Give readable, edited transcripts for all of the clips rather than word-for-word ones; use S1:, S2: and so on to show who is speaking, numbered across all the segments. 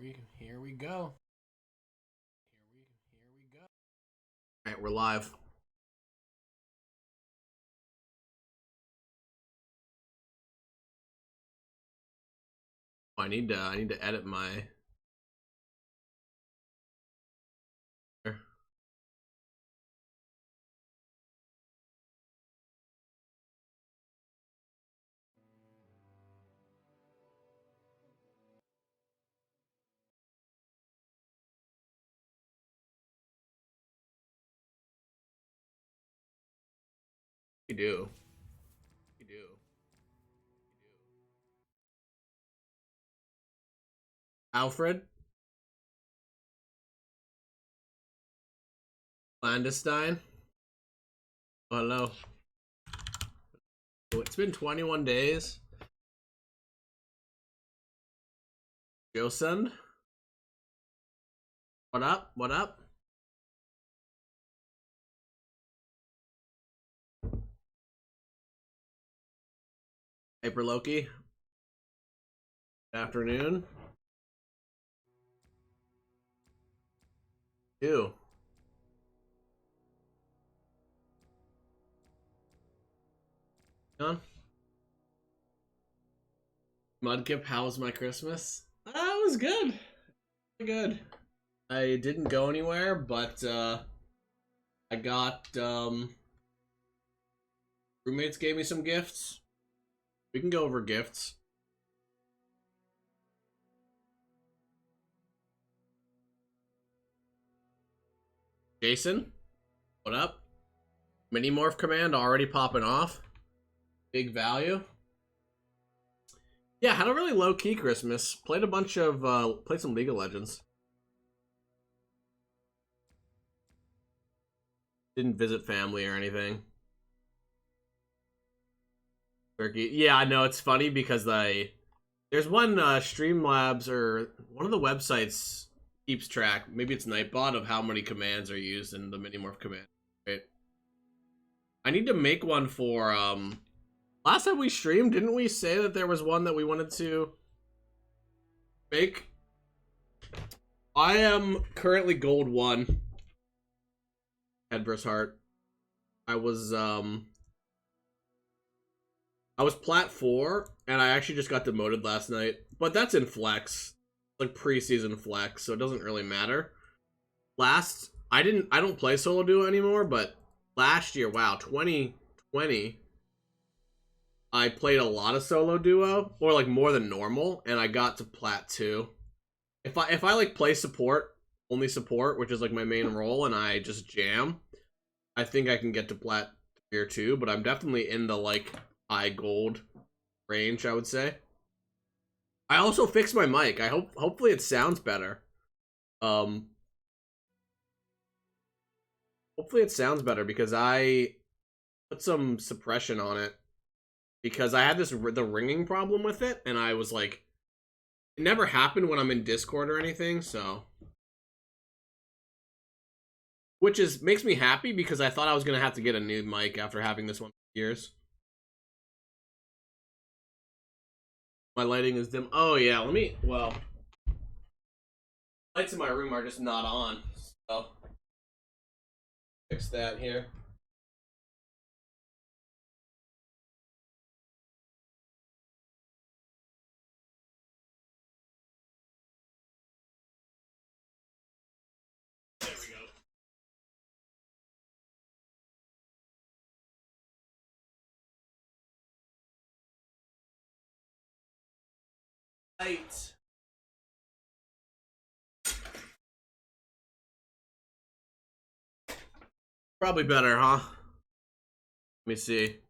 S1: Here we go. Here we go.
S2: All right, we're live. I need to edit my. You do. You do. Alfred? Clandestine? Oh, hello. Oh, it's been 21 days. Josen? What up? What up? Hyper Loki? Good afternoon. Ew. Huh? Mudkip, how was my Christmas? It was good. Good. I didn't go anywhere, but I got roommates gave me some gifts. We can go over gifts. Jason, what up? Minimorph command already popping off. Big value. Yeah, had a really low-key Christmas. Played a bunch of, played some League of Legends. Didn't visit family or anything. Turkey. Yeah, I know, it's funny because there's one Streamlabs or one of the websites keeps track, maybe it's Nightbot, of how many commands are used in the Minimorph command. Right? I need to make one for, last time we streamed, didn't we say that there was one that we wanted to make? I am currently gold 1. Head vs heart. I was plat 4, and I actually just got demoted last night. But that's in flex. Like preseason flex, so it doesn't really matter. I don't play solo duo anymore, but last year, wow, 2020, I played a lot of solo duo, or like more than normal, and I got to plat 2. If I like play support, only support, which is like my main role, and I just jam, I think I can get to plat 3 or 2, but I'm definitely in the like high gold range, I would say. I also fixed my mic. Hopefully it sounds better. Hopefully it sounds better because I put some suppression on it because I had the ringing problem with it, and I was like, it never happened when I'm in Discord or anything, so which makes me happy because I thought I was gonna have to get a new mic after having this one for years. My lighting is dim. Oh yeah, well, lights in my room are just not on, so fix that here. There we go. Light. Probably better, huh? Let me see.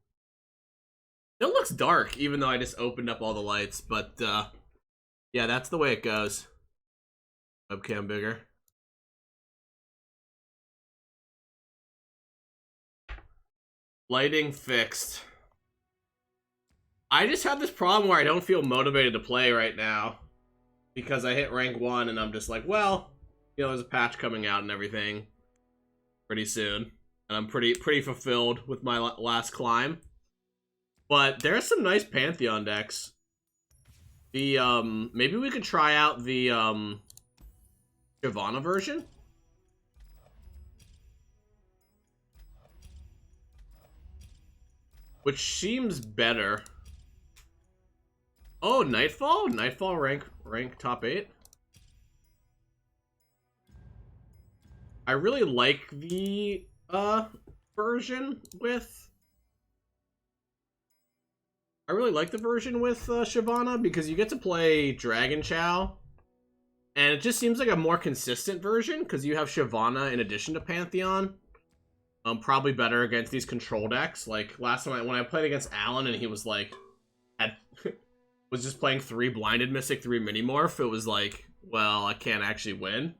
S2: It looks dark, even though I just opened up all the lights, but yeah, that's the way it goes. Webcam bigger. Lighting fixed. I just have this problem where I don't feel motivated to play right now because I hit rank 1 and I'm just like, well, you know, there's a patch coming out and everything pretty soon, and I'm pretty fulfilled with my last climb. But there's some nice Pantheon decks. The, maybe we could try out the, Shyvana version? Which seems better. Oh, Nightfall? Nightfall rank top 8? I really like the, version with... I really like the version with Shyvana because you get to play Dragon Chow, and it just seems like a more consistent version because you have Shyvana in addition to Pantheon. Probably better against these control decks. Like last time when I played against Alan and he was like, was just playing 3 Blinded Mystic, 3 Minimorph. It was like, well, I can't actually win.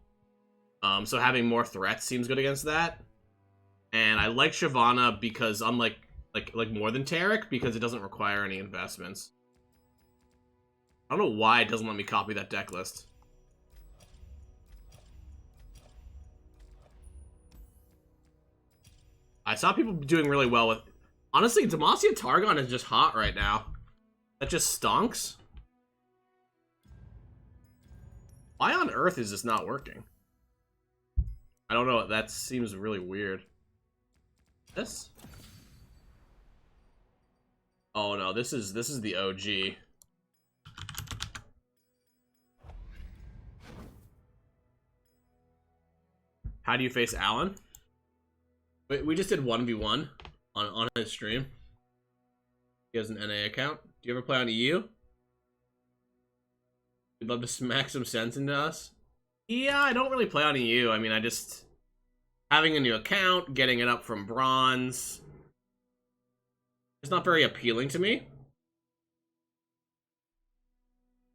S2: So having more threats seems good against that. And I like Shyvana because unlike like more than Tarek because it doesn't require any investments. I don't know why it doesn't let me copy that deck list. I saw people doing really well with... Honestly, Demacia Targon is just hot right now. That just stonks. Why on earth is this not working? I don't know. That seems really weird. This? Oh no, this is the OG. How do you face Alan? We just did 1v1 on his stream. He has an NA account. Do you ever play on EU? You'd love to smack some sense into us? Yeah, I don't really play on EU. I mean, I just... Having a new account, getting it up from bronze... It's not very appealing to me.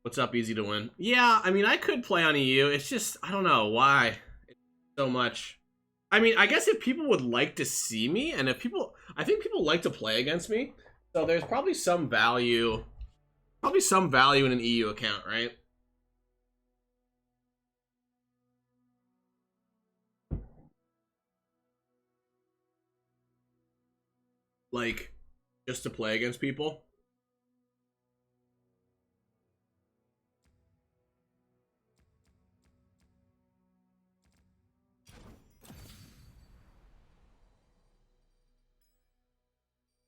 S2: What's up, easy to win? Yeah, I mean, I could play on EU. It's just, I don't know why. It's so much. I mean, I guess if people would like to see me, and if people... I think people like to play against me. So there's probably some value... Probably some value in an EU account, right? Like, just to play against people.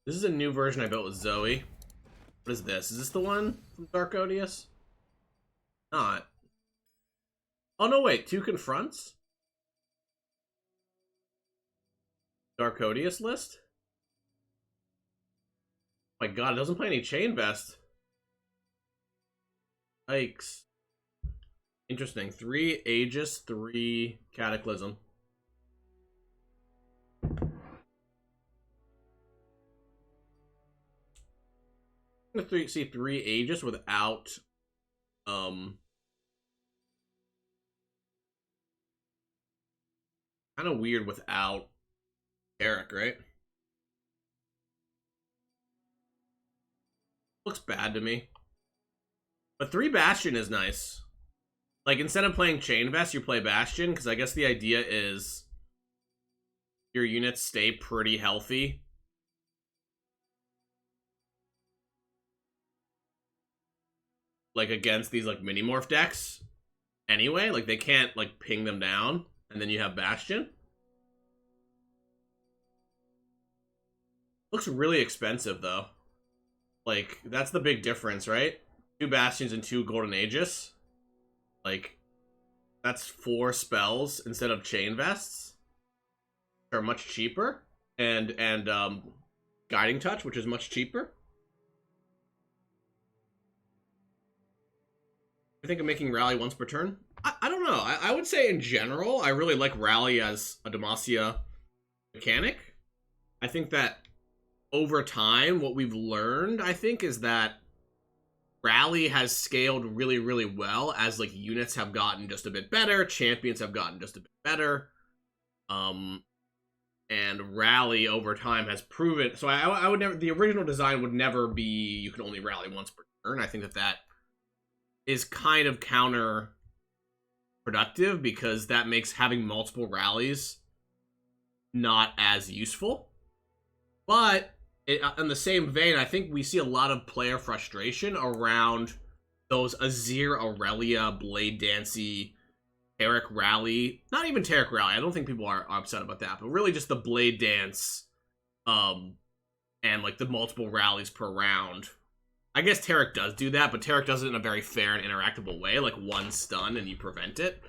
S2: This is a new version I built with Zoe. What is this? Is this the one from Dark Odious? Not. Oh no, wait. 2 confronts? Dark Odious list? Oh my god, it doesn't play any Chain Vest. Yikes. Interesting. 3 Aegis, 3 Cataclysm. I'm gonna see 3 Aegis without kind of weird without Eric, right? Looks bad to me. But 3 Bastion is nice. Like, instead of playing Chain Vest, you play Bastion, because I guess the idea is your units stay pretty healthy. Like, against these, like, Minimorph decks. Anyway, like, they can't, like, ping them down. And then you have Bastion. Looks really expensive, though. Like, that's the big difference, right? 2 Bastions and 2 Golden Aegis. Like, that's 4 spells instead of Chain Vests. Are much cheaper. And Guiding Touch, which is much cheaper. I think of making Rally once per turn. I don't know. I would say in general, I really like Rally as a Demacia mechanic. I think that over time, what we've learned, I think, is that Rally has scaled really, really well as, like, units have gotten just a bit better, champions have gotten just a bit better. And Rally over time has proven... So I would never... The original design would never be you can only rally once per turn. I think that is kind of counterproductive because that makes having multiple rallies not as useful. But in the same vein, I think we see a lot of player frustration around those Azir, Aurelia, Blade Dancy, Taric Rally. Not even Taric Rally. I don't think people are upset about that, but really just the Blade Dance, and like the multiple rallies per round. I guess Taric does do that, but Taric does it in a very fair and interactable way, like one stun and you prevent it.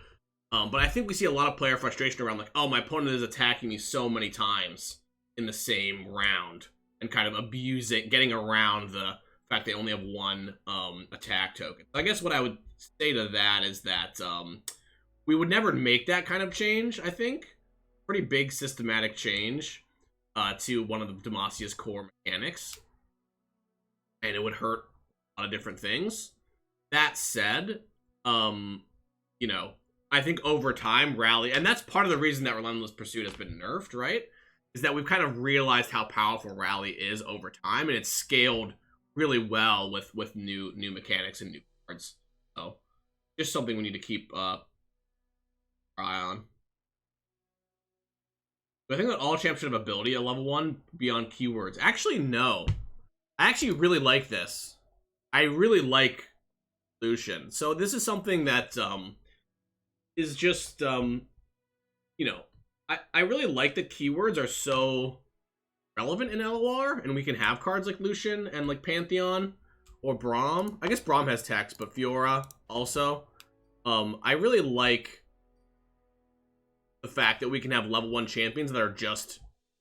S2: But I think we see a lot of player frustration around like, oh, my opponent is attacking me so many times in the same round, and kind of abusing, getting around the fact they only have one attack token. So I guess what I would say to that is that we would never make that kind of change, I think. Pretty big systematic change to one of the Demasia's core mechanics. And it would hurt a lot of different things. That said, you know, I think over time, Rally, and that's part of the reason that Relentless Pursuit has been nerfed, right? Is that we've kind of realized how powerful Rally is over time, and it's scaled really well with new mechanics and new cards. So, just something we need to keep our eye on. Do I think that all champs should have ability at level 1 beyond keywords? Actually, no. I actually really like this. I really like Lucian. So this is something that is just, you know, I really like that keywords are so relevant in LOR, and we can have cards like Lucian and like Pantheon or Braum. I guess Braum has text, but Fiora also. I really like the fact that we can have level 1 champions that are just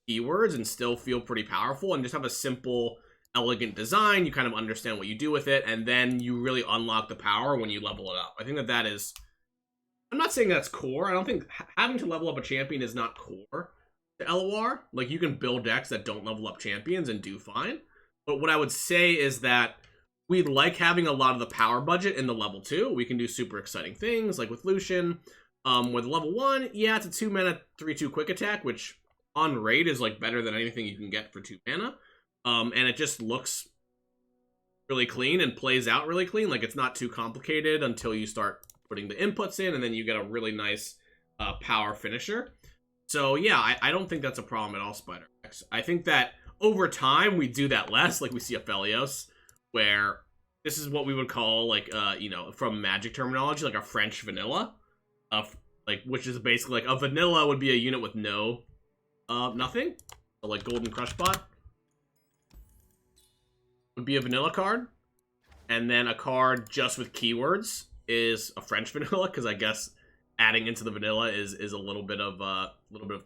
S2: keywords and still feel pretty powerful, and just have a simple, elegant design. You kind of understand what you do with it, and then you really unlock the power when you level it up. I think that that is... I'm not saying that's core. I don't think having to level up a champion is not core to LOR. Like, you can build decks that don't level up champions and do fine. But what I would say is that we like having a lot of the power budget in the level 2. We can do super exciting things, like with Lucian. With level 1, yeah, it's a 2 mana 3/2 quick attack, which on raid is like better than anything you can get for 2 mana. And it just looks really clean and plays out really clean. Like, it's not too complicated until you start putting the inputs in, and then you get a really nice power finisher. So yeah, I don't think that's a problem at all, Spider X. I think that over time we do that less, like we see Aphelios, where this is what we would call, like, you know, from Magic terminology, like a French vanilla. Like, which is basically like a vanilla would be a unit with no nothing. So like Golden Crush Bot would be a vanilla card, and then a card just with keywords is a French vanilla, because I guess adding into the vanilla is a little bit of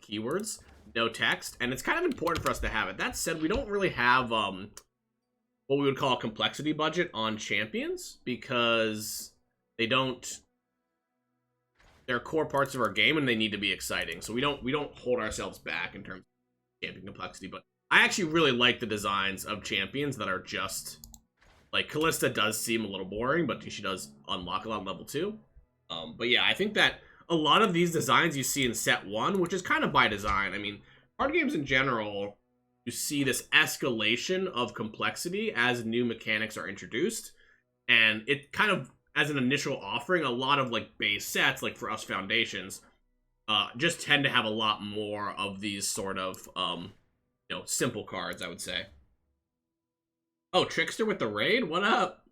S2: keywords, no text, and it's kind of important for us to have it. That said, we don't really have what we would call a complexity budget on champions, because they don't... They're core parts of our game, and they need to be exciting. So we don't hold ourselves back in terms of champion complexity. But I actually really like the designs of champions that are just... Like, Callista does seem a little boring, but she does unlock a lot on level 2. But yeah, I think that a lot of these designs you see in set 1, which is kind of by design. I mean, card games in general, you see this escalation of complexity as new mechanics are introduced. And it kind of... as an initial offering, a lot of like base sets, like for us foundations, just tend to have a lot more of these sort of, you know, simple cards, I would say. Oh, Trickster with the raid? What up?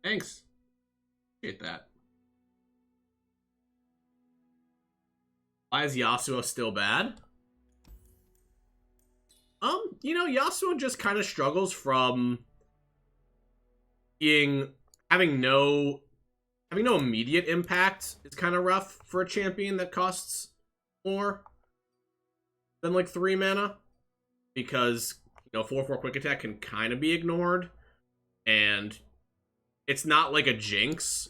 S2: Thanks. Appreciate that. Why is Yasuo still bad? You know, Yasuo just kind of struggles from having no immediate impact. Is kind of rough for a champion that costs more than like 3 mana, because, you know, 4/4 quick attack can kind of be ignored, and it's not like a Jinx.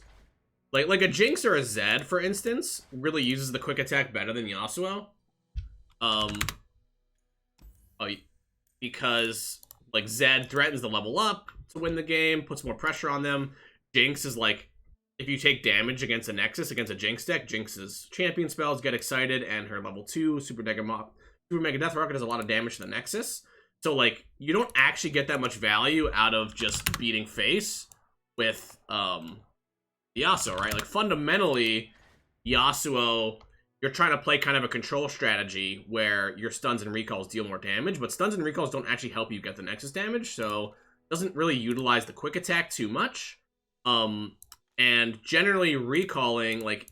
S2: Like a Jinx or a Zed, for instance, really uses the quick attack better than Yasuo. Because like Zed threatens to level up to win the game, puts more pressure on them. Jinx is like, if you take damage against a Nexus, against a Jinx deck, Jinx's champion spells get excited, and her level 2 Super Mega Death Rocket does a lot of damage to the Nexus. So, like, you don't actually get that much value out of just beating face with Yasuo, right? Like, fundamentally, Yasuo, you're trying to play kind of a control strategy where your stuns and recalls deal more damage, but stuns and recalls don't actually help you get the Nexus damage, so it doesn't really utilize the quick attack too much. And generally recalling, like,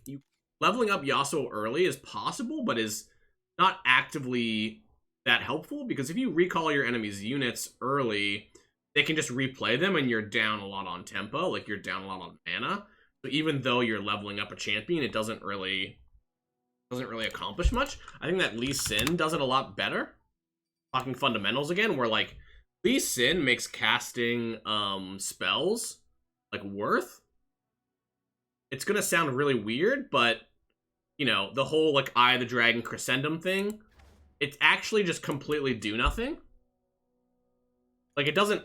S2: leveling up Yasuo early is possible, but is not actively that helpful, because if you recall your enemy's units early, they can just replay them and you're down a lot on tempo, like you're down a lot on mana. So even though you're leveling up a champion, it doesn't really accomplish much. I think that Lee Sin does it a lot better. Talking fundamentals again, where like Lee Sin makes casting spells like worth. It's gonna sound really weird, but you know, the whole like Eye of the Dragon Crescendum thing, it's actually just completely do nothing. Like it doesn't,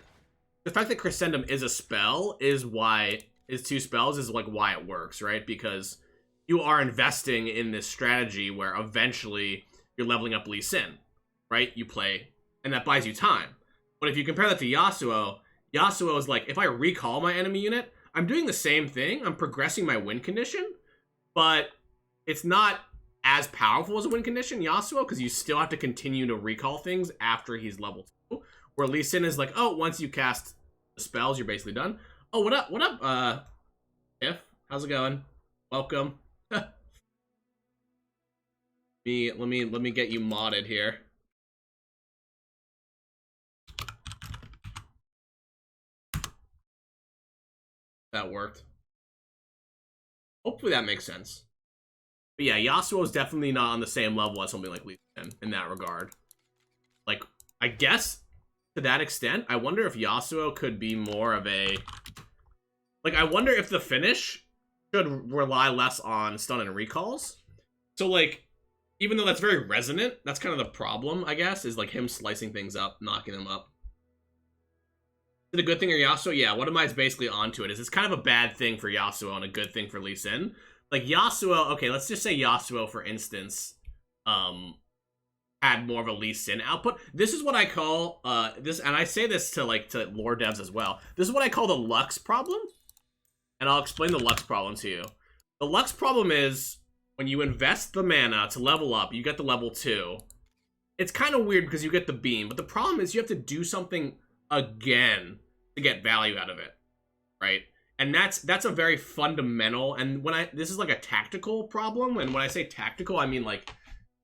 S2: the fact that Crescendum is a spell is two spells is like why it works, right? Because you are investing in this strategy where eventually you're leveling up Lee Sin, right? You play, and that buys you time. But if you compare that to Yasuo, Yasuo is like, if I recall my enemy unit, I'm doing the same thing. I'm progressing my win condition, but it's not as powerful as a win condition, Yasuo, because you still have to continue to recall things after he's level 2. Where Lee Sin is like, oh, once you cast the spells, you're basically done. Oh, what up? What up, Tiff? How's it going? Welcome. Let me get you modded here. That worked. Hopefully that makes sense. But yeah, Yasuo is definitely not on the same level as something like Lee Sin in that regard. Like, I guess to that extent, I wonder if Yasuo could be more of a... Like, I wonder if the finish should rely less on stun and recalls. So, like, even though that's very resonant, that's kind of the problem, I guess, is, like, him slicing things up, knocking them up. Is it a good thing or Yasuo? Yeah, what am I basically onto it? Is it's kind of a bad thing for Yasuo and a good thing for Lee Sin. Like, Yasuo, okay, let's just say Yasuo, for instance, had more of a Lee Sin output. This is what I call, this, and I say this to, like, to lore devs as well. This is what I call the Lux problem. And I'll explain the Lux problem to you. The Lux problem is, when you invest the mana to level up, you get the level 2. It's kind of weird because you get the beam, but the problem is you have to do something again to get value out of it, right? And that's a very fundamental, and this is like a tactical problem, and when I say tactical, I mean like,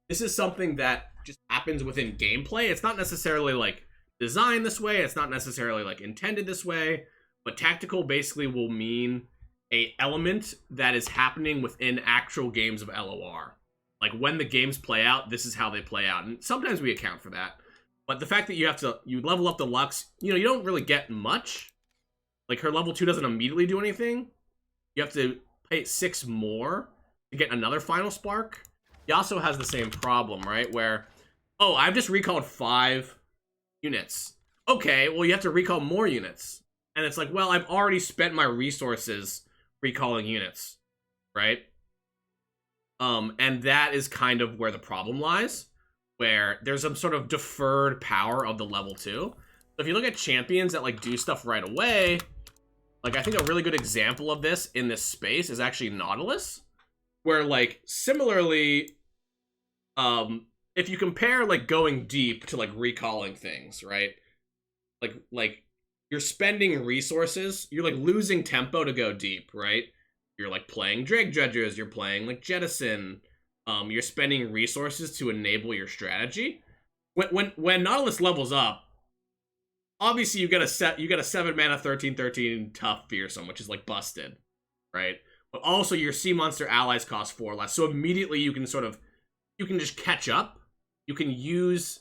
S2: this is something that just happens within gameplay. It's not necessarily like designed this way, it's not necessarily like intended this way, but tactical basically will mean a element that is happening within actual games of LOR. Like when the games play out, this is how they play out, and sometimes we account for that. But the fact that you level up the Lux, you know, you don't really get much. Like, her level 2 doesn't immediately do anything. You have to pay 6 more to get another Final Spark. Yasuo has the same problem, right? Where, oh, I've just recalled 5 units. Okay, well, you have to recall more units. And it's like, well, I've already spent my resources recalling units, right? And that is kind of where the problem lies, where there's some sort of deferred power of the level 2. So if you look at champions that, like, do stuff right away, like, I think a really good example of this in this space is actually Nautilus, where, like, similarly, if you compare, like, going deep to, like, recalling things, right? Like, you're spending resources, you're, like, losing tempo to go deep, right? You're, like, playing Drake Dredgers, you're playing, like, Jettison, you're spending resources to enable your strategy. When Nautilus levels up, obviously you get a 7 mana 13/13 tough fearsome, which is like busted, right? But also your sea monster allies cost 4 less, so immediately you can just catch up. You can use,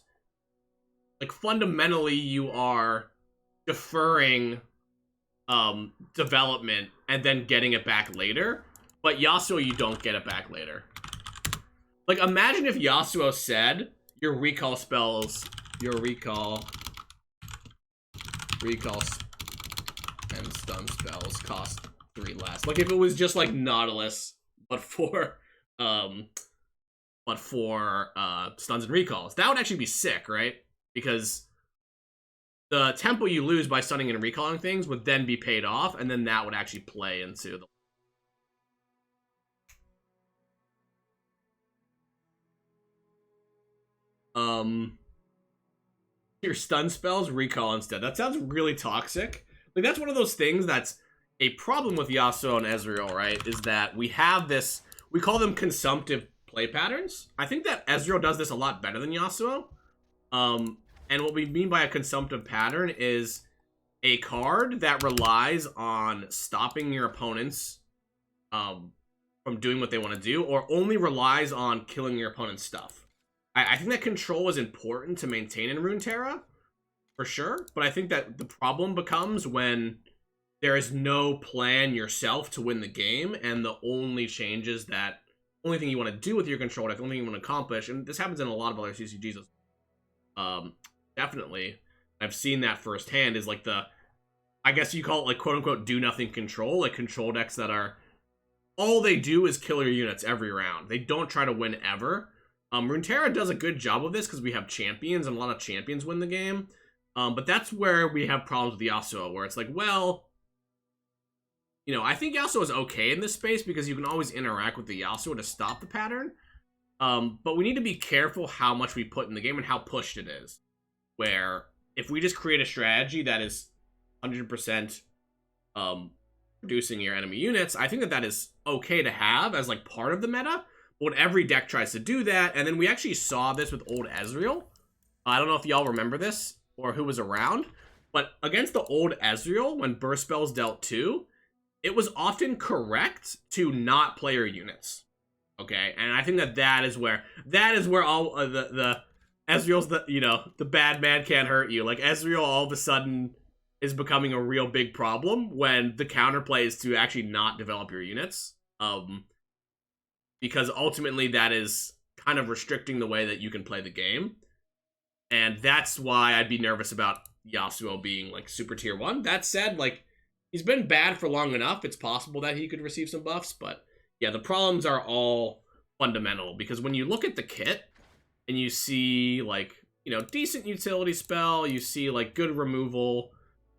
S2: like, fundamentally you are deferring development and then getting it back later. But Yasuo, you don't get it back later. Like, imagine if Yasuo said your recall spells, and stun spells cost 3 less. Like, if it was just like Nautilus, but for stuns and recalls, that would actually be sick, right? Because the tempo you lose by stunning and recalling things would then be paid off, and then that would actually play into the... Your stun spells recall instead. That sounds really toxic. Like, that's one of those things that's, a problem with Yasuo and Ezreal, right, is that we have this, we call them consumptive play patterns. I think that Ezreal does this a lot better than Yasuo. And what we mean by a consumptive pattern is a card that relies on stopping your opponents from doing what they want to do, or only relies on killing your opponent's stuff. I think that control is important to maintain in Runeterra, for sure, but I think that the problem becomes when there is no plan yourself to win the game, and the only changes that, only thing you want to do with your control, the only thing you want to accomplish, and this happens in a lot of other CCGs, definitely, I've seen that firsthand, is like the, I guess you call it like quote-unquote do-nothing control, like control decks that are, all they do is kill your units every round. They don't try to win ever. Runeterra does a good job of this because we have champions, and a lot of champions win the game. But that's where we have problems with Yasuo, where it's like, well, you know, I think Yasuo is okay in this space because you can always interact with the Yasuo to stop the pattern. But we need to be careful how much we put in the game and how pushed it is. Where if we just create a strategy that is 100% reducing your enemy units, I think that that is okay to have as like part of the meta. But when every deck tries to do that, and then we actually saw this with old Ezreal. I don't know if y'all remember this or who was around, but against the old Ezreal, when burst spells dealt 2, it was often correct to not play your units. Okay, and I think that that is where all the Ezreal's, the, you know, the bad man can't hurt you. Like Ezreal all of a sudden is becoming a real big problem when the counterplay is to actually not develop your units. Because ultimately that is kind of restricting the way that you can play the game. And that's why I'd be nervous about Yasuo being like super tier 1. That said, like, he's been bad for long enough. It's possible that he could receive some buffs, but yeah, the problems are all fundamental, because when you look at the kit and you see like, you know, decent utility spell, you see like good removal,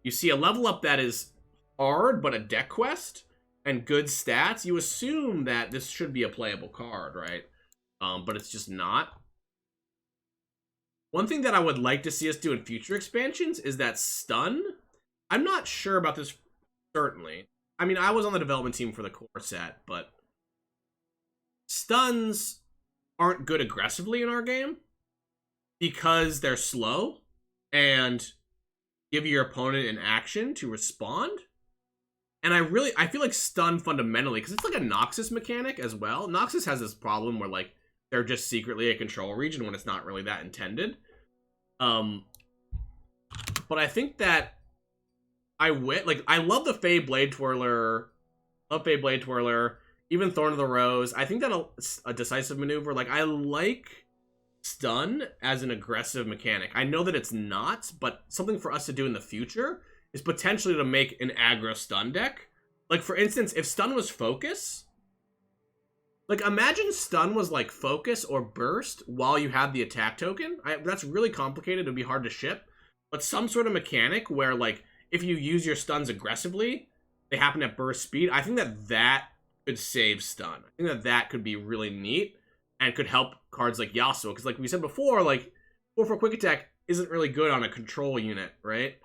S2: you see a level up that is hard but a deck quest and good stats, you assume that this should be a playable card, right? But it's just not. One thing that I would like to see us do in future expansions is that stun. I'm not sure about this, certainly. I mean, I was on the development team for the core set, but stuns aren't good aggressively in our game because they're slow and give your opponent an action to respond. And I feel like stun fundamentally, because it's like a Noxus mechanic as well. Noxus has this problem where like they're just secretly a control region when it's not really that intended. But I think that I love the Fey Blade Twirler. Love Fey Blade Twirler. Even Thorn of the Rose. I think that a decisive maneuver. Like, I like stun as an aggressive mechanic. I know that it's not, but something for us to do in the future is potentially to make an aggro stun deck. Like, for instance, if stun was focus, like, imagine stun was like focus or burst while you have the attack token. That's really complicated. It would be hard to ship. But some sort of mechanic where, like, if you use your stuns aggressively, they happen at burst speed. I think that that could save stun. I think that that could be really neat and could help cards like Yasuo. Because like we said before, like, 4/4 quick attack isn't really good on a control unit, right?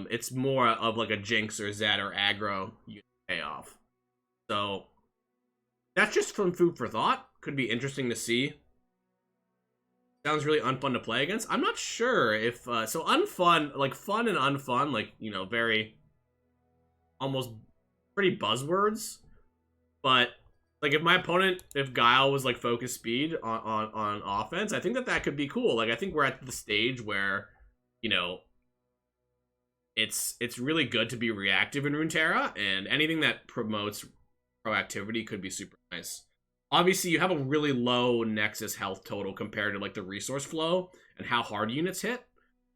S2: It's more of like a Jinx or Zed or aggro unit payoff. So that's just some food for thought. Could be interesting to see. Sounds really unfun to play against. I'm not sure if so unfun, like fun and unfun, like, you know, very almost pretty buzzwords. But like if my opponent, if Guile was like focus speed on offense, I think that that could be cool. Like I think we're at the stage where, you know, it's really good to be reactive in Runeterra, and anything that promotes proactivity could be super nice. Obviously, you have a really low Nexus health total compared to like the resource flow and how hard units hit.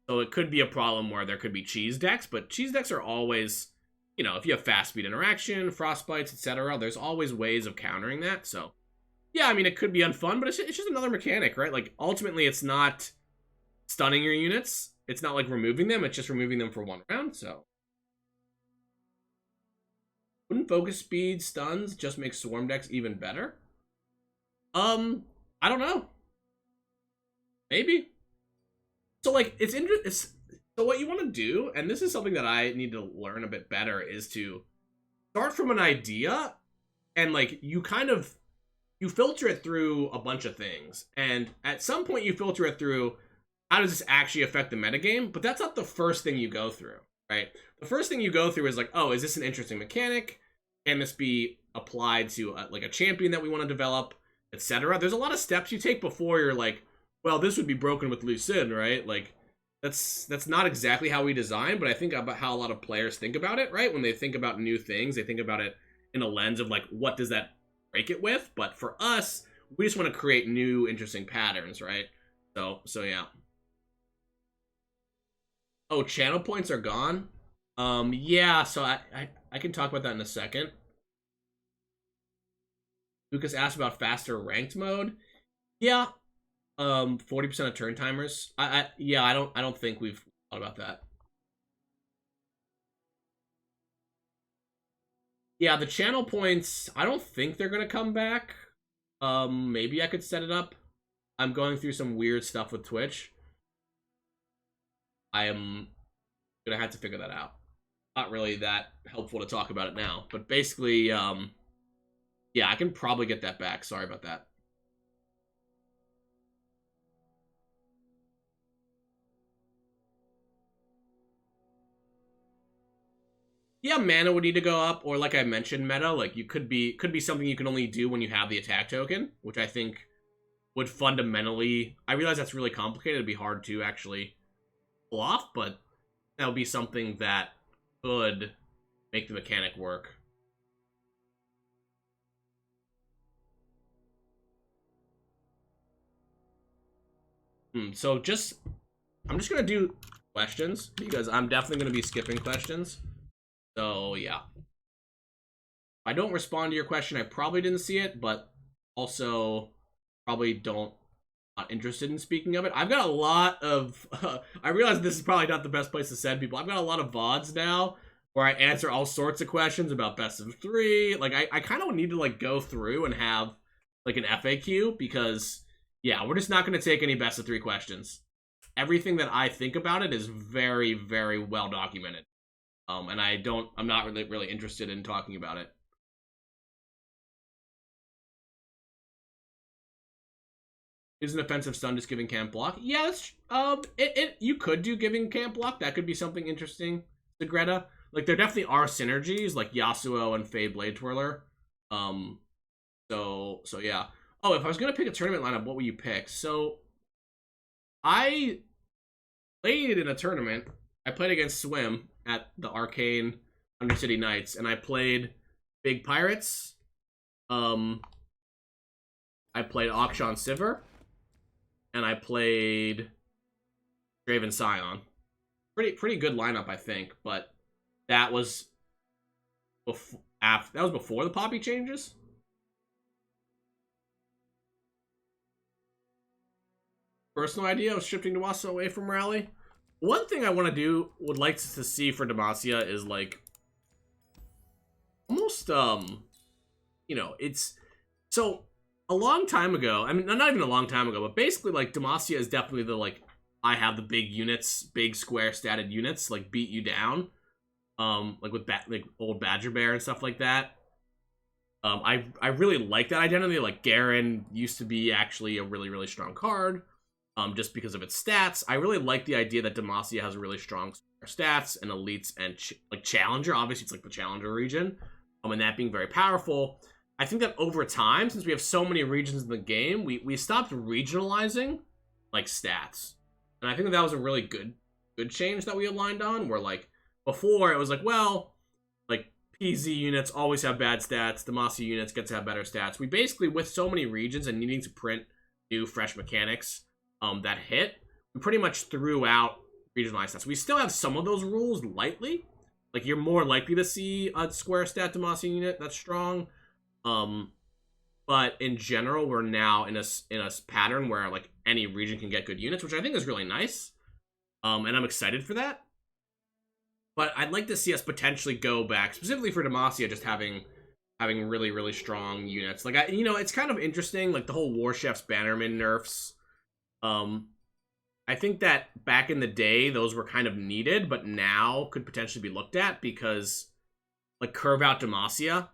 S2: So it could be a problem where there could be cheese decks, but cheese decks are always, you know, if you have fast speed interaction, frostbites, etc., there's always ways of countering that. So yeah, I mean, it could be unfun, but it's just another mechanic, right? Like ultimately, it's not stunning your units. It's not like removing them. It's just removing them for one round. So wouldn't focus speed stuns just make swarm decks even better? I don't know. Maybe. So like so what you want to do, and this is something that I need to learn a bit better, is to start from an idea, and like you kind of you filter it through a bunch of things, and at some point you filter it through how does this actually affect the metagame, but that's not the first thing you go through, right? The first thing you go through is like, oh, is this an interesting mechanic? Can this be applied to like a champion that we want to develop, etc.? There's a lot of steps you take before you're like, well, this would be broken with Lu Sin, right? Like that's not exactly how we design, but I think about how a lot of players think about it, right? When they think about new things, they think about it in a lens of like, what does that break it with? But for us, we just want to create new interesting patterns, right? So yeah. Oh, channel points are gone. Yeah, so I can talk about that in a second. Lucas asked about faster ranked mode. Yeah. 40% of turn timers. Yeah, I don't think we've thought about that. Yeah, the channel points, I don't think they're gonna come back. Maybe I could set it up. I'm going through some weird stuff with Twitch. I am gonna have to figure that out. Not really that helpful to talk about it now, but basically, yeah, I can probably get that back. Sorry about that. Yeah, mana would need to go up, or like I mentioned, meta, like you could be something you can only do when you have the attack token, which I think would fundamentally, I realize that's really complicated, it'd be hard to actually pull off, but that would be something that could make the mechanic work. So I'm just gonna do questions, because I'm definitely gonna be skipping questions. So yeah. If I don't respond to your question, I probably didn't see it, but also probably not interested in speaking of it. I've got a lot of I realize this is probably not the best place to send people. I've got a lot of VODs now where I answer all sorts of questions about best of 3. Like I kind of need to like go through and have like an FAQ, because yeah, we're just not going to take any best of 3 questions. Everything that I think about it is very, very well documented. And I'm not really interested in talking about it. Is an offensive stun just giving camp block? Yeah, that's you could do giving camp block. That could be something interesting to Greta. Like there definitely are synergies, like Yasuo and Faye Blade Twirler. So yeah. Oh, if I was gonna pick a tournament lineup, what would you pick? So I played in a tournament. I played against Swim at the Arcane Undercity Knights, and I played Big Pirates. I played Akshan Sivir, and I played Draven Scion. Pretty good lineup, I think, but that was before the Poppy changes. Personal idea of shifting Demacia away from Rally. One thing I would like to see for Demacia is like almost you know, it's so a long time ago. I mean, not even a long time ago, but basically like Demacia is definitely the like I have the big units, big square statted units, like beat you down. Like with like old Badger Bear and stuff like that. I really like that identity. Like Garen used to be actually a really strong card. Just because of its stats. I really like the idea that Demacia has really strong stats and elites and like Challenger. Obviously, it's like the Challenger region, and that being very powerful. I think that over time, since we have so many regions in the game, we stopped regionalizing like stats, and I think that was a really good change that we aligned on. Where like before it was like, well, like PZ units always have bad stats, Demacia units get to have better stats. We basically, with so many regions and needing to print new fresh mechanics that hit, we pretty much threw out regionalized stats. We still have some of those rules lightly. Like you're more likely to see a square stat Demacia unit that's strong. But in general, we're now in a pattern where like any region can get good units, which I think is really nice. And I'm excited for that. But I'd like to see us potentially go back, specifically for Demacia, just having really strong units. Like it's kind of interesting, like the whole War Chef's Bannerman nerfs. I think that back in the day, those were kind of needed, but now could potentially be looked at because, like curve out Demacia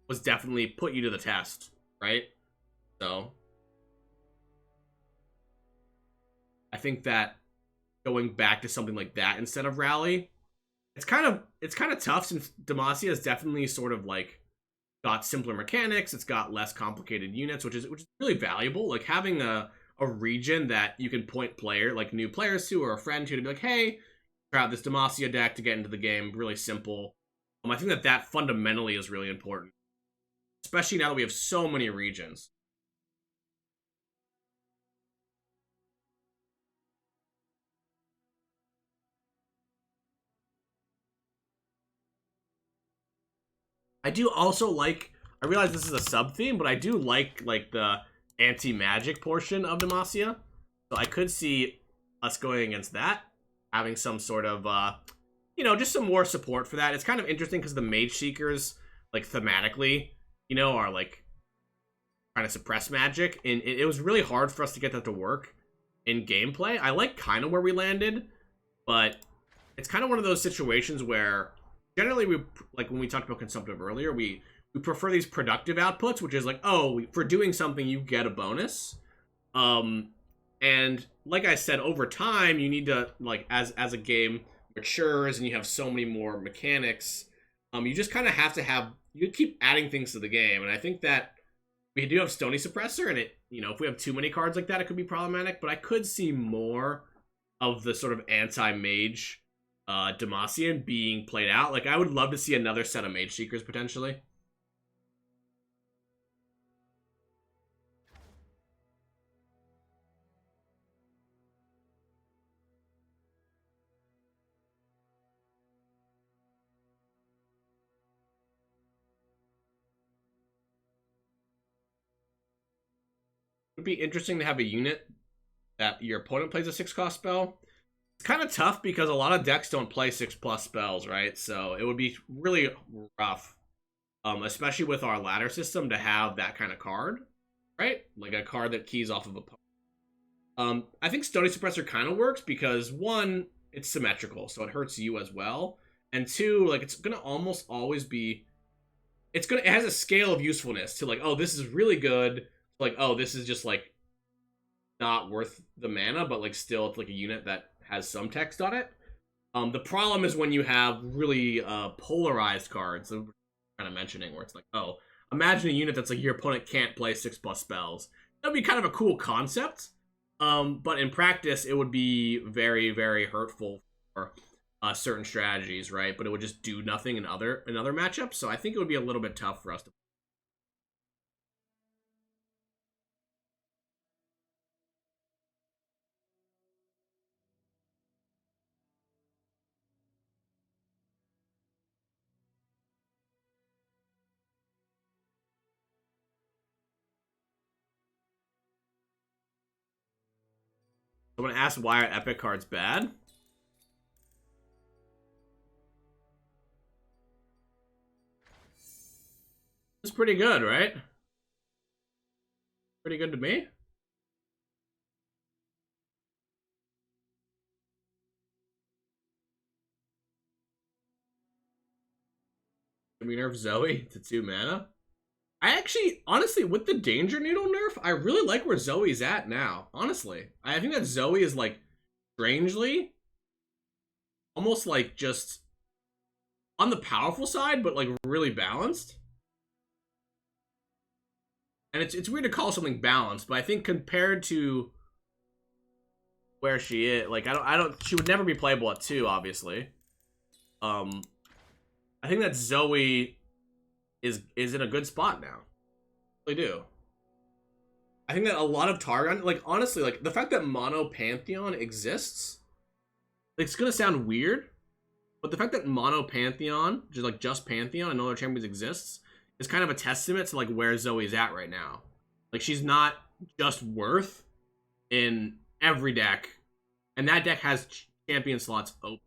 S2: was definitely put you to the test, right? So I think that going back to something like that instead of Rally, it's kind of tough since Demacia is definitely sort of like got simpler mechanics, it's got less complicated units, which is really valuable. Like having a region that you can point like new players to or a friend to be like, hey, try out this Demacia deck to get into the game. Really simple. I think that fundamentally is really important, especially now that we have so many regions. I do also like. I realize this is a sub theme, but I do like the anti-magic portion of Demacia. So I could see us going against that, having some sort of just some more support for that. It's kind of interesting because the Mage Seekers, like thematically, are like trying to suppress magic, and it was really hard for us to get that to work in gameplay. I like kind of where we landed, but it's kind of one of those situations where generally we, like when we talked about consumptive earlier, we prefer these productive outputs, which is like, oh, for doing something you get a bonus. And like I said, over time you need to, like, as a game matures and you have so many more mechanics, you just kind of have to you keep adding things to the game. And I think that we do have Stony Suppressor, and if we have too many cards like that, it could be problematic. But I could see more of the sort of anti-mage Demacian being played out. Like, I would love to see another set of Mage Seekers potentially. It would be interesting to have a unit that your opponent plays a 6-cost spell. It's kind of tough because a lot of decks don't play 6+ spells, right? So it would be really rough, especially with our ladder system, to have that kind of card, right? Like a card that keys off of a I think Stony Suppressor kind of works because, one, it's symmetrical, so it hurts you as well. And two, like, it's going to almost always be... It has a scale of usefulness to, like, oh, this is really good. Like, oh, this is just, like, not worth the mana, but, like, still it's like a unit that has some text on it. The problem is when you have really polarized cards, that we're kind of mentioning, where it's like, oh, imagine a unit that's like your opponent can't play 6+ spells. That would be kind of a cool concept, but in practice, it would be very, very hurtful for certain strategies, right? But it would just do nothing in other matchups. So I think it would be a little bit tough for us to. I'm gonna ask, why are epic cards bad? It's pretty good, right? Pretty good to me. Can we nerf Zoe to 2 mana? I actually, honestly, with the Danger Needle nerf, I really like where Zoe's at now. Honestly, I think that Zoe is, like, strangely almost like just on the powerful side, but like really balanced. And it's weird to call something balanced, but I think compared to where she is, like, I don't she would never be playable at 2, obviously. I think that Zoe is in a good spot now. I really do. I think that a lot of Targon, like, honestly, like, the fact that Mono Pantheon exists, it's gonna sound weird, but the fact that Mono Pantheon, which is like just Pantheon and no other champions exists, is kind of a testament to, like, where Zoe's at right now. Like, she's not just worth in every deck, and that deck has champion slots open,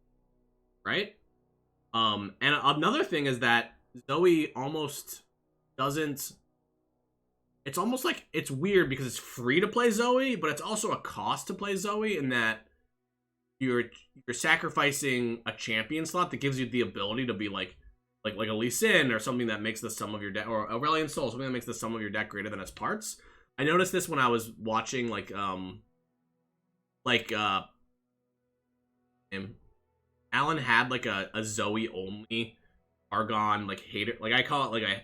S2: right? And another thing is that Zoe almost doesn't. It's almost like it's weird because it's free to play Zoe, but it's also a cost to play Zoe, in that you're sacrificing a champion slot that gives you the ability to be, like, like a Lee Sin or something that makes the sum of your deck, or Aurelion Sol, something that makes the sum of your deck greater than its parts. I noticed this when I was watching like Alan had like a Zoe only Argon like hater, like I call it like a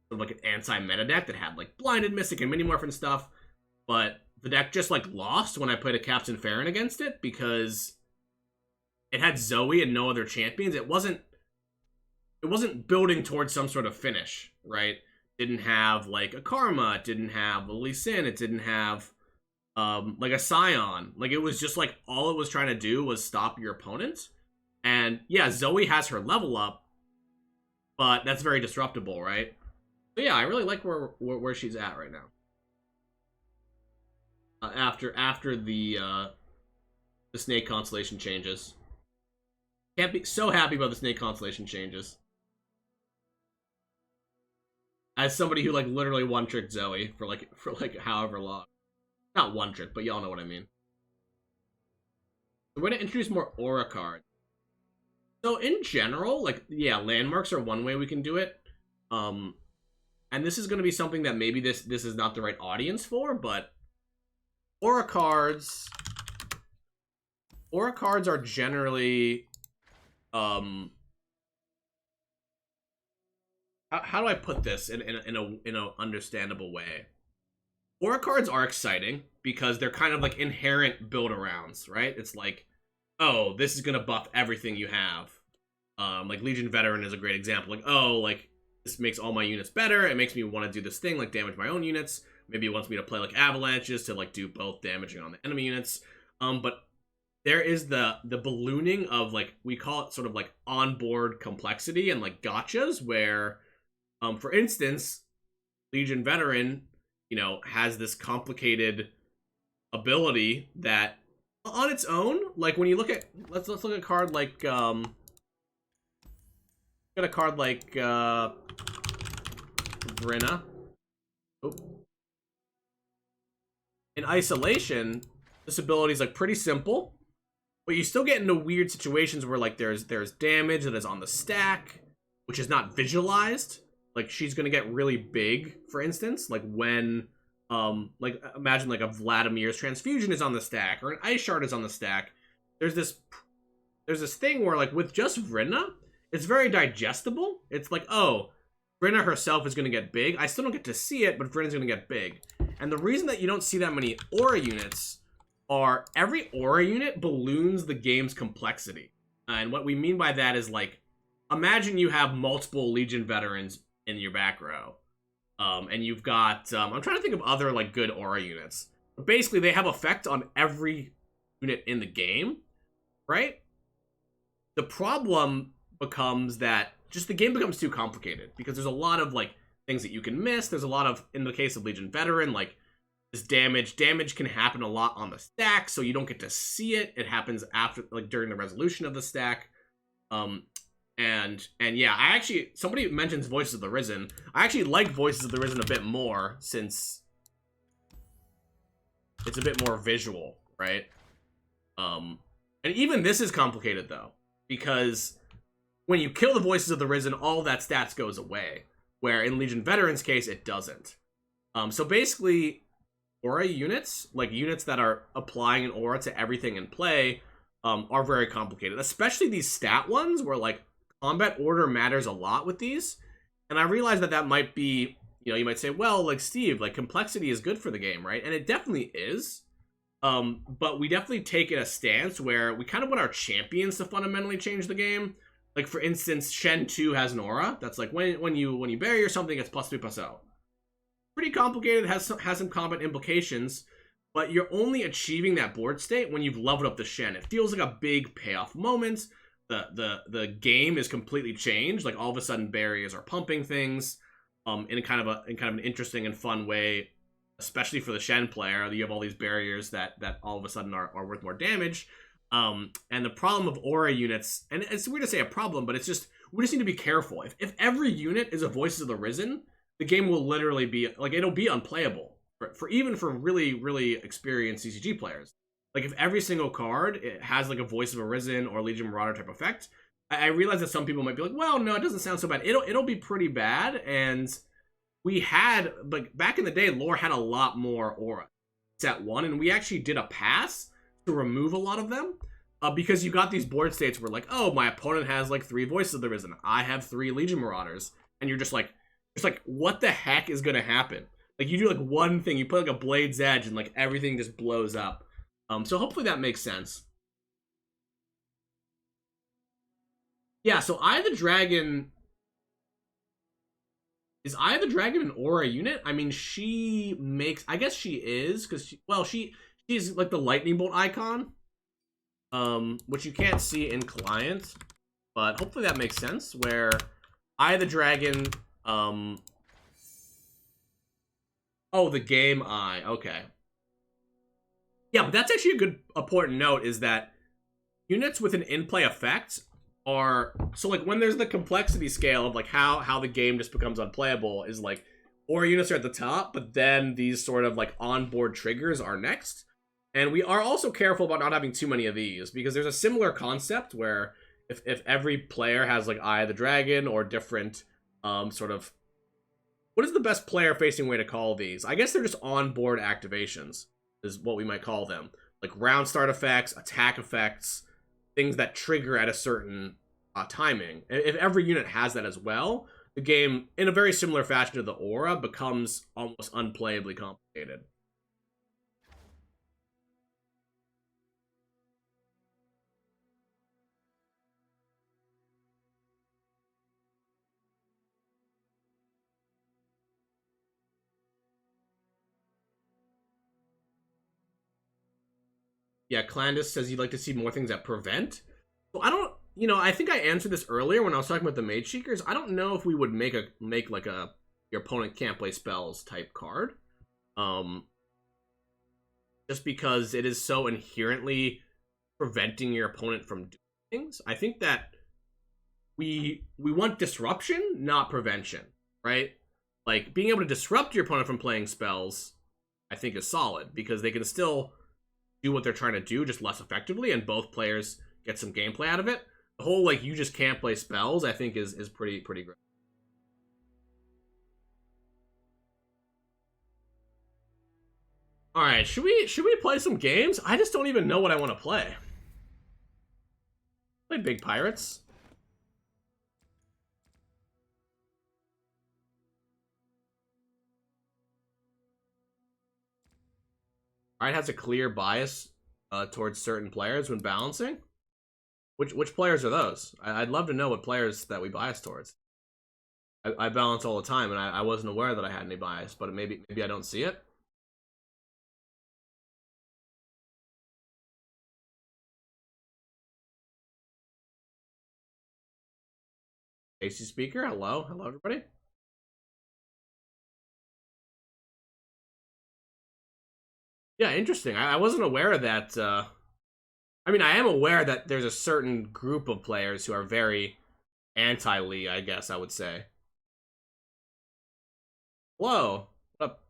S2: sort of like an anti-meta deck that had like blinded Mystic and minimorph and stuff, but the deck just like lost when I played a Captain Farron against it because it had Zoe and no other champions. It wasn't building towards some sort of finish, right? Didn't have like a Karma, it didn't have a Lee Sin, it didn't have like a Scion. Like it was just like all it was trying to do was stop your opponent. And yeah, Zoe has her level up, but that's very disruptible, right? So yeah, I really like where she's at right now. After the Snake constellation changes. Can't be so happy about the Snake constellation changes. As somebody who like literally one-tricked Zoe for like however long. Not one trick, but y'all know what I mean. We're gonna introduce more aura cards. So in general, like, yeah, landmarks are one way we can do it. And this is gonna be something that maybe this is not the right audience for, but aura cards are generally how do I put this in a understandable way? Aura cards are exciting because they're kind of like inherent build-arounds, right? It's like, oh, this is gonna buff everything you have. Like Legion Veteran is a great example. Like, oh, like this makes all my units better. It makes me want to do this thing, like damage my own units. Maybe it wants me to play like avalanches to like do both damaging on the enemy units. But there is the ballooning of like, we call it sort of like onboard complexity and like gotchas where, for instance, Legion Veteran, you know, has this complicated ability that on its own, like when you look at, let's look at a card like, got a card like, Brenna. Oh. In isolation, this ability is like pretty simple, but you still get into weird situations where like there's damage that is on the stack, which is not visualized. Like she's gonna get really big, for instance, like when like imagine like a Vladimir's Transfusion is on the stack or an Ice Shard is on the stack. There's this thing where like with just Vrynna, it's very digestible. It's like, oh, Vrynna herself is gonna get big. I still don't get to see it, but Vrynna's gonna get big. And the reason that you don't see that many aura units are every aura unit balloons the game's complexity. And what we mean by that is like, imagine you have multiple Legion veterans in your back row. And you've got, I'm trying to think of other like good aura units. But basically, they have effect on every unit in the game, right? The problem becomes that just the game becomes too complicated because there's a lot of like things that you can miss. There's a lot of, in the case of Legion Veteran, like this damage can happen a lot on the stack, so you don't get to see it. It happens after, like during the resolution of the stack. And yeah, I actually, somebody mentions Voices of the Risen. I actually like Voices of the Risen a bit more since it's a bit more visual, right? And even this is complicated though, because when you kill the Voices of the Risen, all that stats goes away, where in Legion Veteran's case, it doesn't. So basically, aura units, like units that are applying an aura to everything in play, are very complicated, especially these stat ones where like combat order matters a lot with these. And I realize that might be, you know, you might say, well, like Steve, like complexity is good for the game, right? And it definitely is. But we definitely take it a stance where we kind of want our champions to fundamentally change the game. Like for instance, Shen 2 has an aura that's like when you bury or something, it's +3/+0. Pretty complicated, has some combat implications, but you're only achieving that board state when you've leveled up the Shen. It feels like a big payoff moment. The game is completely changed. Like all of a sudden barriers are pumping things in kind of an interesting and fun way, especially for the Shen player. You have all these barriers that all of a sudden are worth more damage. And the problem of aura units, and it's weird to say a problem, but it's just, we just need to be careful. If every unit is a Voices of the Risen, the game will literally be, like, it'll be unplayable for even for really, really experienced CCG players. Like, if every single card it has, like, a Voice of a Risen or Legion Marauder type effect, I realize that some people might be like, well, no, it doesn't sound so bad. It'll be pretty bad. And we had, like, back in the day, lore had a lot more aura set 1, and we actually did a pass to remove a lot of them. Because you got these board states where, like, oh, my opponent has like 3 Voices of the Risen, I have 3 Legion Marauders, and you're just like, what the heck is gonna happen? Like, you do like one thing, you put like a Blade's Edge, and like everything just blows up. So hopefully that makes sense. Yeah, so Eye of the Dragon. Is Eye of the Dragon an aura unit? I mean, she makes. I guess she is, because she's like the lightning bolt icon. Which you can't see in client, but hopefully that makes sense. Where Eye of the Dragon, oh, the game Eye, okay. Yeah, but that's actually a good important note, is that units with an in-play effect are, so like when there's the complexity scale of like how the game just becomes unplayable, is like aura units are at the top, but then these sort of like onboard triggers are next. And we are also careful about not having too many of these, because there's a similar concept where if every player has like Eye of the Dragon or different sort of, what is the best player facing way to call these? I guess they're just onboard activations is what we might call them. Like round start effects, attack effects, things that trigger at a certain timing. And if every unit has that as well, the game, in a very similar fashion to the aura, becomes almost unplayably complicated. Yeah, Clandis says you'd like to see more things that prevent. So I don't, I think I answered this earlier when I was talking about the Mage Seekers. I don't know if we would make like a your opponent can't play spells type card. Just because it is so inherently preventing your opponent from doing things. I think that we want disruption, not prevention, right? Like being able to disrupt your opponent from playing spells, I think is solid, because they can still do what they're trying to do just less effectively, and both players get some gameplay out of it. The whole like you just can't play spells, I think is pretty great. All right, should we play some games? I just don't even know what I want to play. Play Big Pirates. Right, has a clear bias towards certain players when balancing. Which players are those? I'd love to know what players that we bias towards. I balance all the time, and I wasn't aware that I had any bias, but maybe I don't see it. AC Speaker, hello everybody. Yeah, interesting. I wasn't aware of that. I mean, I am aware that there's a certain group of players who are very anti-Lee, I guess I would say. Whoa. What up?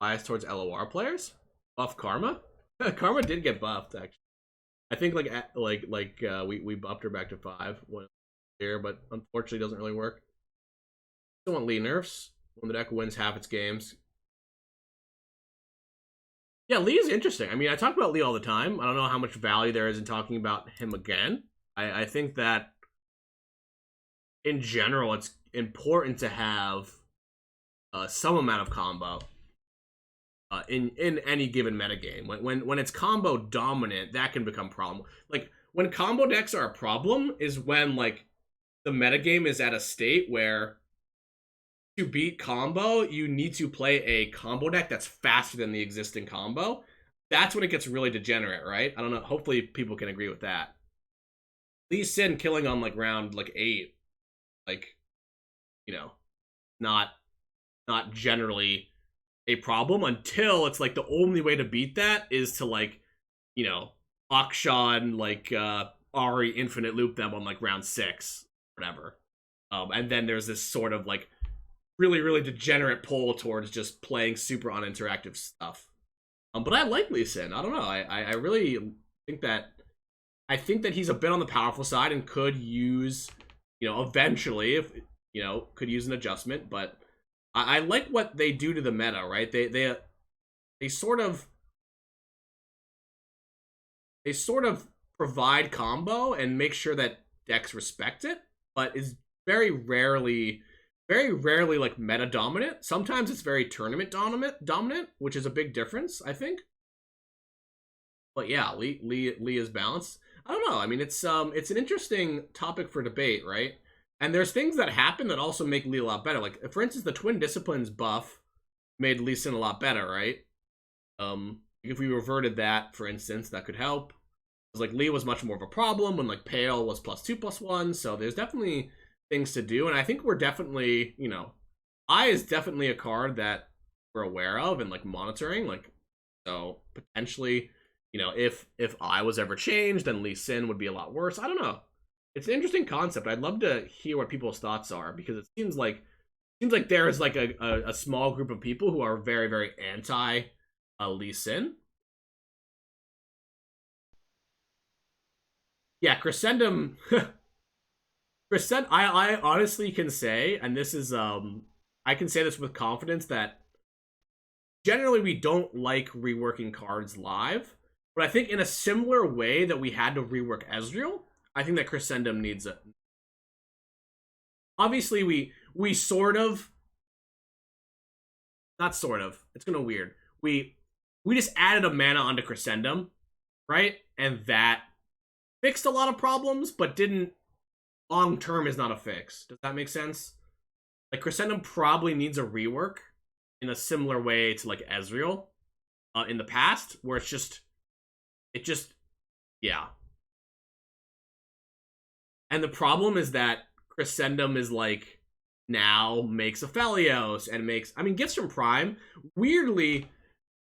S2: Bias towards LOR players? Buff Karma? Karma did get buffed, actually. I think we buffed her back to 5 here, but unfortunately doesn't really work. Still want Lee nerfs when the deck wins half its games. Yeah, Lee is interesting. I mean, I talk about Lee all the time. I don't know how much value there is in talking about him again. I think that in general, it's important to have some amount of combo in any given metagame. When it's combo dominant, that can become problem. Like when combo decks are a problem is when like the metagame is at a state where to beat combo, you need to play a combo deck that's faster than the existing combo. That's when it gets really degenerate, right? I don't know. Hopefully people can agree with that. Lee Sin killing on like round like 8, like, not generally a problem until it's like the only way to beat that is to like, Akshan, like Ari infinite loop them on like round 6, whatever. And then there's this sort of like really degenerate pull towards just playing super uninteractive stuff. But I like Lee Sin. I don't know. I really think that he's a bit on the powerful side and could use, eventually, if could use an adjustment. But I like what they do to the meta, right? They sort of provide combo and make sure that decks respect it, but is very rarely like meta dominant. Sometimes it's very tournament dominant, which is a big difference, I think. But yeah, Lee is balanced. I don't know. I mean, it's an interesting topic for debate, right? And there's things that happen that also make Lee a lot better. Like, for instance, the Twin Disciplines buff made Lee Sin a lot better, right? If we reverted that, for instance, that could help. Because like Lee was much more of a problem when like Pale was +2/+1. So there's definitely things to do, and I think we're definitely, Eye is definitely a card that we're aware of and like monitoring. Like, so potentially, if Eye was ever changed, then Lee Sin would be a lot worse. I don't know. It's an interesting concept. I'd love to hear what people's thoughts are, because it seems like there is like a small group of people who are very, very anti Lee Sin. Yeah, Crescendum. I honestly can say, and this is I can say this with confidence, that generally we don't like reworking cards live, but I think in a similar way that we had to rework Ezreal, I think that Crescendum needs it. Obviously, we sort of, not sort of, it's gonna weird. We just added a mana onto Crescendum, right? And that fixed a lot of problems, but didn't, long term is not a fix. Does that make sense? Like, Crescendum probably needs a rework in a similar way to like Ezreal in the past, where it just, yeah. And the problem is that Crescendum is like, now makes Aphelios and makes, I mean, Gifts from Prime, weirdly,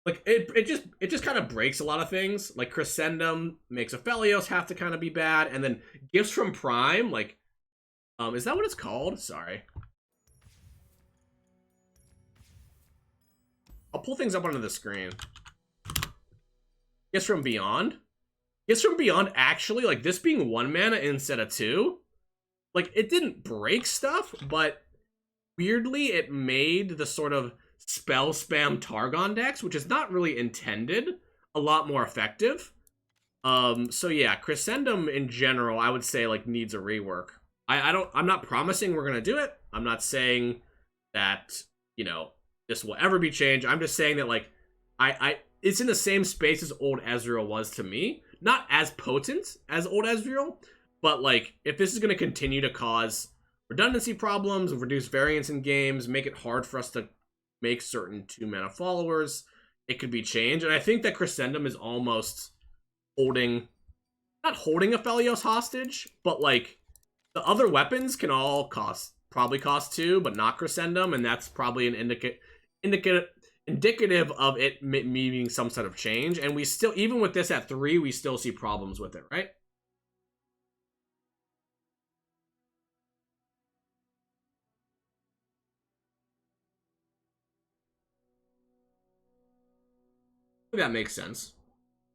S2: like it just kind of breaks a lot of things. Like, Crescendum makes Aphelios have to kind of be bad, and then Gifts from Prime, like, is that what it's called? Sorry. I'll pull things up onto the screen. Gifts from Beyond. Gifts from Beyond, actually, like, this being 1 mana instead of 2, like, it didn't break stuff, but weirdly it made the sort of spell spam Targon decks, which is not really intended, a lot more effective. So yeah, Crescendum in general, I would say, like, needs a rework. I'm not promising we're gonna do it. I'm not saying that, this will ever be changed. I'm just saying that, like, it's in the same space as old Ezreal was to me. Not as potent as old Ezreal, but like, if this is gonna continue to cause redundancy problems, reduce variance in games, make it hard for us to make certain 2-mana followers, it could be changed. And I think that Crescendum is almost not holding Aphelios hostage, but like, the other weapons can all probably cost 2, but not Crescendum, and that's probably an indicative of it meaning some sort of change. And we still, even with this at 3, we still see problems with it, right? That makes sense.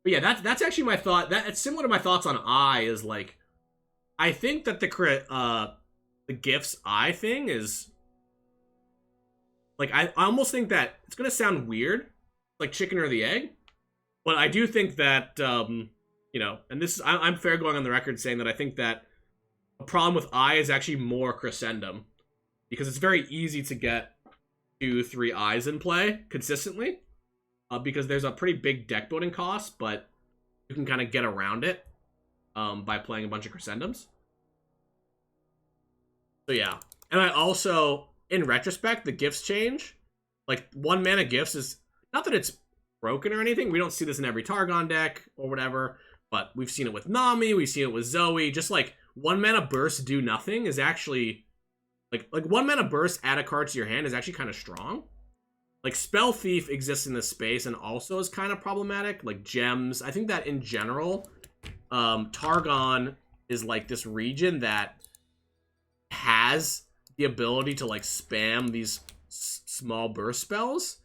S2: But yeah, that's actually my thought. It's similar to my thoughts on Eye, is like, I think that the Gifts Eye thing is, like, I almost think that it's gonna sound weird, like chicken or the egg, but I do think that and this is, I'm fair going on the record saying that I think that a problem with Eye is actually more Crescendum, because it's very easy to get 2-3 Eyes in play consistently, because there's a pretty big deck building cost, but you can kind of get around it by playing a bunch of Crescendums. So yeah, and I also, in retrospect, the Gifts change, like, 1 mana Gifts is, not that it's broken or anything, we don't see this in every Targon deck or whatever, but we've seen it with Nami, we've seen it with Zoe. Just like, 1 mana burst do nothing is actually, like 1 mana burst, add a card to your hand, is actually kind of strong. Like, Spell Thief exists in this space and also is kind of problematic. Like, Gems, I think that in general, Targon is like this region that has the ability to like spam these small burst spells,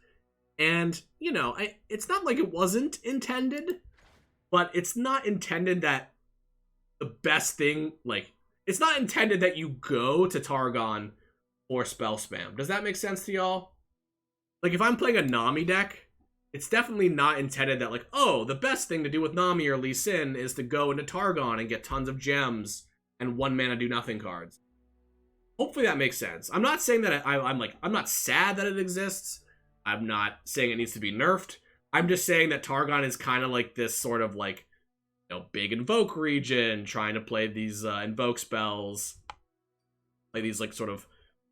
S2: And, you know, it's not like it wasn't intended, but it's not intended that the best thing, like, it's not intended that you go to Targon or spell spam. Does that make sense to y'all? Like, if I'm playing a Nami deck, it's definitely not intended that, like, oh, the best thing to do with Nami or Lee Sin is to go into Targon and get tons of gems and 1-mana do nothing cards. Hopefully that makes sense. I'm not saying that I'm not sad that it exists. I'm not saying it needs to be nerfed. I'm just saying that Targon is kind of like this sort of like, you know, big invoke region, trying to play these invoke spells, play these like sort of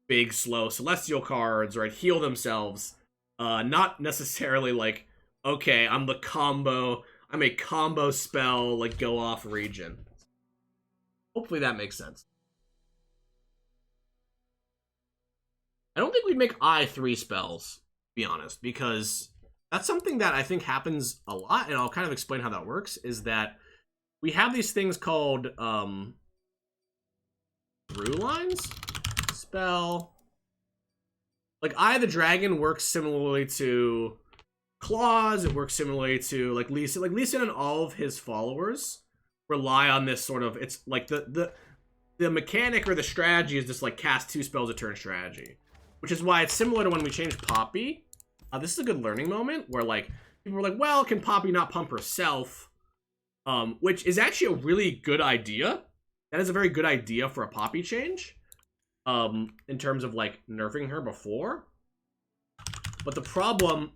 S2: big slow celestial cards, right? Heal themselves. Not necessarily like, okay, I'm a combo spell, like go off region. Hopefully that makes sense. I don't think we'd make I3 spells, to be honest, because that's something that I think happens a lot, and I'll kind of explain how that works, is that we have these things called through lines. Spell. Like, Eye of the Dragon works similarly to Claws. It works similarly to, like, Lee Sin. Like, Lee Sin and all of his followers rely on this sort of, it's like the mechanic or the strategy is just like cast 2 spells a turn strategy. Which is why it's similar to when we changed Poppy. This is a good learning moment where, like, people were like, well, can Poppy not pump herself? Which is actually a really good idea. That is a very good idea for a Poppy change. In terms of, like, nerfing her before. But the problem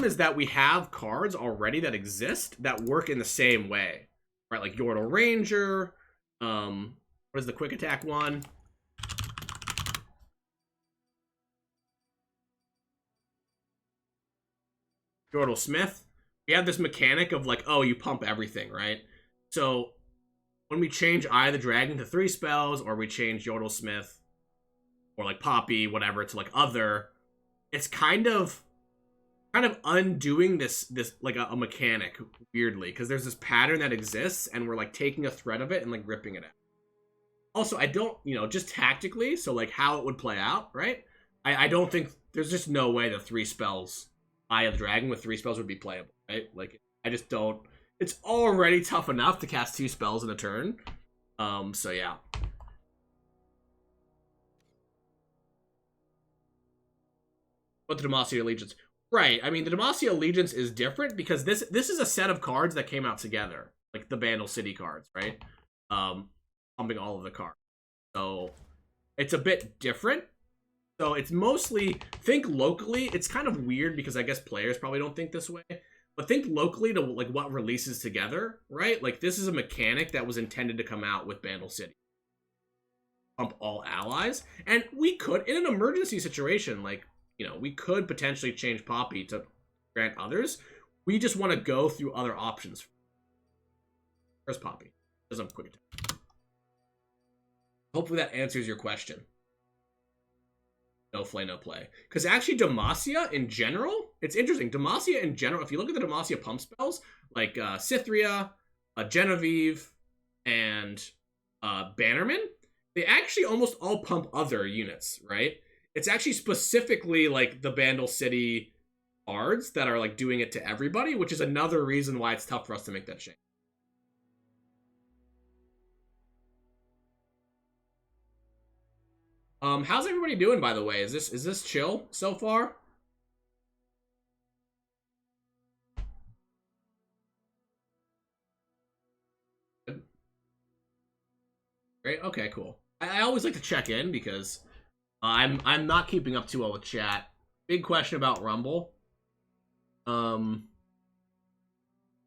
S2: is that we have cards already that exist that work in the same way. Right, like Yordle Ranger, what is the quick attack one? Yordle Smith. We have this mechanic of like, oh, you pump everything, right? So when we change Eye of the Dragon to 3 spells, or we change Yordle Smith, or like Poppy, whatever, to like other, it's kind of undoing this like a mechanic weirdly, because there's this pattern that exists, and we're like taking a thread of it and like ripping it out. Also, I don't, you know, just tactically, so like how it would play out, right? I don't think, there's just no way the 3 spells, Eye of the Dragon with 3 spells would be playable, right? Like, I just don't, it's already tough enough to cast 2 spells in a turn. So yeah. But the Demacia Allegiance. Right, I mean, the Demacia Allegiance is different because this is a set of cards that came out together. Like the Bandle City cards, right? Pumping all of the cards. So it's a bit different. So it's mostly, think locally. It's kind of weird because I guess players probably don't think this way. But think locally to like what releases together, right? Like this is a mechanic that was intended to come out with Bandle City. Pump all allies. And we could, in an emergency situation, like, you know, we could potentially change Poppy to grant others. We just want to go through other options. Where's Poppy? Because I'm quick attack. Hopefully that answers your question. No flay, no play. Because actually Demacia in general, it's interesting. Demacia in general, if you look at the Demacia pump spells, like Cythria, Genevieve, and Bannerman, they actually almost all pump other units, right? It's actually specifically like the Bandle City cards that are like doing it to everybody, which is another reason why it's tough for us to make that change. How's everybody doing, by the way? Is this chill so far? Good. Great. Okay, cool. I always like to check in because I'm not keeping up too well with chat. Big question about Rumble.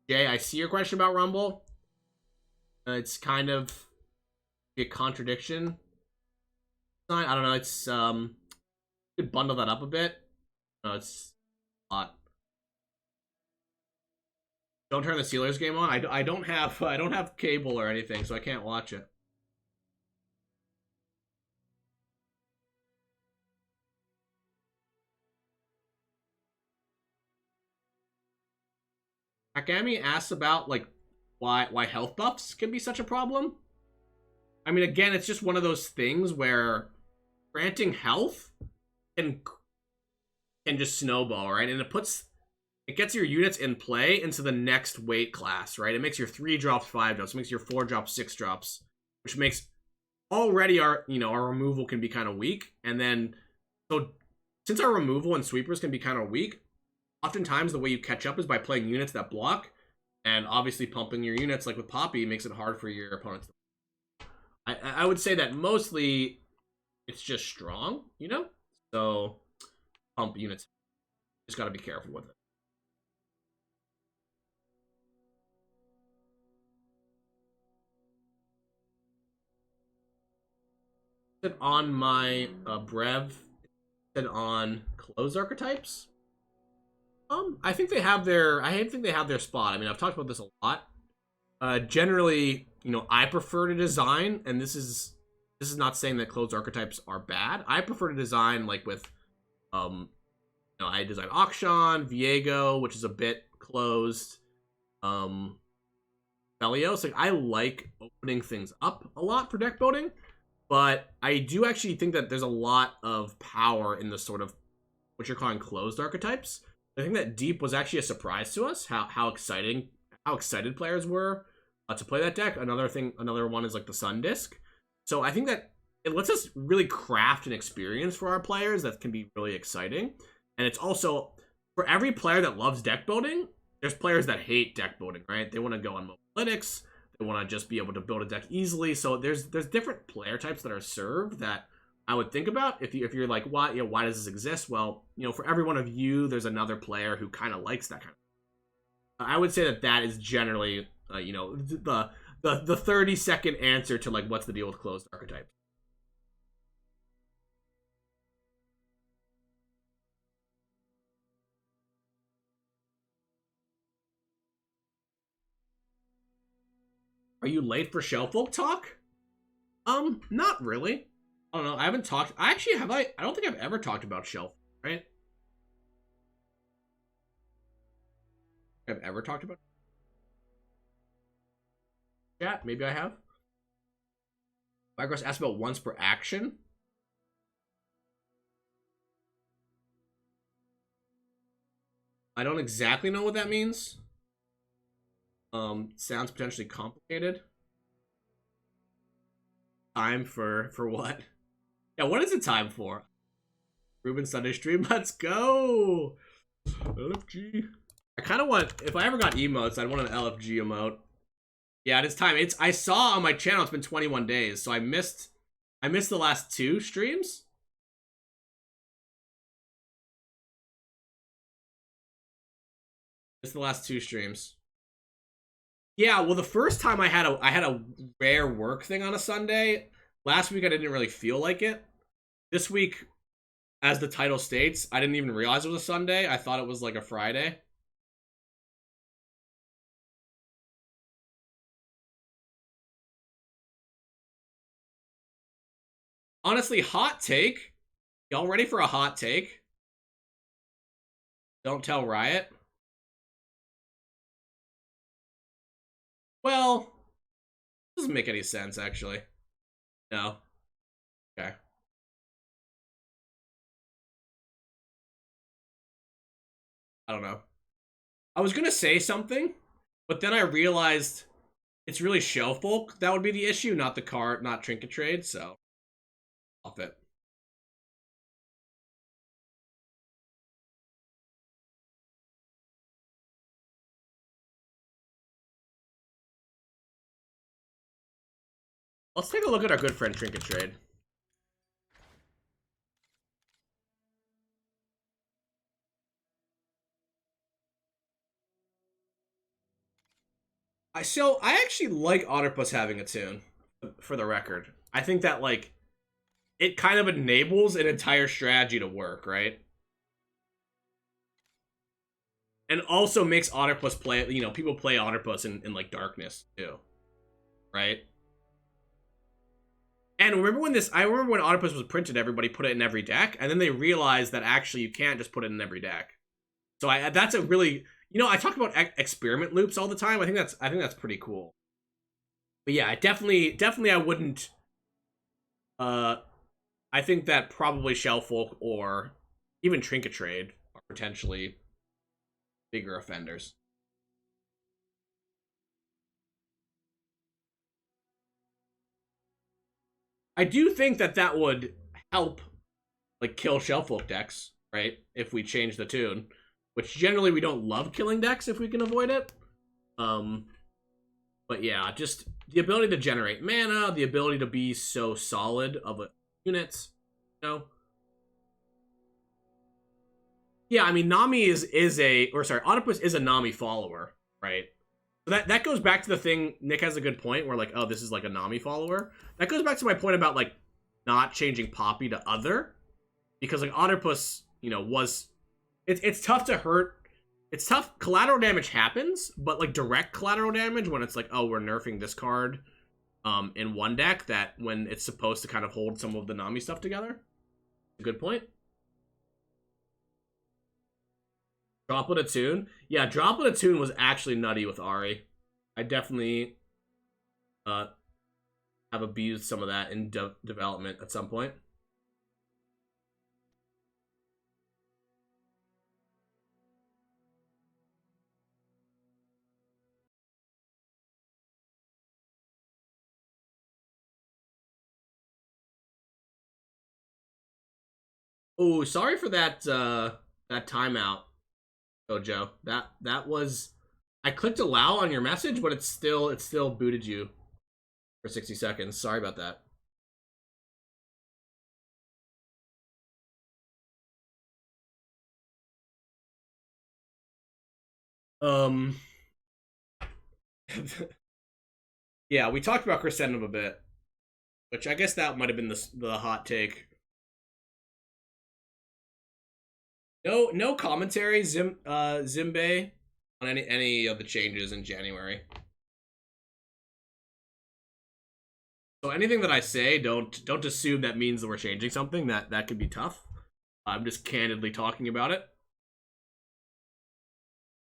S2: Jay, I see your question about Rumble. It's kind of a contradiction. I don't know. It's you could bundle that up a bit. No, it's a lot. Don't turn the Steelers game on. I don't have cable or anything, so I can't watch it. Akami asks about like why health buffs can be such a problem. I mean, again, it's just one of those things where granting health can just snowball, right? And it gets your units in play into the next weight class, right? It makes your 3 drops 5 drops, it makes your 4 drops 6 drops, which makes already our removal can be kind of weak. And then so since our removal and sweepers can be kind of weak, oftentimes the way you catch up is by playing units that block, and obviously pumping your units like with Poppy makes it hard for your opponents. I would say that mostly it's just strong, so pump units. Just got to be careful with it. On my Brev, on closed archetypes. I think they have their spot. I mean, I've talked about this a lot. Generally, I prefer to design, and this is not saying that closed archetypes are bad. I prefer to design like with, I design Akshan, Viego, which is a bit closed. Felios, like I like opening things up a lot for deck building, but I do actually think that there's a lot of power in the sort of what you're calling closed archetypes. I think that Deep was actually a surprise to us. How excited players were to play that deck. Another one is like the Sun Disc. So I think that it lets us really craft an experience for our players that can be really exciting. And it's also, for every player that loves deck building, there's players that hate deck building, right? They want to go on analytics. They want to just be able to build a deck easily. So there's different player types that are served that I would think about if you're like, why does this exist? Well, for every one of you, there's another player who kind of likes that kind of. I would say that is generally, the 30-second answer to like what's the deal with closed archetypes. Are you late for Shellfolk talk? Not really. I don't know. I haven't talked. Actually, have I? I don't think I've ever talked about Shelf, right? I've ever talked about chat. Maybe I have. Vigress asked about once per action. I don't exactly know what that means. Sounds potentially complicated. Time for what? Yeah, what is it time for? Ruben Sunday stream, let's go! LFG. I kind of want, if I ever got emotes, I'd want an LFG emote. Yeah, it is time. I saw on my channel it's been 21 days, so I missed the last 2 streams. Missed the last 2 streams. Yeah, well, the first time I had a rare work thing on a Sunday. Last week I didn't really feel like it. This week, as the title states, I didn't even realize it was a Sunday. I thought it was like a Friday. Honestly, hot take. Y'all ready for a hot take? Don't tell Riot. Well, doesn't make any sense, actually. No. Okay. I don't know. I was gonna say something, but then I realized it's really Shellfolk that would be the issue, not the card, not Trinket Trade, so off it. Let's take a look at our good friend Trinket Trade. I actually like Otterpuss having a tune, for the record. I think that, like, it kind of enables an entire strategy to work, right? And also makes Otterpuss play, people play Otterpuss in like, darkness, too. Right? And I remember when Otterpuss was printed, everybody put it in every deck, and then they realized that actually you can't just put it in every deck. So that's a really, I talk about experiment loops all the time. I think that's pretty cool. But yeah, definitely I wouldn't I think that probably Shellfolk or even Trinket Trade are potentially bigger offenders. I do think that that would help, like, kill Shellfolk decks, right? If we change the tune, which generally we don't love killing decks if we can avoid it. But yeah, just the ability to generate mana, the ability to be so solid of a units, you know. Yeah, I mean Nami is a or sorry, Oedipus is a Nami follower, right? So that goes back to the thing. Nick has a good point where like, oh, this is like a Nami follower. That goes back to my point about like not changing Poppy to other, because like Oedipus, you know, was it's tough to hurt. It's tough. Collateral damage happens, but like direct collateral damage when it's like, oh, we're nerfing this card in one deck, that when it's supposed to kind of hold some of the Nami stuff together. A good point. Droplet a Tune? Yeah, Droplet a Tune was actually nutty with Ari. I definitely have abused some of that in development at some point. Oh, sorry for that that timeout, Joe. That was, I clicked allow on your message, but it still booted you for 60 seconds. Sorry about that. Um yeah, we talked about Crescendum a bit, which I guess that might have been the hot take. No commentary, Zimbe, on any of the changes in January. So anything that I say, don't assume that means that we're changing something. That could be tough. I'm just candidly talking about it.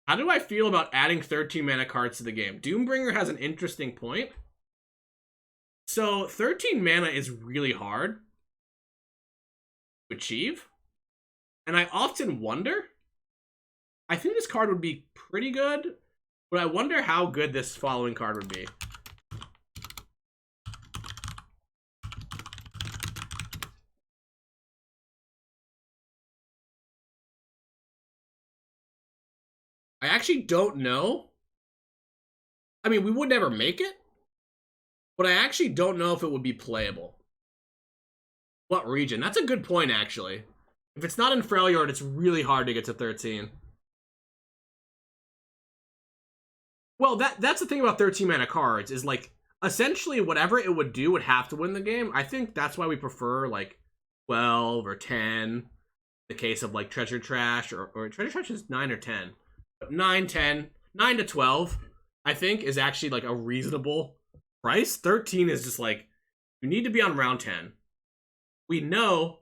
S2: How do I feel about adding 13 mana cards to the game? Doombringer has an interesting point. So 13 mana is really hard to achieve. And I often wonder, I think this card would be pretty good, but I wonder how good this following card would be. I actually don't know. I mean, we would never make it, but I actually don't know if it would be playable. What region? That's a good point, actually. If it's not in Freljord, it's really hard to get to 13. Well, that's the thing about 13 mana cards, is like, essentially whatever it would do would have to win the game. I think that's why we prefer like 12 or 10. The case of like Treasure Trash, or Treasure Trash is 9 or 10. But 9, 10, 9 to 12, I think, is actually like a reasonable price. 13 is just like, you need to be on round 10. We know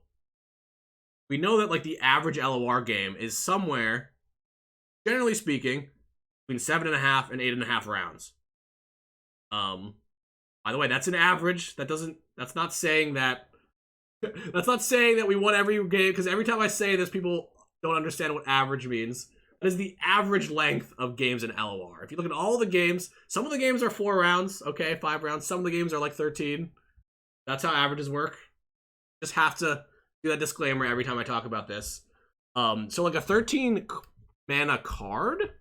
S2: that like the average LOR game is somewhere, generally speaking, between 7.5 and 8.5 rounds. By the way, that's an average. That's not saying that that's not saying that we won every game, because every time I say this, people don't understand what average means. That is the average length of games in LOR. If you look at all the games, some of the games are 4 rounds, okay, 5 rounds. Some of the games are like 13. That's how averages work. Just have to do that disclaimer every time I talk about this. So like a 13 mana card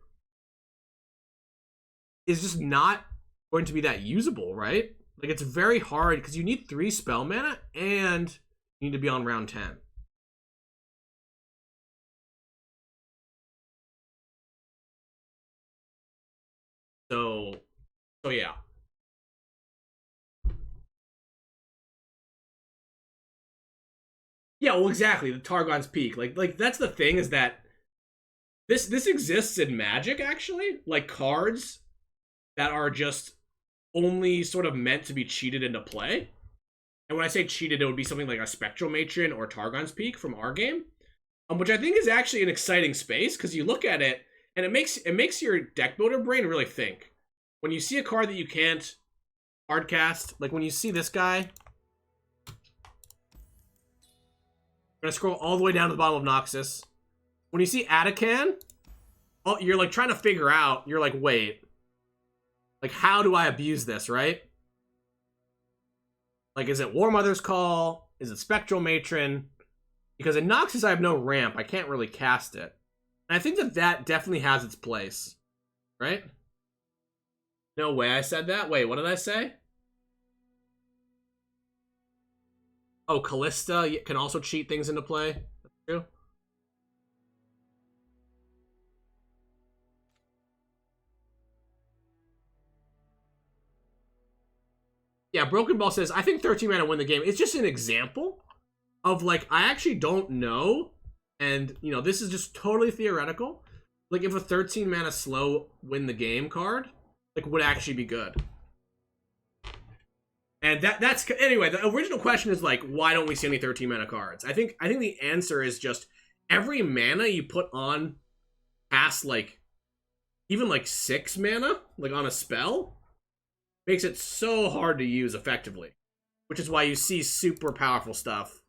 S2: is just not going to be that usable, right? Like, it's very hard because you need 3 spell mana and you need to be on round 10. So yeah. Yeah, well, exactly. The Targon's Peak. Like that's the thing, is that this exists in Magic, actually. Like, cards that are just only sort of meant to be cheated into play. And when I say cheated, it would be something like a Spectral Matron or Targon's Peak from our game, which I think is actually an exciting space, because you look at it and it makes your deck builder brain really think. When you see a card that you can't hardcast, like when you see this guy, gonna scroll all the way down to the bottom of Noxus. When you see Atakan, oh, you're like trying to figure out, you're like, wait, like how do I abuse this, right? Like, is it War Mother's Call? Is it Spectral Matron? Because in Noxus I have no ramp, I can't really cast it. And I think that that definitely has its place, right? No way I said that. Wait, what did I say? Oh, Callista can also cheat things into play. That's true. Yeah, Broken Ball says, I think 13 mana win the game. It's just an example of, like, I actually don't know. And, you know, this is just totally theoretical. Like, if a 13 mana slow win the game card, like, would actually be good. And that's anyway, the original question is like, why don't we see any 13 mana cards? I think the answer is just every mana you put on past like even like 6 mana, like on a spell, makes it so hard to use effectively. Which is why you see super powerful stuff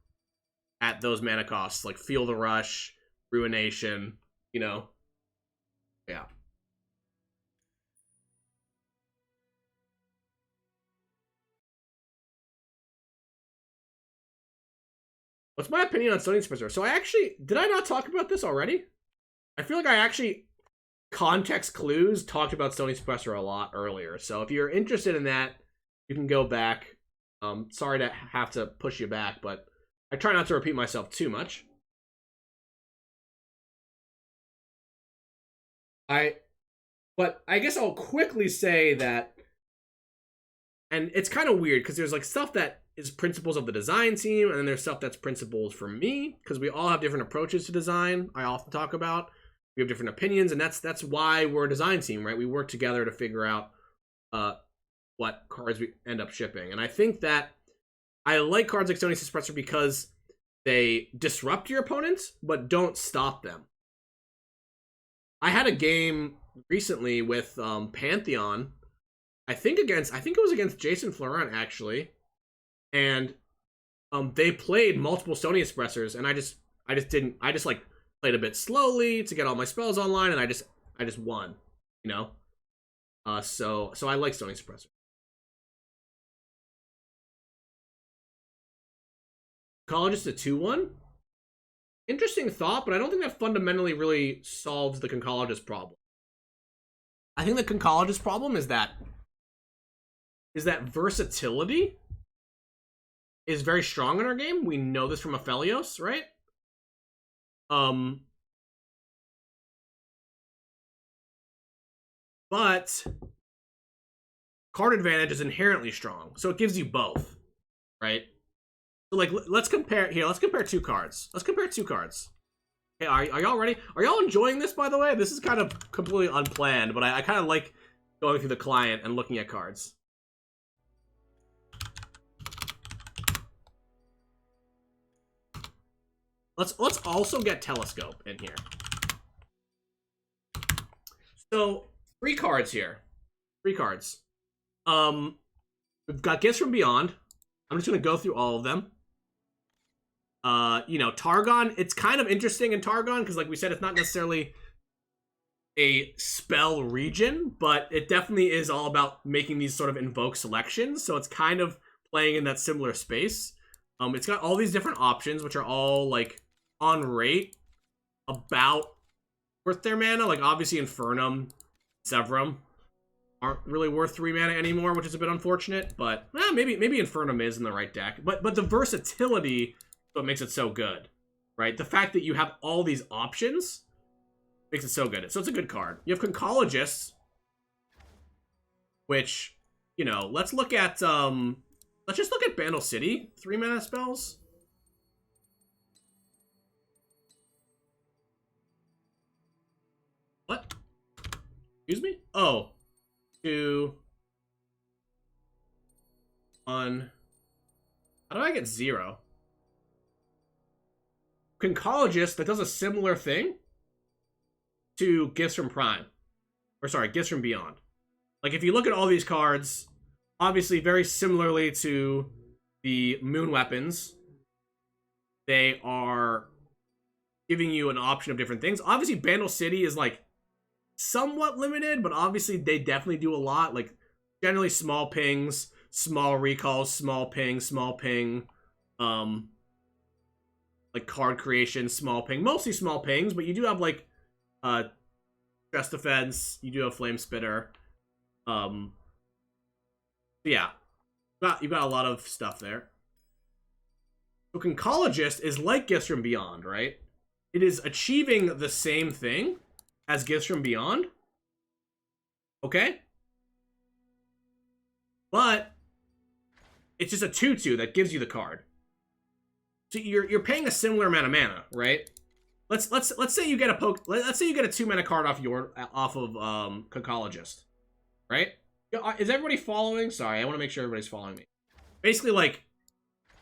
S2: at those mana costs, like Feel the Rush, Ruination, you know. Yeah. What's my opinion on Stony Expressor? So I actually, did I not talk about this already? I feel like I actually, context clues, talked about Stony Expressor a lot earlier. So if you're interested in that, you can go back. Sorry to have to push you back, but I try not to repeat myself too much. But I guess I'll quickly say that, and it's kind of weird because there's like stuff that is principles of the design team, and then there's stuff that's principles for me, because we all have different approaches to design. I often talk about we have different opinions, and that's why we're a design team, right? We work together to figure out what cards we end up shipping. And I think that I like cards like Stony Suppressor because they disrupt your opponents but don't stop them. I had a game recently with Pantheon, I think it was against Jason Florent actually. And they played multiple Stony Expressors, and I just like played a bit slowly to get all my spells online, and I just won, you know. So I like Stony Expressor. Concologist a 2/1. Interesting thought, but I don't think that fundamentally really solves the Concologist problem. I think the Concologist problem is that versatility is very strong in our game. We know this from Aphelios, right? But card advantage is inherently strong, so it gives you both, right? So like, let's compare here. Let's compare two cards. Okay, are y'all ready? Are y'all enjoying this, by the way? This is kind of completely unplanned, but I kind of like going through the client and looking at cards. Let's also get Telescope in here. So 3 cards here. 3 cards. We've got Gifts from Beyond. I'm just gonna go through all of them. You know, Targon. It's kind of interesting in Targon because, like we said, it's not necessarily a spell region, but it definitely is all about making these sort of invoke selections. So it's kind of playing in that similar space. It's got all these different options, which are all like on rate about worth their mana. Like obviously Infernum, Severum aren't really worth 3 mana anymore, which is a bit unfortunate. But maybe Infernum is in the right deck. But the versatility is what makes it so good, right? The fact that you have all these options makes it so good. So it's a good card. You have Concologist, which, you know, let's just look at Bandle City 3 mana spells. What? Excuse me? Oh. 2 1. How do I get 0? Concologist that does a similar thing to Gifts from Prime. Or sorry, Gifts from Beyond. Like if you look at all these cards, obviously very similarly to the Moon Weapons, they are giving you an option of different things. Obviously, Bandle City is like somewhat limited, but obviously they definitely do a lot. Like generally small pings, small recalls, small ping, like card creation, small ping, mostly small pings, but you do have like stress defense, you do have flame spitter. Yeah, you've got a lot of stuff there. So Conchologist is like Gifts from Beyond, right? It is achieving the same thing as Gifts from Beyond. Okay? But it's just a 2/2 that gives you the card. So you're paying a similar amount of mana, right? Let's say you get a let's say you get a 2-mana card off of Conchologist, right? Is everybody following? Sorry, I want to make sure everybody's following me. Basically, like,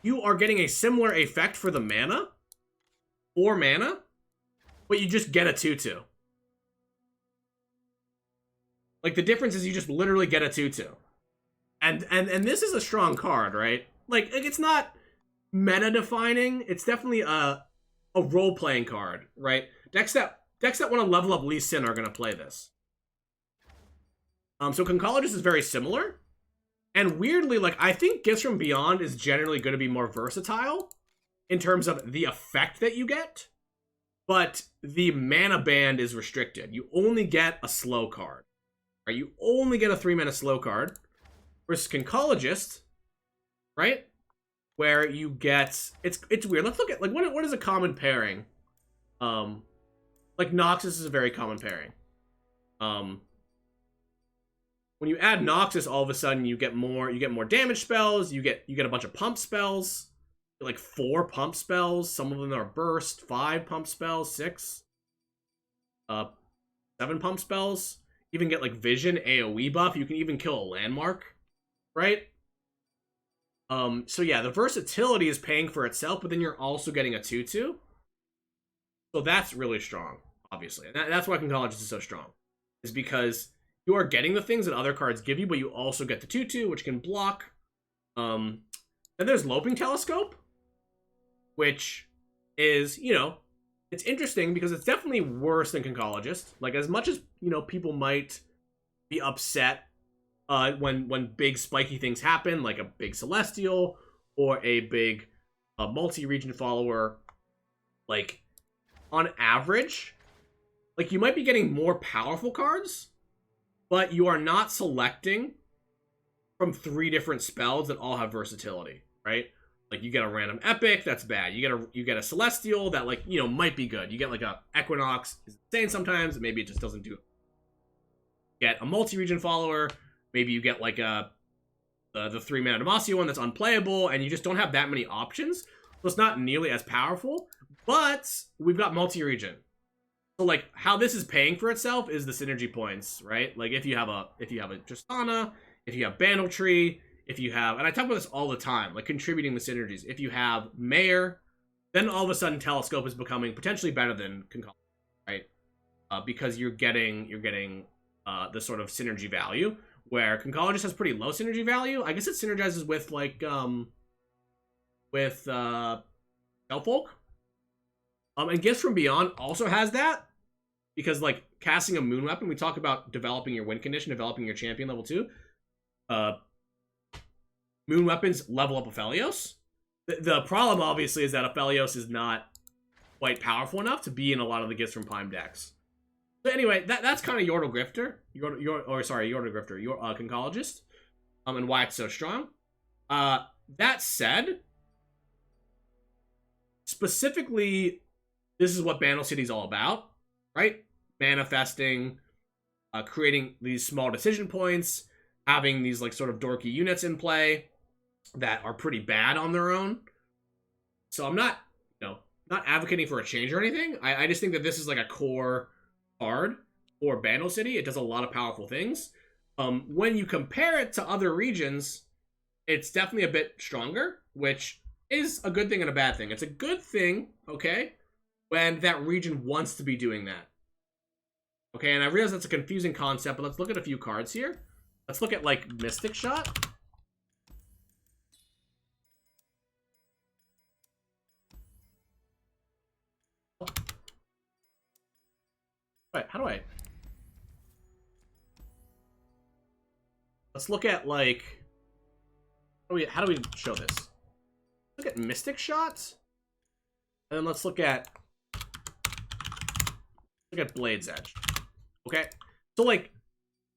S2: you are getting a similar effect for the mana, 4 mana, but you just get a 2/2. Like, the difference is you just literally get a 2/2. And this is a strong card, right? Like it's not meta defining. It's definitely a role playing card, right? Decks that want to level up Lee Sin are gonna play this. So Conchologist is very similar, and weirdly, like I think Gifts from Beyond is generally going to be more versatile in terms of the effect that you get, but the mana band is restricted. You only get a slow card, right? You only get a 3-mana slow card. Versus Conchologist, right? Where you get it's weird. Let's look at like what is a common pairing? Like Noxus is a very common pairing. When you add Noxus, all of a sudden you get more damage spells. You get a bunch of pump spells, like 4 pump spells. Some of them are burst. 5 pump spells. 6, 7 pump spells. You even get like vision, AOE buff. You can even kill a landmark. Right? So yeah, the versatility is paying for itself, but then you're also getting a 2/2. So that's really strong, obviously. And that's why Conchologist is so strong. Is because you are getting the things that other cards give you, but you also get the 2/2, which can block. Then there's Loping Telescope, which is, you know, it's interesting because it's definitely worse than Conchologist. Like, as much as, you know, people might be upset when big spiky things happen, like a big Celestial or a big multi-region follower, like, on average, like, you might be getting more powerful cards, but you are not selecting from 3 different spells that all have versatility, right? Like, you get a random Epic, that's bad. You get a Celestial that, like, you know, might be good. You get, like, a Equinox, is insane sometimes, maybe it just doesn't do it. Get a multi-region follower, maybe you get like the 3-mana Demacia one that's unplayable, and you just don't have that many options. So it's not nearly as powerful, but we've got multi-region. So like how this is paying for itself is the synergy points, right? Like if you have a Tristana, if you have Bandle Tree, if you have, and I talk about this all the time, like contributing the synergies. If you have Mayor, then all of a sudden Telescope is becoming potentially better than Conchologist, right? Because you're getting the sort of synergy value. Where Conchologist has pretty low synergy value. I guess it synergizes with, like, Spellfolk. And Gifts from Beyond also has that. Because, like, casting a Moon Weapon, we talk about developing your win condition, developing your champion level 2. Moon Weapons level up Aphelios. The problem, obviously, is that Aphelios is not quite powerful enough to be in a lot of the Gifts from Prime decks. So anyway, that's kind of Yordle Grifter, Conchologist, and why it's so strong. That said, specifically, this is what Bandle City is all about, right? Manifesting, creating these small decision points, having these like sort of dorky units in play that are pretty bad on their own. So I'm not advocating for a change or anything. I just think that this is like a core card for Bandle City. It does a lot of powerful things. When you compare it to other regions, it's definitely a bit stronger, which is a good thing and a bad thing. It's a good thing, okay, when that region wants to be doing that. Okay, and I realize that's a confusing concept, but let's look at a few cards here. Let's look at, like, Mystic Shot. how do I... Let's look at, like... How do we show this? Look at Mystic Shot. And then let's look at Blade's Edge. Okay? So, like,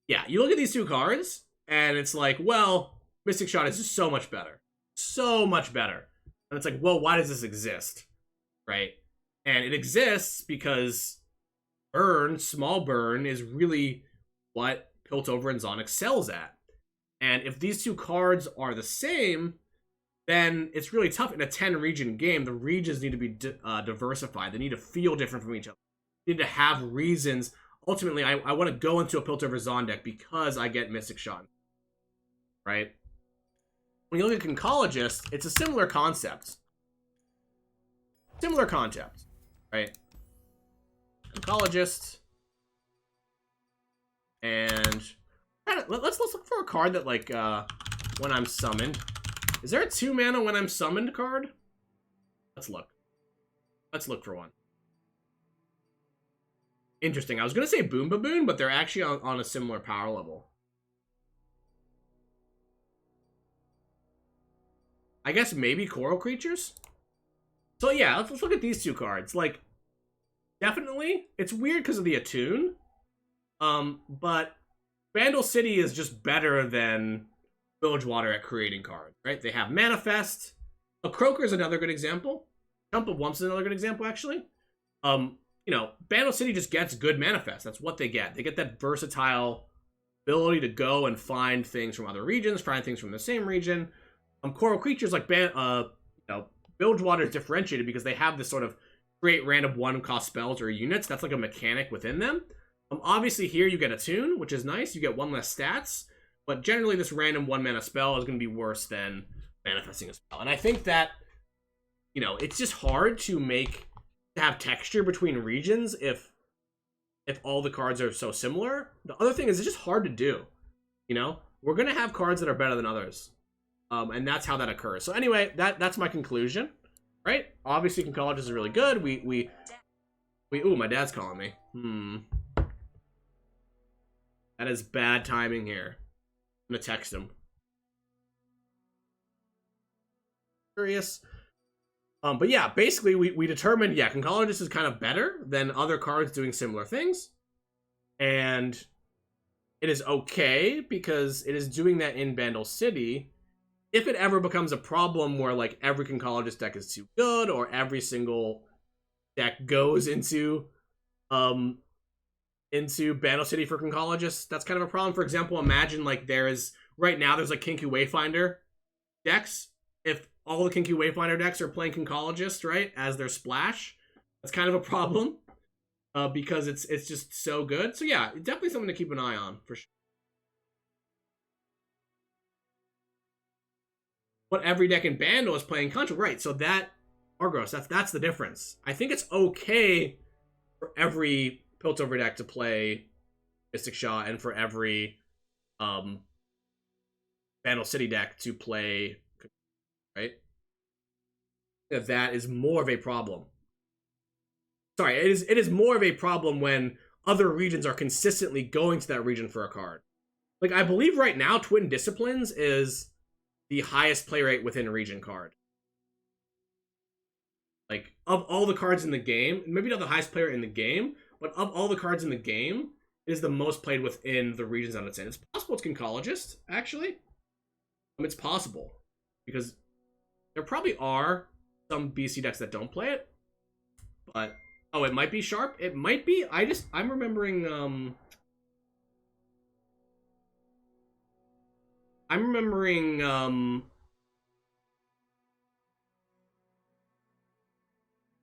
S2: yeah, you look at these two cards, and it's like, well, Mystic Shot is just so much better. So much better. And it's like, well, why does this exist? Right? And it exists because burn, small burn, is really what Piltover and Zonic excels at. And if these two cards are the same, then it's really tough. In a 10-region game, the regions need to be diversified. They need to feel different from each other. They need to have reasons. Ultimately, I want to go into a Piltover Zon deck because I get Mystic Shot. Right? When you look at Conchologist, it's a similar concept. Similar concept. Right? Conchologist. And... let's look for a card that, like, when I'm summoned. Is there a 2-mana when I'm summoned card? Let's look. Let's look for one. Interesting. I was going to say Boom Baboon, but they're actually on a similar power level. I guess maybe Coral Creatures? So yeah, let's look at these two cards. Like, definitely, it's weird because of the attune. But Vandal City is just better than Bilgewater at creating cards, right? They have Manifest. A Croaker is another good example. Jump of Wumps is another good example, actually. You know, Vandal City just gets good Manifest. That's what they get. They get that versatile ability to go and find things from other regions, find things from the same region. Coral Creatures, like, you know, Bilgewater is differentiated because they have this sort of create random 1-cost spells or units. That's like a mechanic within them. Obviously here you get Attune, which is nice. You get 1 less stats. But generally this random 1-mana spell is going to be worse than manifesting a spell. And I think that, you know, it's just hard to have texture between regions if all the cards are so similar. The other thing is it's just hard to do. You know? We're going to have cards that are better than others. And that's how that occurs. So anyway, that's my conclusion. Right? Obviously Conchologist is really good. Ooh, my dad's calling me. That is bad timing here. I'm gonna text him. Curious. But yeah, basically we determined, yeah, Conchologist is kind of better than other cards doing similar things. And it is okay because it is doing that in Vandal City. If it ever becomes a problem where, like, every Conchologist deck is too good, or every single deck goes into Vandal City for Conchologist, that's kind of a problem. For example, imagine, like, right now there's like Kinky Wayfinder decks. If all the Kinky Wayfinder decks are playing Conchologist, right, as their splash, that's kind of a problem. Because it's just so good. So yeah, definitely something to keep an eye on, for sure. But every deck in Bandle is playing Contra, right? So that, Argos, that's the difference. I think it's okay for every Piltover deck to play Mystic Shot, and for every Vandal City deck to play, right? That is more of a problem. Sorry, it is more of a problem when other regions are consistently going to that region for a card. Like, I believe right now Twin Disciplines is the highest play rate within a region card. Like, of all the cards in the game, maybe not the highest player in the game, but of all the cards in the game, it is the most played within the regions on its end. It's possible it's Conchologist, actually. It's possible. Because there probably are some BC decks that don't play it. But, oh, it might be Sharp? It might be. I'm remembering,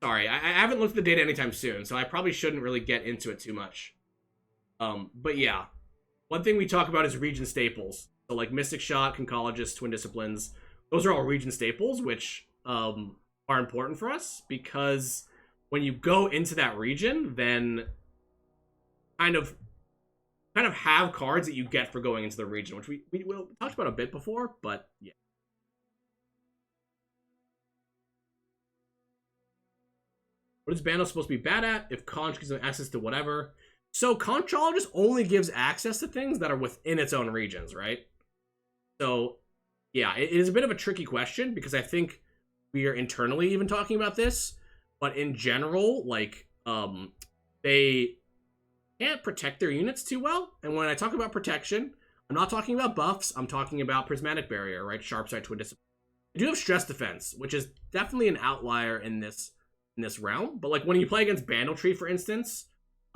S2: sorry, I haven't looked at the data anytime soon, so I probably shouldn't really get into it too much. But yeah, one thing we talk about is region staples. So like Mystic Shot, Conchologist, Twin Disciplines, those are all region staples, which are important for us, because when you go into that region, then kind of have cards that you get for going into the region, which we talked about a bit before, but yeah. What is Bandle supposed to be bad at? If Conch gives them access to whatever.
S1: So Conchologist only gives access to things that are within its own regions, right? So yeah, it is a bit of a tricky question because I think we are internally even talking about this, but in general, like they can't protect their units too well. And when I talk about protection, I'm not talking about buffs. I'm talking about Prismatic Barrier, right? Sharpside, Twin Discipline. They do have Stress Defense, which is definitely an outlier in this realm. But like when you play against Bandletree, for instance,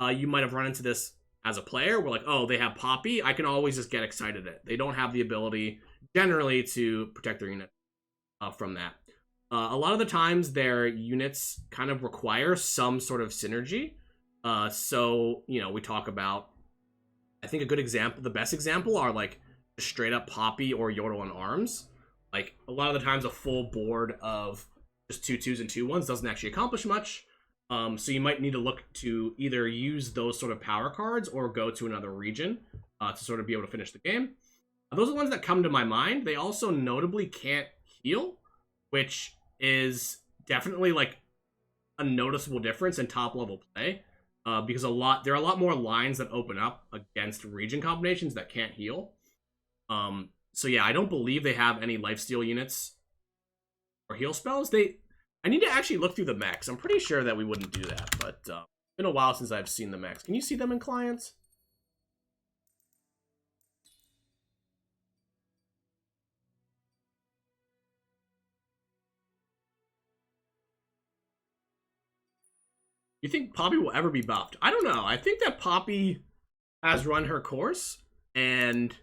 S1: you might have run into this as a player. Where like, oh, they have Poppy. I can always just get excited at it. They don't have the ability generally to protect their unit from that. A lot of the times, their units kind of require some sort of synergy. So, you know, we talk about, I think a good example, the best example are like straight up Poppy or Yordle and Arms. Like a lot of the times a full board of just 2/2s and 2/1s doesn't actually accomplish much. So you might need to look to either use those sort of power cards or go to another region to sort of be able to finish the game. Those are the ones that come to my mind. They also notably can't heal, which is definitely like a noticeable difference in top level play. Because there are a lot more lines that open up against region combinations that can't heal. So yeah, I don't believe they have any lifesteal units or heal spells. I need to actually look through the mechs. I'm pretty sure that we wouldn't do that, but it's been a while since I've seen the mechs. Can you see them in clients? You think Poppy will ever be buffed? I don't know. I think that Poppy has run her course and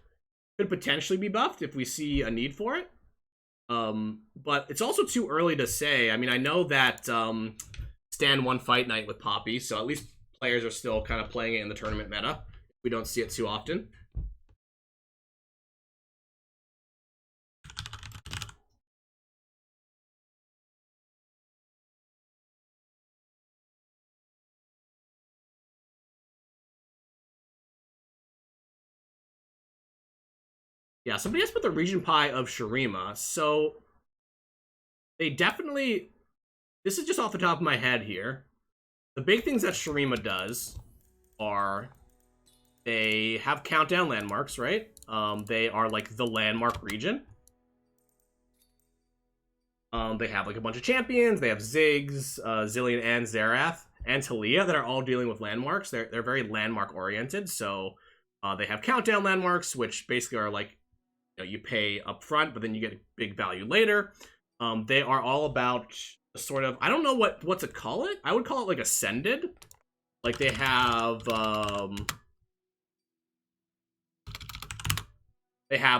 S1: could potentially be buffed if we see a need for it. But it's also too early to say. I mean, I know that Stan won Fight Night with Poppy, so at least players are still kind of playing it in the tournament meta. We don't see it too often. Yeah, somebody asked about the region pie of Shurima. So they definitely, this is just off the top of my head here. The big things that Shurima does are they have countdown landmarks, right? They are like the landmark region. They have like a bunch of champions. They have Ziggs, Zillion, and Zerath, and Talia that are all dealing with landmarks. They're very landmark oriented. So they have countdown landmarks, which basically are like, you know, you pay up front, but then you get big value later. They are all about sort of, I don't know what to call it. I would call it like ascended. Like they have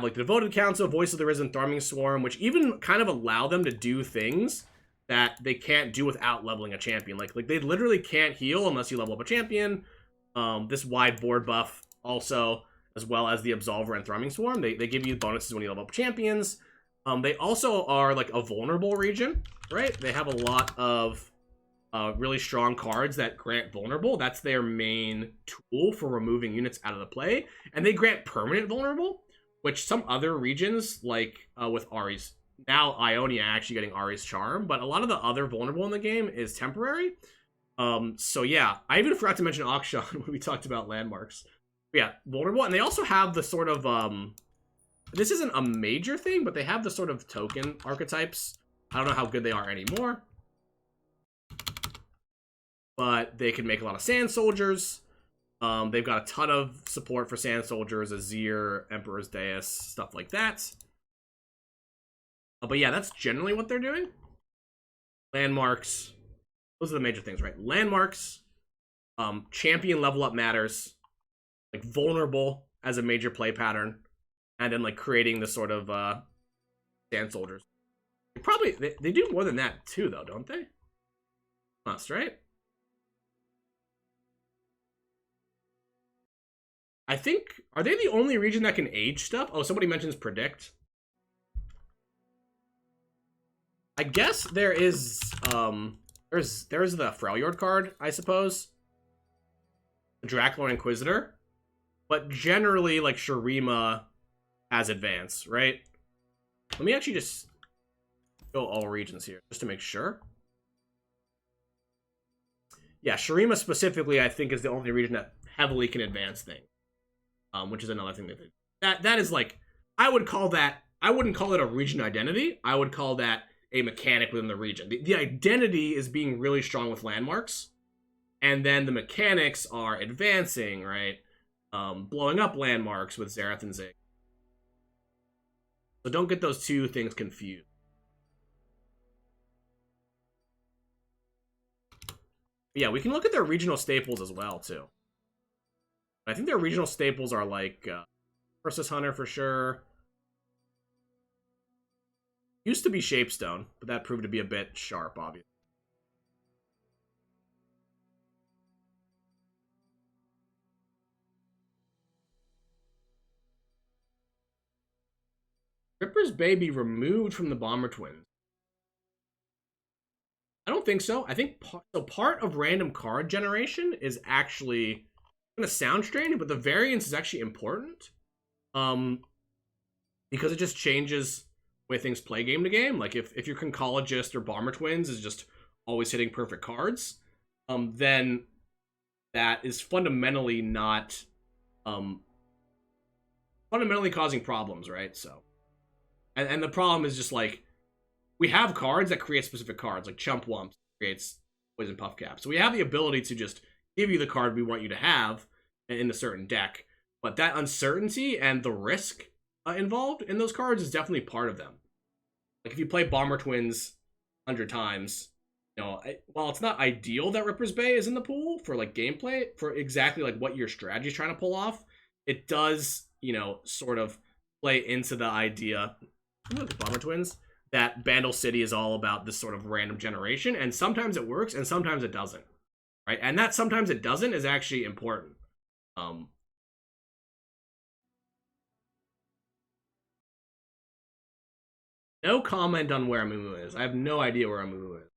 S1: like the Devoted Council, Voice of the Risen, Tharming Swarm, which even kind of allow them to do things that they can't do without leveling a champion. Like they literally can't heal unless you level up a champion. This wide board buff also, as well as the Absolver and Tharming Swarm, they give you bonuses when you level up champions. They also are like a vulnerable region, right? They have a lot of really strong cards that grant vulnerable. That's their main tool for removing units out of the play. And they grant permanent vulnerable, which some other regions, like with Ari's, now Ionia actually getting Ari's Charm, but a lot of the other vulnerable in the game is temporary. So yeah, I even forgot to mention Akshan when we talked about landmarks. But yeah, vulnerable, and they also have the sort of, this isn't a major thing, but they have the sort of token archetypes. I don't know how good they are anymore, but they can make a lot of Sand Soldiers. They've got a ton of support for Sand Soldiers, Azir, Emperor's Deus, stuff like that. But yeah, that's generally what they're doing. Landmarks. Those are the major things, right? Landmarks. Champion level up matters. Like vulnerable as a major play pattern. And then like creating the sort of Sand Soldiers. They do more than that too, though, don't they? Must, right? I think, are they the only region that can age stuff? Oh, somebody mentions predict. I guess there is, there's the Freljord card, I suppose. The Draculorn Inquisitor. But generally, like, Shurima has advance, right? Let me actually just go all regions here, just to make sure. Yeah, Shurima specifically, I think, is the only region that heavily can advance things, which is another thing that is like, I would call that, I wouldn't call it a region identity. I would call that a mechanic within the region. The identity is being really strong with landmarks, and then the mechanics are advancing, right? Blowing up landmarks with Xerath and Zig. So don't get those two things confused. But yeah, we can look at their regional staples as well, too. I think their regional staples are like Versus Hunter for sure. Used to be Shapestone, but that proved to be a bit sharp, obviously. Ripper's Baby removed from the Bomber Twins. I don't think so. I think part of random card generation is actually going to sound strange, but the variance is actually important. Because it just changes the way things play game to game. Like if your Conchologist or Bomber Twins is just always hitting perfect cards, then that is fundamentally not fundamentally causing problems, right? So and the problem is just like, we have cards that create specific cards, like Chump Wumps creates Poison Puff Cap. So we have the ability to just give you the card we want you to have in a certain deck. But that uncertainty and the risk involved in those cards is definitely part of them. Like if you play Bomber Twins 100 times, you know, while it's not ideal that Ripper's Bay is in the pool for like gameplay, for exactly like what your strategy is trying to pull off, it does, you know, sort of play into the idea, look at Bomber Twins, that Bandle City is all about this sort of random generation, and sometimes it works and sometimes it doesn't, right? And that sometimes it doesn't is actually important. No comment on where Amumu is. I have no idea where Amumu is.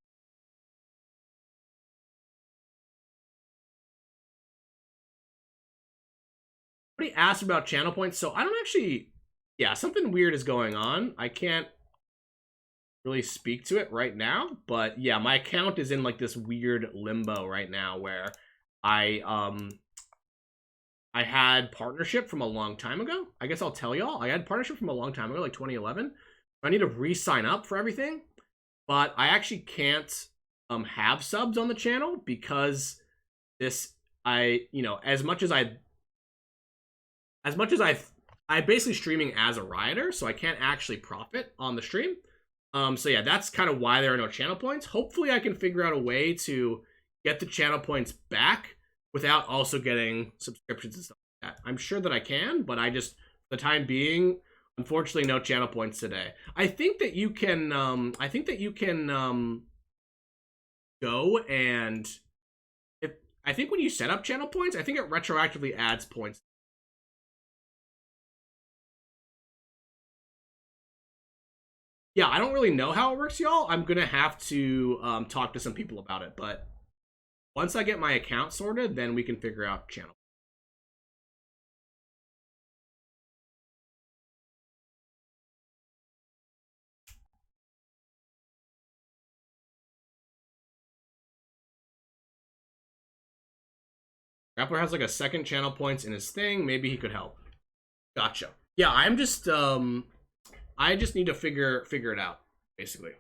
S1: Somebody asked about channel points, so I don't actually... Yeah, something weird is going on. I can't really speak to it right now, but yeah, my account is in like this weird limbo right now where I had partnership from a long time ago. I guess I'll tell y'all. I had partnership from a long time ago, like 2011. I need to re-sign up for everything, but I actually can't have subs on the channel because this, you know, as much as I basically streaming as a rioter, so I can't actually profit on the stream. So yeah, that's kind of why there are no channel points. Hopefully I can figure out a way to get the channel points back without also getting subscriptions and stuff like that. I'm sure that I can, but I just, for the time being, unfortunately, no channel points today. I think that you can, go and, I think when you set up channel points, I think it retroactively adds points. Yeah, I don't really know how it works, y'all. I'm gonna have to talk to some people about it, but once I get my account sorted, then we can figure out channel. Grappler has like a second channel points in his thing. Maybe he could help. Gotcha. Yeah, I'm just I just need to figure it out, basically.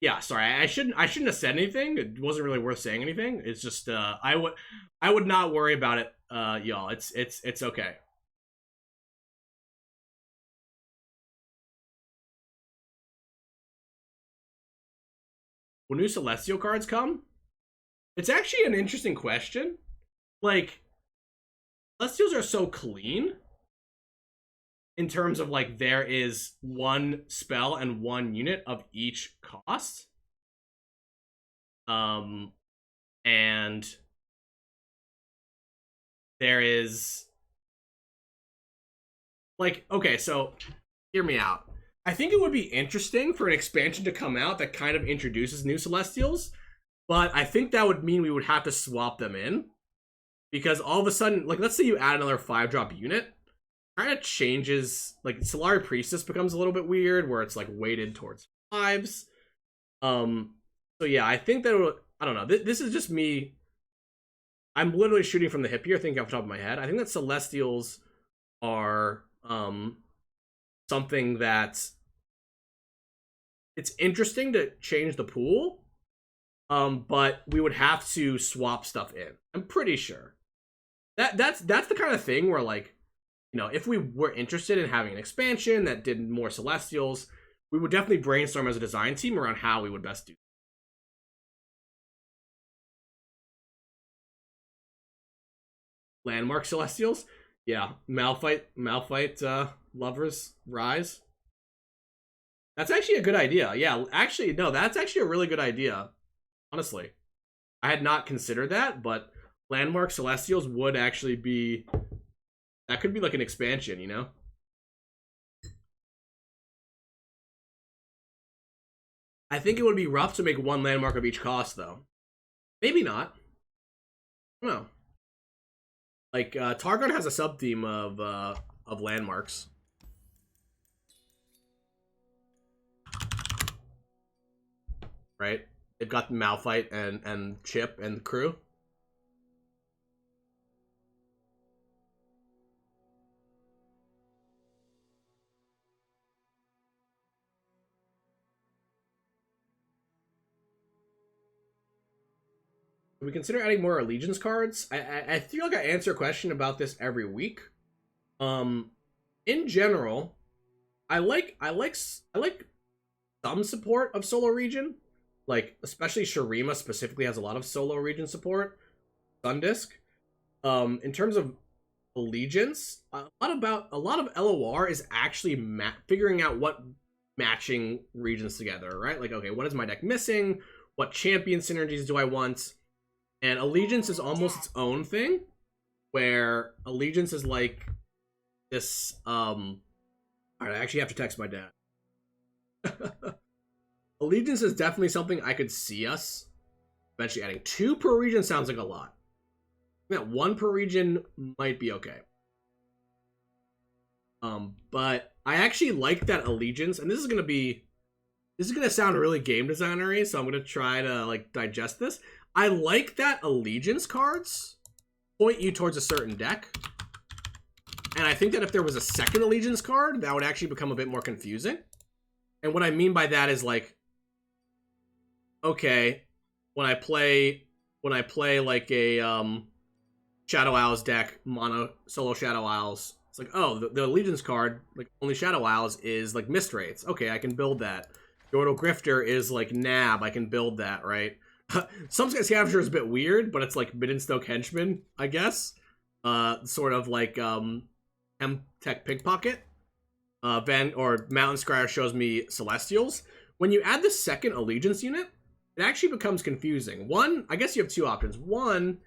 S1: Yeah, sorry, I shouldn't have said anything. It wasn't really worth saying anything. It's just I would not worry about it, y'all. It's okay. When new Celestial cards come, it's actually an interesting question. Like, Celestials are so clean in terms of like there is one spell and one unit of each cost. And there is like, okay, so hear me out. I think it would be interesting for an expansion to come out that kind of introduces new Celestials, but I think that would mean we would have to swap them in, because all of a sudden, like, let's say you add another 5-drop unit, kind of changes, like, Solari Priestess becomes a little bit weird, where it's, like, weighted towards 5s. So yeah, I think that I don't know. This is just me. I'm literally shooting from the hip here, thinking off the top of my head. I think that Celestials are something that it's interesting to change the pool, but we would have to swap stuff in. I'm pretty sure that's the kind of thing where, like, you know, if we were interested in having an expansion that did more Celestials, we would definitely brainstorm as a design team around how we would best do. Landmark Celestials, yeah, Malphite lovers rise. That's actually a good idea. Yeah, actually, no, that's actually a really good idea. Honestly, I had not considered that, but Landmark Celestials would actually be, that could be like an expansion, you know? I think it would be rough to make one landmark of each cost, though. Maybe not. I don't know. Like, Targon has a sub theme of landmarks. Right? They've got Malphite and Chip and the crew. We consider adding more allegiance cards. I feel like I answer a question about this every week. In general, I like some support of solo region. Like, especially Shurima specifically has a lot of solo region support. Sundisk. In terms of allegiance, a lot of LOR is actually figuring out what matching regions together, right? Like, okay, what is my deck missing? What champion synergies do I want? And Allegiance is almost its own thing, where Allegiance is like this, alright, I actually have to text my dad. Allegiance is definitely something I could see us eventually adding. 2 per region sounds like a lot. Yeah, 1 per region might be okay. But I actually like that Allegiance, and this is gonna sound really game designery, so I'm gonna try to like digest this. I like that Allegiance cards point you towards a certain deck. And I think that if there was a second Allegiance card, that would actually become a bit more confusing. And what I mean by that is, like, okay, when I play like a Shadow Owls deck, mono solo Shadow Owls, it's like, oh, the Allegiance card, like, only Shadow Owls is like Mist Wraiths. Okay, I can build that. Yordle Grifter is like Nab, I can build that, right? Some Scavenger is a bit weird, but it's like Middenstoke Henchman, I guess. Sort of like Tech Pickpocket. Mountain Scryer shows me Celestials. When you add the second Allegiance unit, it actually becomes confusing. One, I guess you have 2 options. One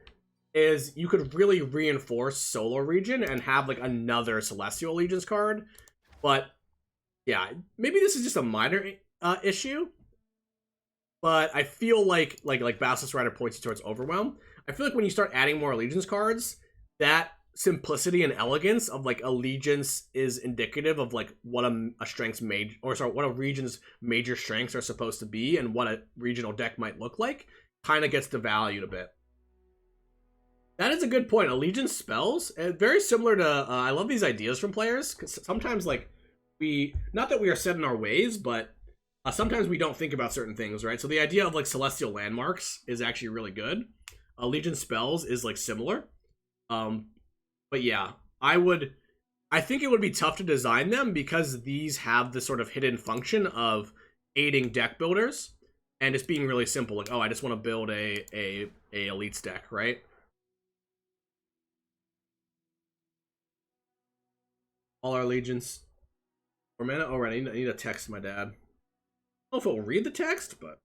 S1: is you could really reinforce Solo Region and have like another Celestial Allegiance card. But yeah, maybe this is just a minor issue. But I feel like Basilisk Rider points you towards Overwhelm. I feel like when you start adding more Allegiance cards, that simplicity and elegance of like Allegiance is indicative of like what a strength's major, or sorry, what a region's major strengths are supposed to be and what a regional deck might look like, kind of gets devalued a bit. That is a good point. Allegiance spells, very similar to I love these ideas from players, because sometimes, like, not that we are set in our ways, but sometimes we don't think about certain things, right? So the idea of like Celestial Landmarks is actually really good. Allegiance spells is like similar. But yeah, I think it would be tough to design them because these have the sort of hidden function of aiding deck builders and it's being really simple. Like, oh, I just want to build a elites deck, right? All our allegiance. For mana? Oh, right, I need to text my dad. I don't know if it will read the text, but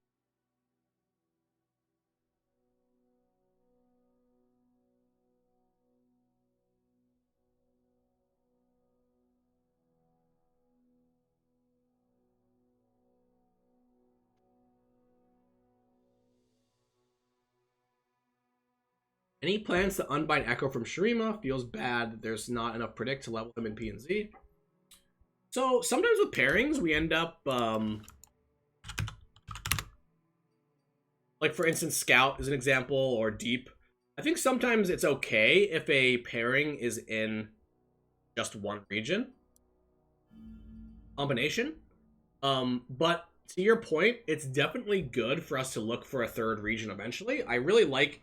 S1: any plans to unbind Echo from Shurima? Feels bad that there's not enough predict to level him in P and Z. So sometimes with pairings, we end up Like, for instance, Scout is an example, or Deep. I think sometimes it's okay if a pairing is in just one region combination. But to your point, it's definitely good for us to look for a third region eventually. I really like,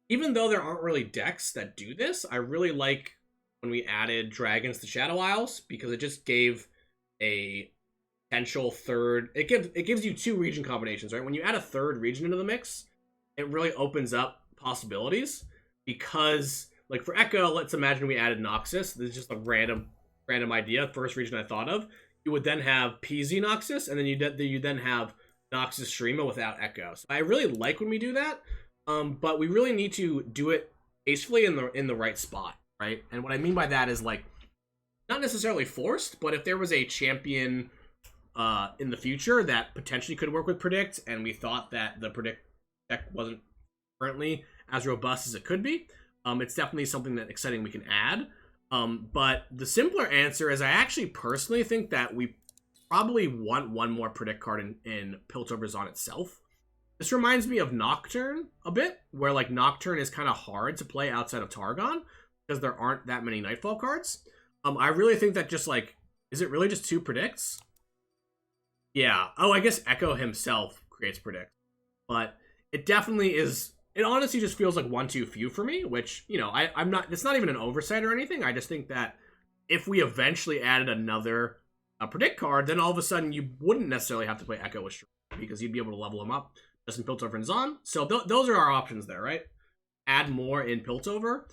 S1: even though there aren't really decks that do this, I really like when we added dragons to Shadow Isles, because it just gave a potential third. It gives you 2 region combinations, right? When you add a third region into the mix, it really opens up possibilities. Because, like, for Echo, let's imagine we added Noxus. This is just a random idea. First region I thought of. You would then have PZ Noxus, and then you then have Noxus Shreema without Echo. So I really like when we do that, but we really need to do it tastefully in the right spot, right? And what I mean by that is, like, not necessarily forced, but if there was a champion in the future that potentially could work with Predict, and we thought that the Predict deck wasn't currently as robust as it could be, it's definitely something that exciting we can add. But the simpler answer is, I actually personally think that we probably want one more Predict card in Piltover Zon itself. This reminds me of Nocturne a bit, where, like, Nocturne is kind of hard to play outside of Targon because there aren't that many Nightfall cards. I really think that just, like, is it really just 2 Predicts? Yeah. Oh, I guess Echo himself creates Predict. But it definitely is. It honestly just feels like 1 too few for me, which, you know, I'm not. It's not even an oversight or anything. I just think that if we eventually added another Predict card, then all of a sudden you wouldn't necessarily have to play Echo with Shreema, because you'd be able to level them up just in Piltover and Zon. So those are our options there, right? Add more in Piltover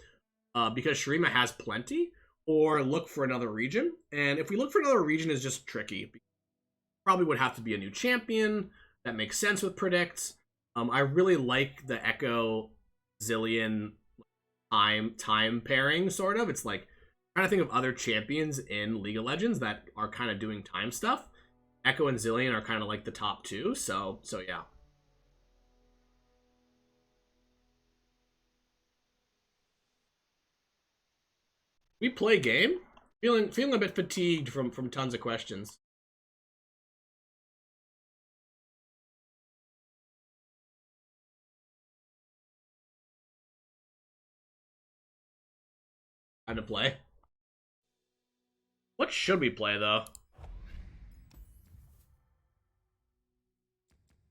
S1: because Shreema has plenty, or look for another region. And if we look for another region, is just tricky. Probably would have to be a new champion that makes sense with Predict. I really like the Echo Zillion time pairing, sort of. It's like, trying to think of other champions in League of Legends that are kind of doing time stuff. Echo and Zillion are kind of like the top 2, so yeah. We play game? Feeling a bit fatigued from tons of questions. Time to play. What should we play, though?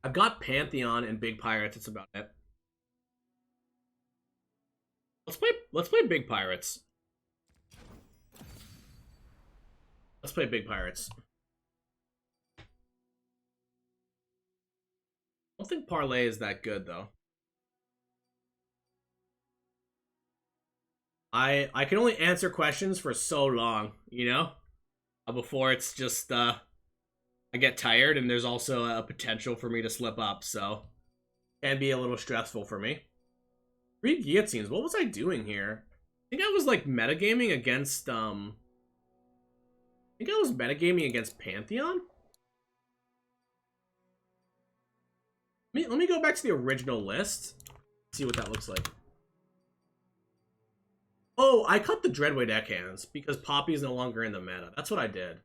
S1: I've got Pantheon and Big Pirates. That's about it. Let's play Big Pirates. Let's play Big Pirates. I don't think Parlay is that good, though. I can only answer questions for so long, you know? Before it's just, I get tired, and there's also a potential for me to slip up, so it can be a little stressful for me. 3 guillotines. What was I doing here? I think I was, like, metagaming against, I think I was metagaming against Pantheon? Let me go back to the original list. See what that looks like. Oh, I cut the Dreadway deckhands because Poppy's no longer in the meta. That's what I did.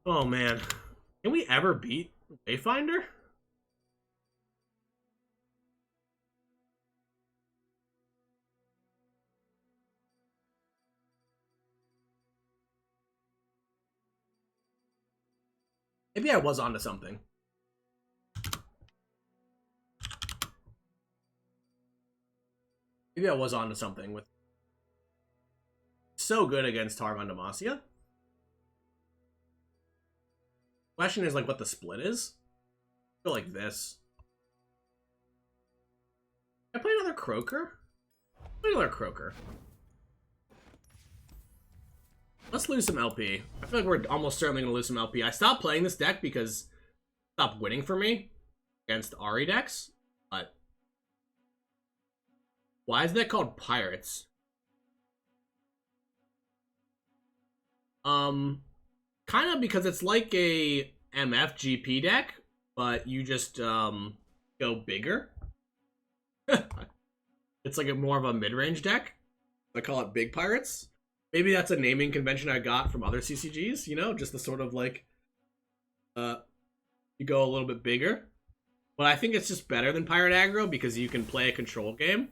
S1: Oh, man. Can we ever beat Wayfinder? Maybe I was onto something. Maybe I was onto something with so good against Targon Demacia. Question is, like, what the split is. I feel like this. Can I play another Croaker? Play another Croaker. Let's lose some LP. I feel like we're almost certainly going to lose some LP. I stopped playing this deck because it stopped winning for me against Ahri decks. But why is that called Pirates? Kind of because it's like a MFGP deck, but you just go bigger. It's like more of a mid-range deck.
S2: I call it big pirates. Maybe that's a naming convention I got from other CCGs, you know, just the sort of like, you go a little bit bigger. But I think it's just better than pirate aggro because you can play a control game,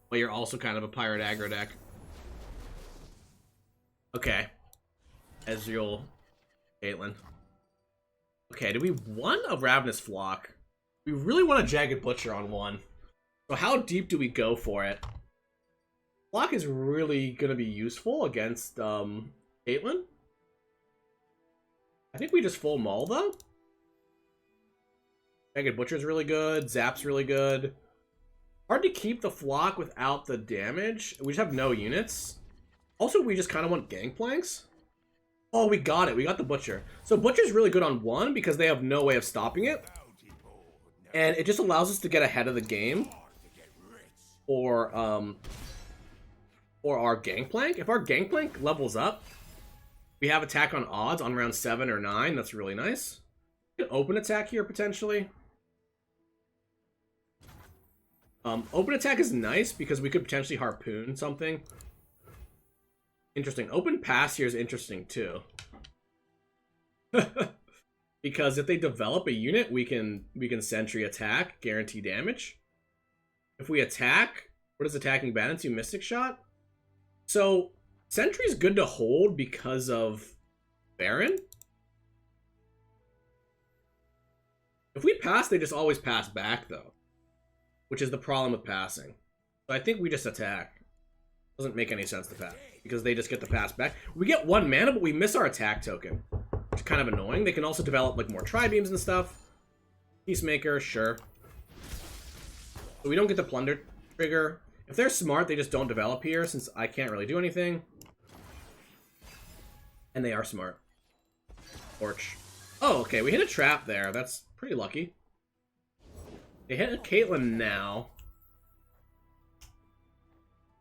S2: but you're also kind of a pirate aggro deck. Okay. Ezreal, Caitlyn. Okay, do we want a Ravenous Flock? We really want a Jagged Butcher on one. So how deep do we go for it? Flock is really going to be useful against Caitlyn. I think we just full maul, though. Jagged Butcher's really good. Zap's really good. Hard to keep the Flock without the damage. We just have no units. Also, we just kind of want Gangplanks. Oh, we got it. We got the Butcher. So Butcher's really good on one because they have no way of stopping it. And it just allows us to get ahead of the game. Or our Gangplank. If our Gangplank levels up, we have attack on odds on round 7 or 9. That's really nice. We can open attack here, potentially. Open attack is nice because we could potentially harpoon something. Interesting. Open pass here is interesting, too. Because if they develop a unit, we can sentry attack, guarantee damage. If we attack, what is attacking bad into? Mystic Shot? So, sentry's good to hold because of Baron. If we pass, they just always pass back, though. Which is the problem with passing. So I think we just attack. Doesn't make any sense to pass. Because they just get the pass back. We get 1 mana, but we miss our attack token. Which is kind of annoying. They can also develop like more Tri-Beams and stuff. Peacemaker, sure. But we don't get the Plunder trigger. If they're smart, they just don't develop here, since I can't really do anything. And they are smart. Torch. Oh, okay, we hit a trap there. That's pretty lucky. They hit a Caitlyn now.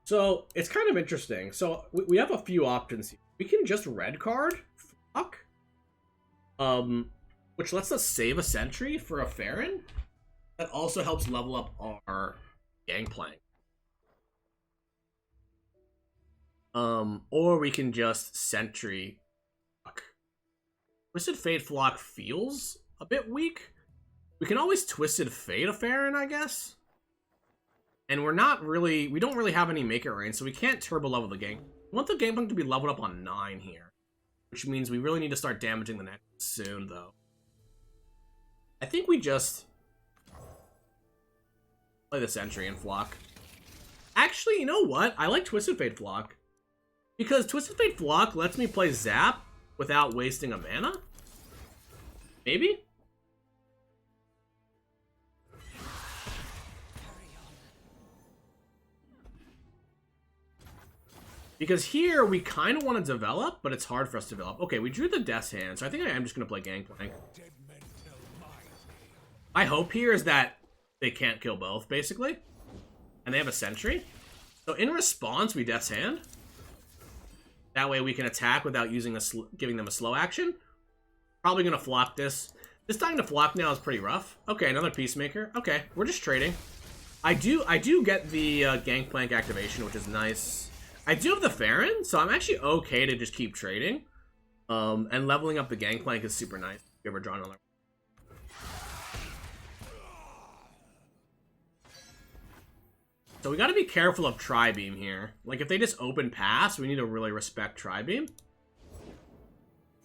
S2: So, it's kind of interesting. So, we have a few options here. We can just red card Flock. Which lets us save a sentry for a Farron. That also helps level up our Gangplank. Or we can just sentry Flock. Twisted Fate Flock feels a bit weak. We can always Twisted Fate a Farron, I guess. And we don't really have any make it rain, so we can't turbo level the gang. We want the Gangplank to be leveled up on 9 here. Which means we really need to start damaging the next soon, though. I think we just play the sentry and Flock. Actually, you know what? I like Twisted Fate Flock. Because Twisted Fate Flock lets me play Zap without wasting a mana? Maybe? Because here, we kind of want to develop, but it's hard for us to develop. Okay, we drew the Death's Hand, so I think I am just going to play Gangplank. My hope here is that they can't kill both, basically. And they have a sentry. So in response, we Death's Hand. That way we can attack without using giving them a slow action. Probably going to Flock this. This dying to Flock now is pretty rough. Okay, another Peacemaker. Okay, we're just trading. I do get the Gangplank activation, which is nice. I do have the Farron, so I'm actually okay to just keep trading. And leveling up the Gangplank is super nice. If you ever drawn another. So we gotta be careful of Tri-Beam here. Like, if they just open pass, we need to really respect Tri-Beam.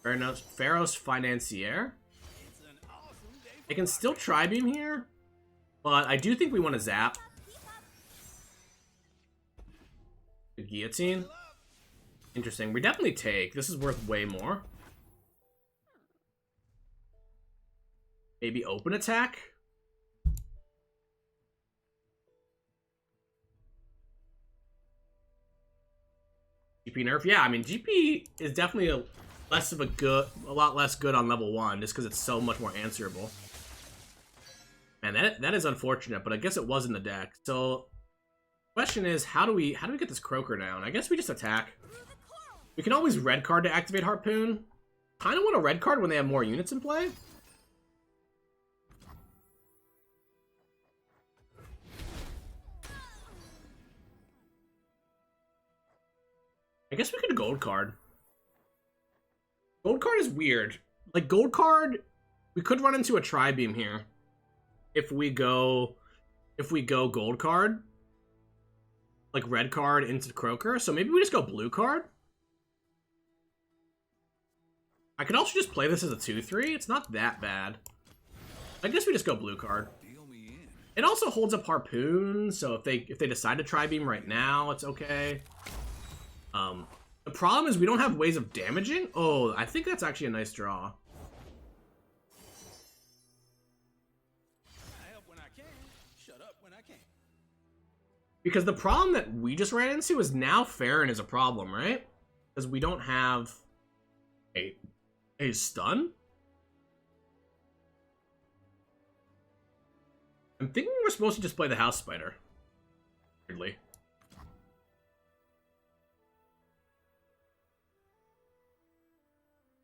S2: Pharaoh's Financier. I can still Tri-Beam here, but I do think we want to Zap. The Guillotine. Interesting. We definitely take. This is worth way more. Maybe open attack. GP nerf. Yeah, I mean GP is definitely a lot less good on level 1 just because it's so much more answerable. Man, that is unfortunate, but I guess it was in the deck. So question is, how do we get this Croaker down? I guess we just attack. We can always red card to activate Harpoon. Kind of want a red card when they have more units in play.
S1: I guess we could gold card. Gold card is weird. Like, gold card, we could run into a tri-beam here. If we go gold card. Like, red card into Croaker. So maybe we just go blue card. I could also just play this as a 2-3. It's not that bad. I guess we just go blue card. It also holds up Harpoon, so if they decide to tri-beam right now, it's okay. The problem is we don't have ways of damaging. Oh, I think that's actually a nice draw.
S3: I help when I can. Shut up when I can.
S1: Because the problem that we just ran into is now Farron is a problem, right? Because we don't have a stun. I'm thinking we're supposed to just play the House Spider. Weirdly.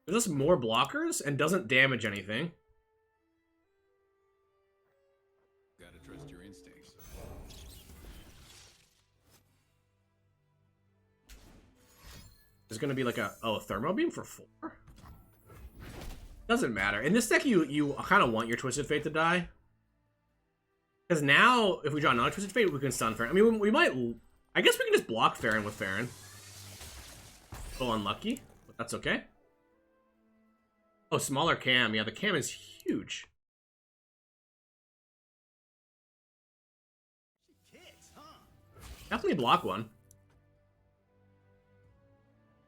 S1: Gives us more blockers and doesn't damage anything.
S3: Gotta trust your instincts.
S1: There's gonna be like a thermo beam for 4. Doesn't matter. In this deck, you kind of want your Twisted Fate to die. Because now, if we draw another Twisted Fate, we can stun Farron. I mean, we might... I guess we can just block Farron with Farron. A little unlucky, but that's okay. Oh, smaller cam. Yeah, the cam is huge. Definitely block one.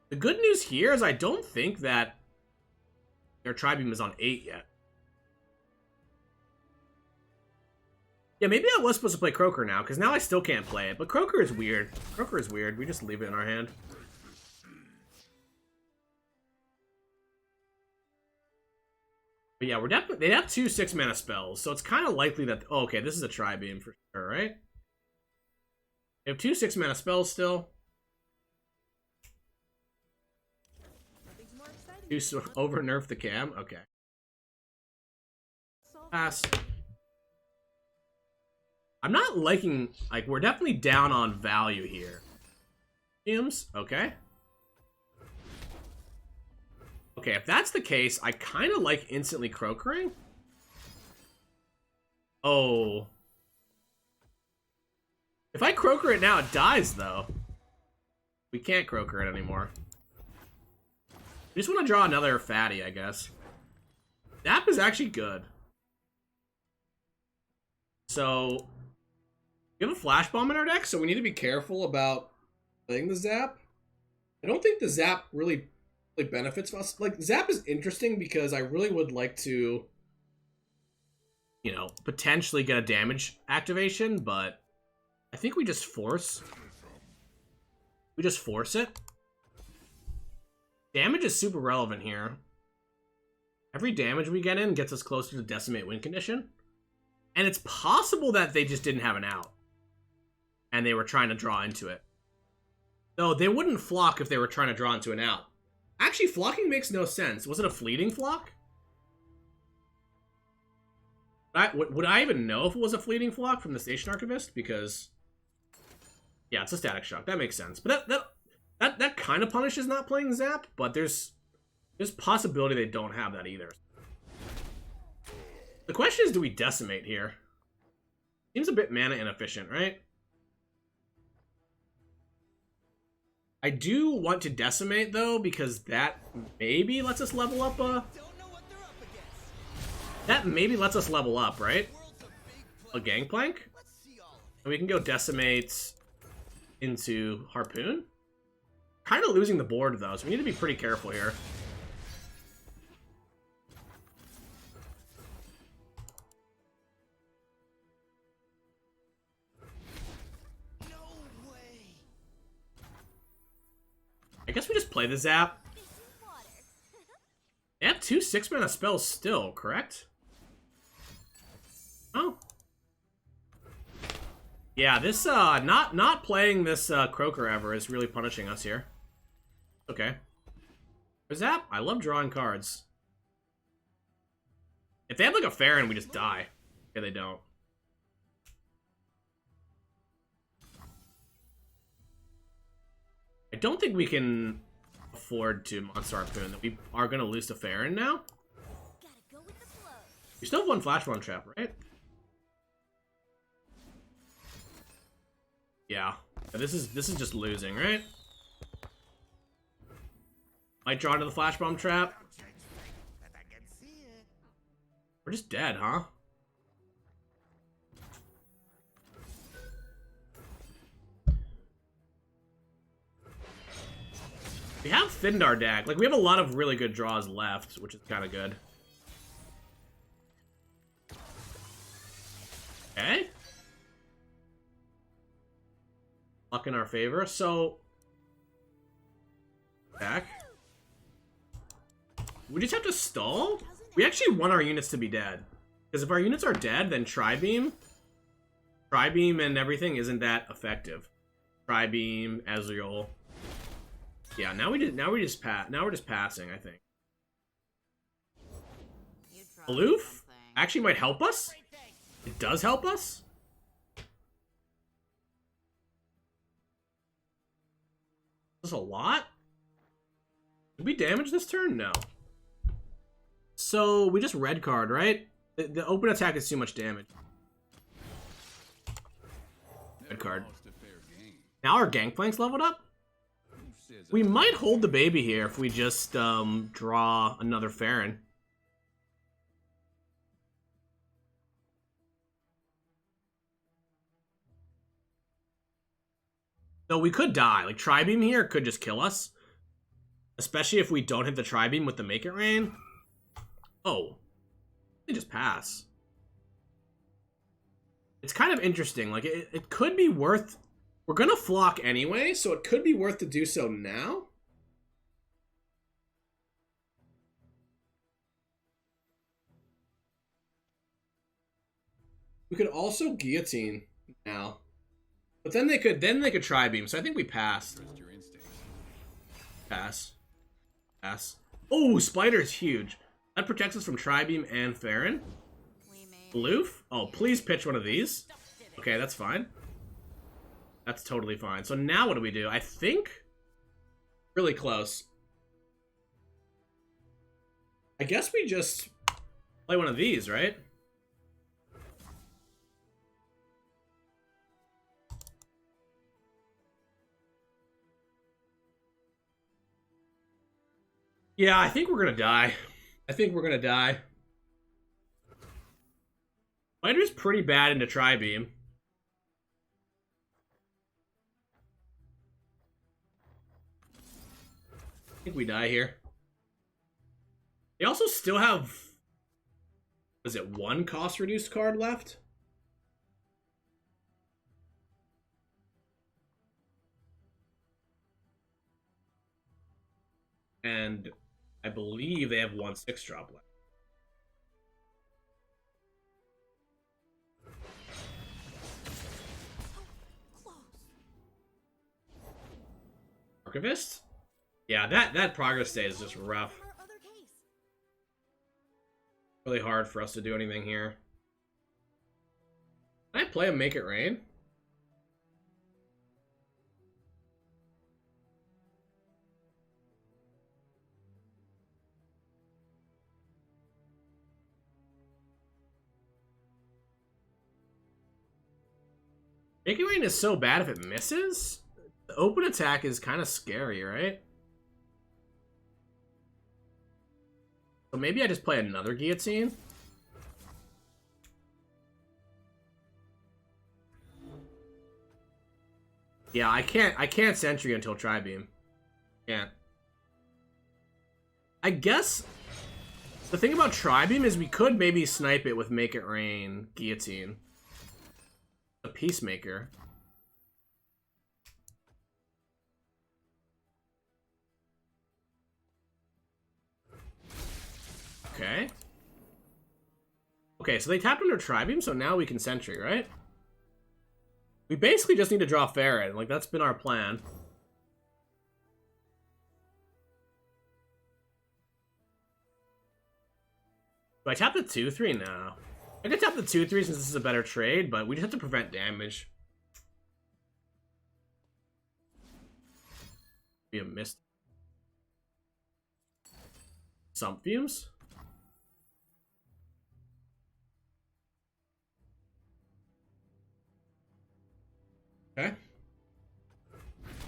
S1: The good news here is I don't think that their Tri-Beam is on 8 yet. Yeah, maybe I was supposed to play Croaker now, because now I still can't play it. But Croaker is weird. Croaker is weird. We just leave it in our hand. But yeah, we're definitely... They have 2 6-mana spells, so it's kind of likely that... Oh, okay, this is a Tri-Beam for sure, right? They have 2 6-mana spells still. Over nerf the cam? Okay. Pass. I'm not liking... Like, we're definitely down on value here. Fumes? Okay. Okay, if that's the case, I kind of like instantly Crokering. Oh. If I Croaker it now, it dies, though. We can't Croaker it anymore. I just want to draw another fatty, I guess. Zap is actually good. So, we have a Flash Bomb in our deck, so we need to be careful about playing the Zap. I don't think the Zap really benefits us. Like, Zap is interesting because I really would like to, you know, potentially get a damage activation, but I think we just force. We just force it. Damage is super relevant here. Every damage we get in gets us closer to Decimate win condition. And it's possible that they just didn't have an out. And they were trying to draw into it. Though they wouldn't flock if they were trying to draw into an out. Actually, flocking makes no sense. Was it a fleeting flock? Would I even know if it was a fleeting flock from the Station Archivist? Because, yeah, it's a Static Shock. That makes sense. But that kind of punishes not playing Zap. But there's possibility they don't have that either. The question is, do we Decimate here? Seems a bit mana inefficient, right? I do want to Decimate, though, because that maybe lets us level up That maybe lets us level up, right? A Gangplank? And we can go Decimate into Harpoon. Kind of losing the board, though, so we need to be pretty careful here. I guess we just play the Zap. They have 2 6-mana spells still, correct? Oh. Yeah, this, not playing this, Croaker ever is really punishing us here. Okay. For Zap, I love drawing cards. If they have, like, a Farron, we just die. Okay, they don't. I don't think we can afford to Monster Harpoon. That we are going to lose to Farron now.
S4: Gotta go with the flow.
S1: We still have one Flash Bomb Trap, right? Yeah. This is just losing, right? Might draw into the Flash Bomb Trap. We're just dead, huh? We have thinned our deck. Like, we have a lot of really good draws left, which is kind of good. Okay. Luck in our favor. So, back. We just have to stall? We actually want our units to be dead. Because if our units are dead, then Tri-Beam and everything isn't that effective. Tri-Beam, Ezreal. Yeah, now we're just passing, I think. Aloof actually might help us. It does help us. Is this a lot? Did we damage this turn? No. So we just red card, right? The open attack is too much damage. Red card. Now our Gangplank's leveled up. We might hold the baby here if we just draw another Farron. So we could die. Like, Tri-Beam here could just kill us. Especially if we don't hit the Tri-Beam with the Make It Rain. Oh. They just pass. It's kind of interesting. Like, it could be worth... We're gonna flock anyway, so it could be worth to do so now. We could also guillotine now. But then they could Tri-Beam, so I think we passed. Pass. Pass. Oh, Spider's huge. That protects us from Tri-Beam and Farron. Aloof? Oh, please pitch one of these. Okay, that's fine. That's totally fine. So now what do? I think... Really close. I guess we just play one of these, right? Yeah, I think we're gonna die. I think we're gonna die. Spider's pretty bad into Tri-Beam. I think we die here. They also still have... Was it one cost reduced card left? And I believe they have one 6-drop left. Archivist? Yeah, that progress state is just rough. Really hard for us to do anything here. Can I play a Make It Rain? Make It Rain is so bad if it misses? The open attack is kind of scary, right? So maybe I just play another guillotine. Yeah, I can't sentry until Tri-Beam. Can't. I guess the thing about Tri-Beam is we could maybe snipe it with Make It Rain, guillotine. A Peacemaker. Okay. Okay, so they tapped under Tri-Beam, so now we can sentry, right? We basically just need to draw Farron. Like, that's been our plan. Do I tap the 2-3? No. I could tap the 2-3 since this is a better trade, but we just have to prevent damage. Be a mist. Sump fumes. Okay.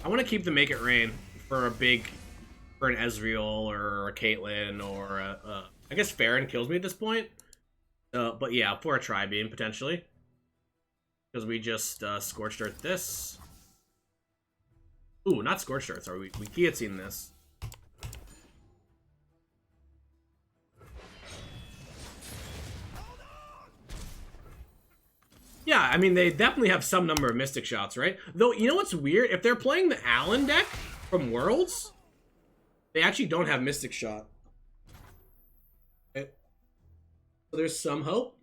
S1: I want to keep the Make It Rain for an Ezreal or a Caitlyn or I guess Farron kills me at this point. But yeah, for a Tri-Beam potentially. Because we just Scorched Earth this. Ooh, not Scorched Earth, sorry, we guillotine this. Yeah, I mean, they definitely have some number of Mystic Shots, right? Though, you know what's weird? If they're playing the Allen deck from Worlds, they actually don't have Mystic Shot. Okay. So there's some hope.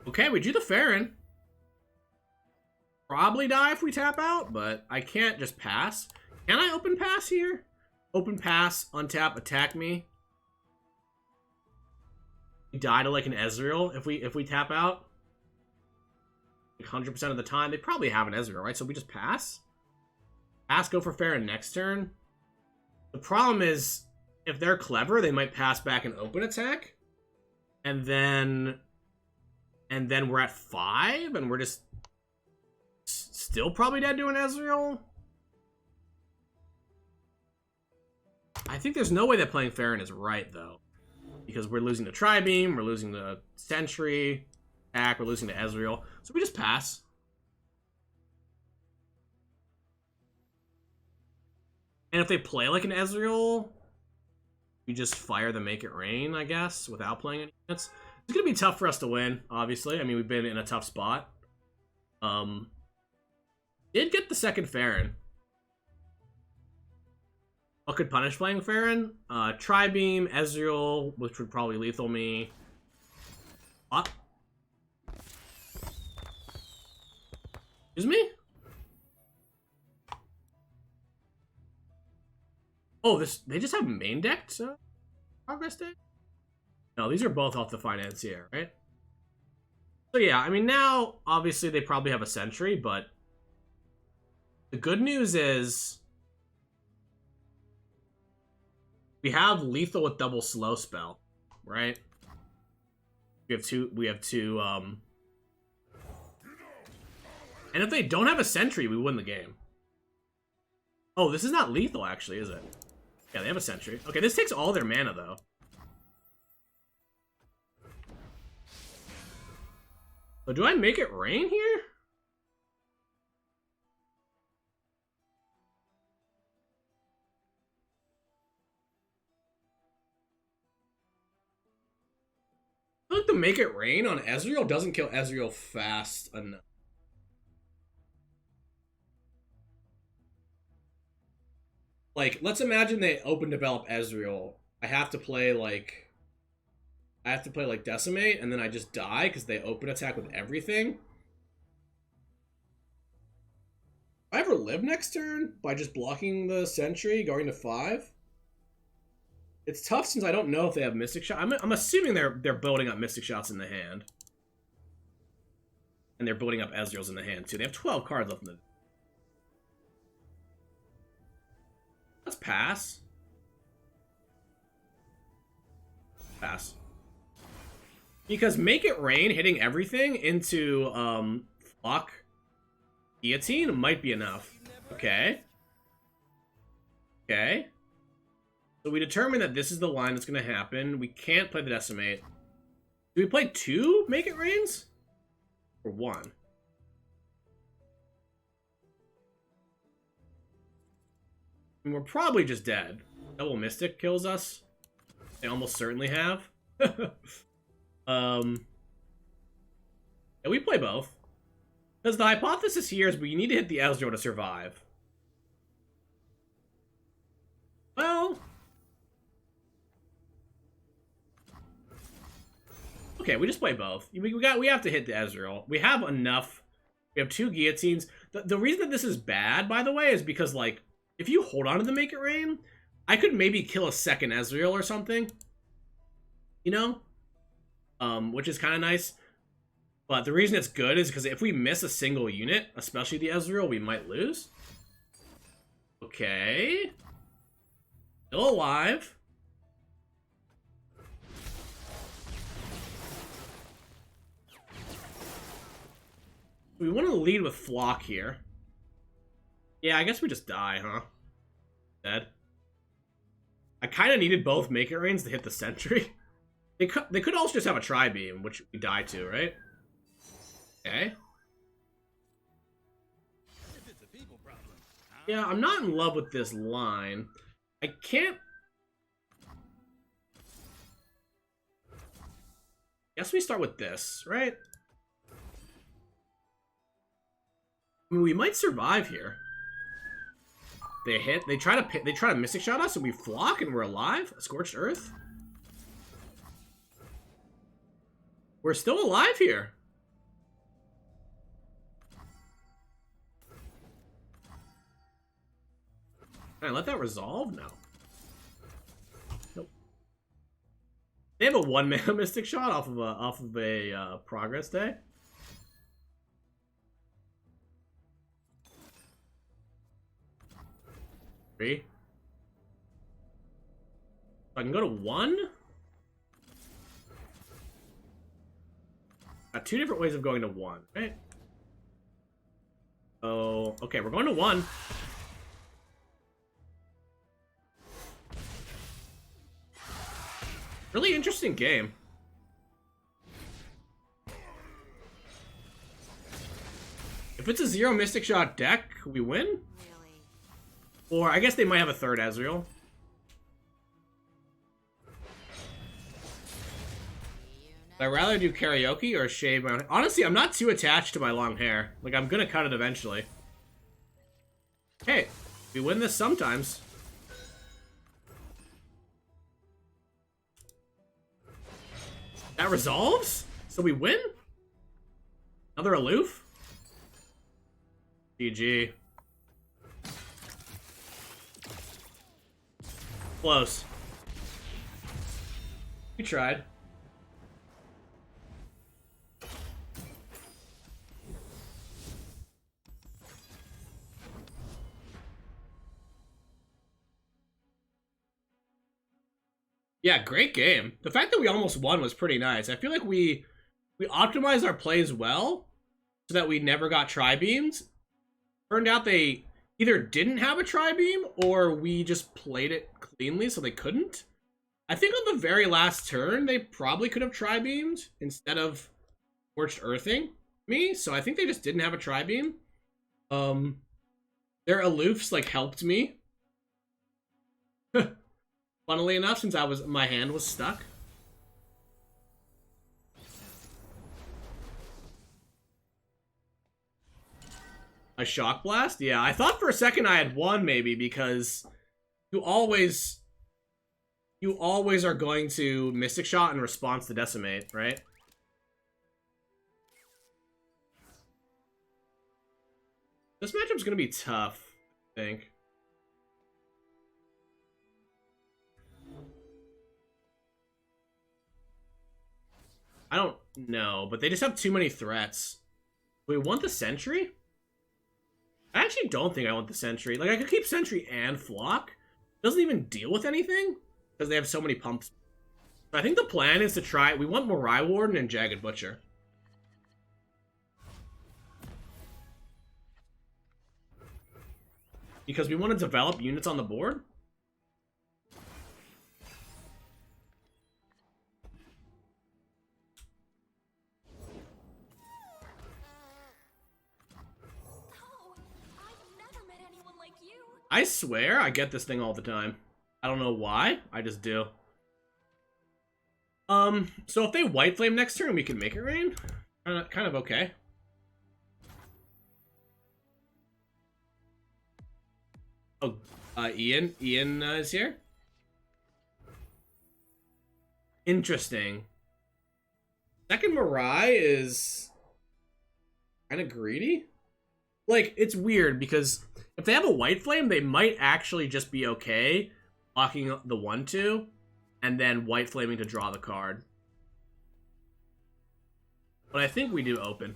S1: Okay, we do the Farron. Probably die if we tap out, but I can't just pass. Can I open pass here? Open pass, untap, attack me. We die to like an Ezreal if we tap out. Like 100% of the time. They probably have an Ezreal, right? So we just pass. Pass, go for Farron next turn. The problem is, if they're clever, they might pass back and open attack. And then we're at 5, and we're just still probably dead to an Ezreal. I think there's no way that playing Farron is right, though. Because we're losing the Tri-Beam, we're losing the Sentry attack, we're losing the Ezreal. So we just pass. And if they play like an Ezreal, we just fire the Make It Rain, I guess, without playing any units. It's going to be tough for us to win, obviously. I mean, we've been in a tough spot. Did get the second Farron. What could punish playing Farron? Tri-Beam, Ezreal, which would probably lethal me. What? Excuse me? Oh, they just have main decked progress deck? No, these are both off the Financier, right? So yeah, I mean now, obviously they probably have a Sentry, but the good news is we have lethal with double slow spell, right? We have two, and if they don't have a Sentry, we win the game. Oh, this is not lethal, actually, is it? Yeah, they have a Sentry. Okay, this takes all their mana, though. So do I Make It Rain here? I feel like the Make It Rain on Ezreal doesn't kill Ezreal fast enough. Like, let's imagine they open develop Ezreal. I have to play like Decimate, and then I just die because they open attack with everything. Do I ever live next turn by just blocking the Sentry, going to 5? It's tough since I don't know if they have Mystic Shot. I'm assuming they're building up Mystic Shots in the hand. And they're building up Ezreals in the hand, too. They have 12 cards left in the... Let's pass. Pass. Because Make It Rain hitting everything into Flock Guillotine might be enough. Okay. Okay. So we determine that this is the line that's going to happen. We can't play the Decimate. Do we play 2 Make It Rains? Or 1? I mean, we're probably just dead. Double Mystic kills us. They almost certainly have. Yeah, we play both. Because the hypothesis here is we need to hit the Ezreal to survive. Well... Okay, we just play both. We have to hit the Ezreal. We have enough. We have 2 guillotines. The reason that this is bad, by the way, is because, like, if you hold on to the Make It Rain, I could maybe kill a second Ezreal or something. You know? Which is kind of nice. But the reason it's good is because if we miss a single unit, especially the Ezreal, we might lose. Okay. Still alive. We want to lead with Flock here. Yeah, I guess we just die, huh? Dead. I kind of needed both Make It Rains to hit the sentry. They could also just have a Tri-Beam, which we die to, right? Okay.
S3: If it's a people problem,
S1: Yeah, I'm not in love with this line. I can't... Guess we start with this, right? I mean, we might survive here. They hit. They try to Mystic Shot us, and we Flock, and we're alive. A Scorched Earth. We're still alive here. Can I let that resolve? No. Nope. They have a 1-mana Mystic Shot off of a progress day. Three. I can go to 1. Got 2 different ways of going to 1, right? Oh, okay, we're going to 1. Really interesting game. If it's a 0 Mystic Shot deck, we win?
S4: Really?
S1: Or I guess they might have a third Ezreal. Would I rather do karaoke or shave my... Honestly, I'm not too attached to my long hair. Like, I'm gonna cut it eventually. Hey, we win this sometimes. That resolves? So we win? Another aloof? GG. Close. We tried. Yeah, great game. The fact that we almost won was pretty nice. I feel like we optimized our plays well so that we never got tri-beams. Turned out they either didn't have a tri-beam or we just played it cleanly so they couldn't. I think on the very last turn, they probably could have tri-beamed instead of Scorched Earthing me. So I think they just didn't have a tri-beam. Their aloofs, like, helped me. Funnily enough, since my hand was stuck. A Shock Blast? Yeah, I thought for a second I had won, maybe, because you always are going to Mystic Shot in response to Decimate, right? This matchup's gonna be tough, I think. I don't know, but they just have too many threats. Do we want the Sentry? I actually don't think I want the Sentry. Like, I could keep Sentry and Flock. It doesn't even deal with anything, because they have so many pumps. So I think the plan is to try... We want Morai Warden and Jagged Butcher. Because we want to develop units on the board. I swear I get this thing all the time. I don't know why. I just do. So if they White Flame next turn, we can Make It Rain. Kind of okay. Oh, Ian is here. Interesting. Second Mirai is kind of greedy. Like, it's weird because if they have a White Flame, they might actually just be okay blocking the 1/2 and then White Flaming to draw the card. But I think we do open.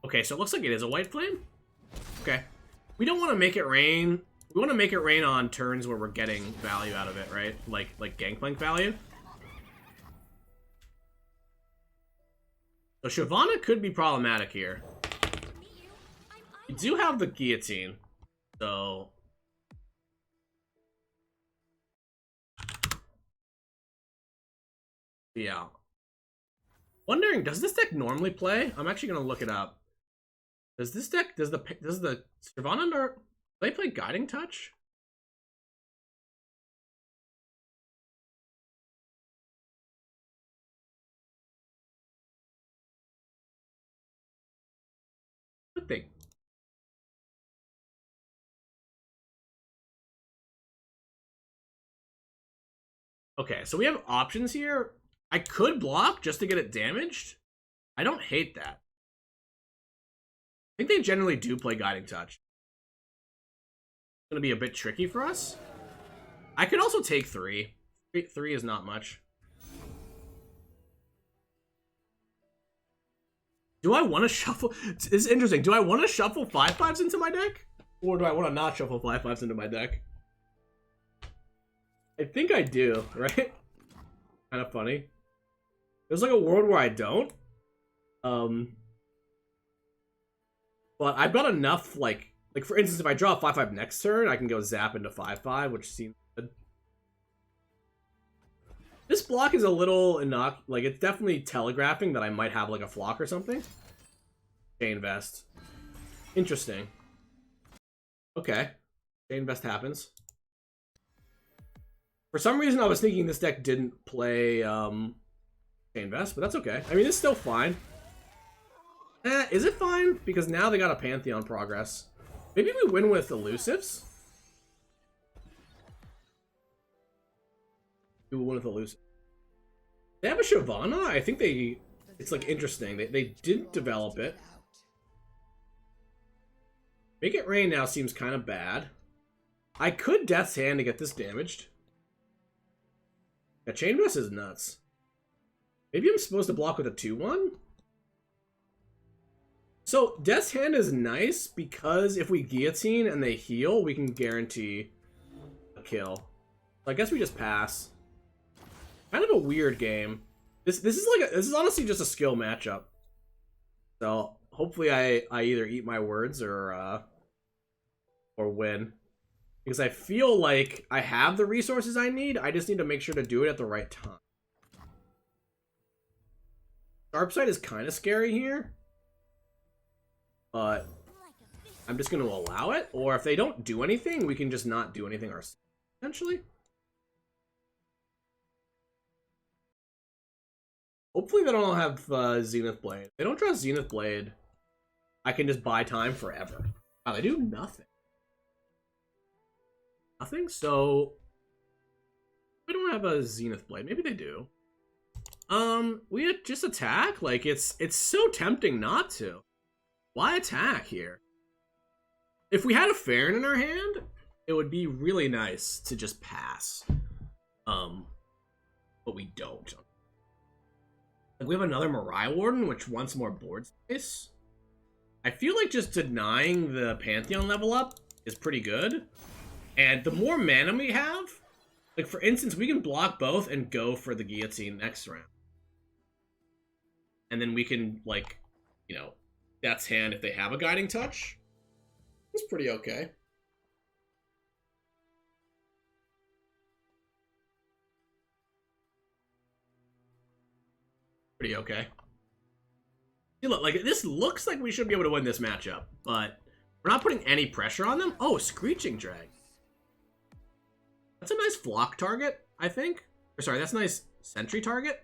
S1: Okay, so it looks like it is a white flame. Okay. We don't want to make it rain. We want to make it rain on turns where we're getting value out of it, right? Like Gangplank value. So Shyvana could be problematic here. We do have the guillotine, so... yeah. Wondering, does this deck normally play? I'm actually gonna look it up. Does this deck, does the Shyvana, do they play Guiding Touch? What they? Okay, so we have options here. I could block just to get it damaged. I don't hate that. I think they generally do play Guiding Touch. It's gonna be a bit tricky for us. I could also take 3. 3 is not much. Do I want to shuffle? It's interesting. Do I want to shuffle 5/5s into my deck? Or do I want to not shuffle 5/5s into my deck? I think I do, right? Kind of funny. There's like a world where I don't. But I've got enough, like for instance, if I draw a 5/5 next turn, I can go zap into 5/5, which seems good. This block is a little like it's definitely telegraphing that I might have like a flock or something. Chain Vest. Interesting. Okay. Chain Vest happens. For some reason, I was thinking this deck didn't play Chain Vest, but that's okay. I mean, it's still fine. Is it fine? Because now they got a Pantheon progress. Maybe we win with Elusives? We will win with Elusives. They have a Shyvana? I think they... it's, like, interesting. They didn't develop it. Make It Rain now seems kind of bad. I could Death's Hand to get this damaged. Yeah, Chain Vest is nuts. Maybe I'm supposed to block with a 2/1? So, Death's Hand is nice because if we guillotine and they heal, we can guarantee a kill. So I guess we just pass. Kind of a weird game. This is honestly just a skill matchup. So hopefully I either eat my words or win. Because I feel like I have the resources I need. I just need to make sure to do it at the right time. Sharpsight is kind of scary here. But I'm just going to allow it. Or if they don't do anything, we can just not do anything ourselves, essentially. Hopefully they don't have Zenith Blade. If they don't draw Zenith Blade, I can just buy time forever. Wow, they do nothing. Nothing? So we don't have a Zenith Blade. Maybe they do. We just attack? Like, it's so tempting not to. Why attack here? If we had a Farron in our hand, it would be really nice to just pass. But we don't. Like, we have another Mariah Warden, which wants more board space. I feel like just denying the Pantheon level up is pretty good. And the more mana we have, like, for instance, we can block both and go for the guillotine next round. And then we can, like, you know, Death's Hand if they have a Guiding Touch. It's pretty okay. Pretty okay. See, look, like, this looks like we should be able to win this matchup, but we're not putting any pressure on them. Oh, Screeching Drag. That's a nice flock target, I think. Or sorry, that's a nice sentry target.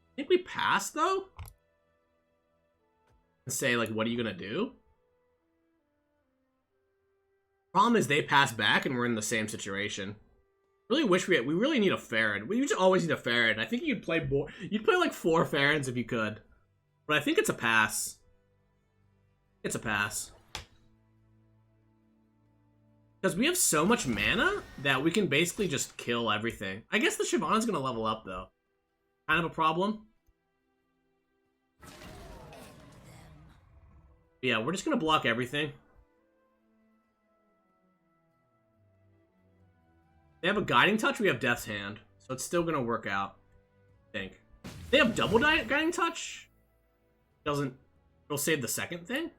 S1: I think we pass, though. And say, like, what are you gonna do? Problem is they pass back and we're in the same situation. Really wish we really need a Farron. We used to always need a Farron. I think you'd play more. You'd play like 4 Farrons if you could. But I think it's a pass. It's a pass. Because we have so much mana that we can basically just kill everything. I guess the Shyvana's gonna level up though. Kind of a problem. Yeah, we're just gonna block everything. They have a Guiding Touch, we have Death's Hand. So it's still gonna work out, I think. They have double Guiding Touch? It'll save the second thing?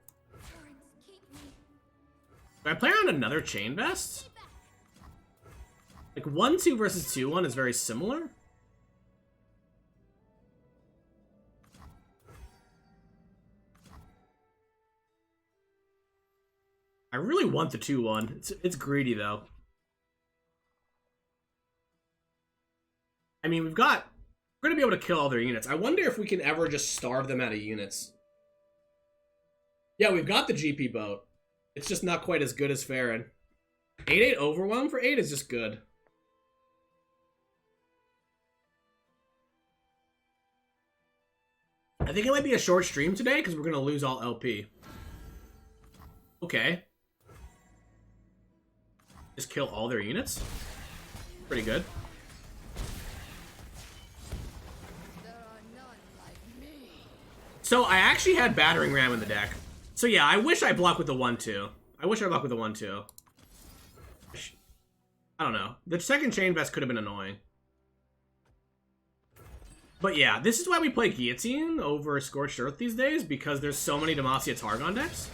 S1: Do I play around another Chain Vest? Like 1-2 versus 2-1 is very similar. I really want the 2-1. It's greedy though. I mean, we're gonna be able to kill all their units. I wonder if we can ever just starve them out of units. Yeah, we've got the GP boat. It's just not quite as good as Farron. 8-8 Overwhelm for 8 is just good. I think it might be a short stream today because we're gonna lose all LP. Okay. Just kill all their units? Pretty good. So I actually had Battering Ram in the deck. So yeah, I wish I blocked with the 1-2. I wish I blocked with the 1-2. I don't know. The second Chain Vest could have been annoying. But yeah, this is why we play Guillotine over Scorched Earth these days, because there's so many Demacia Targon decks.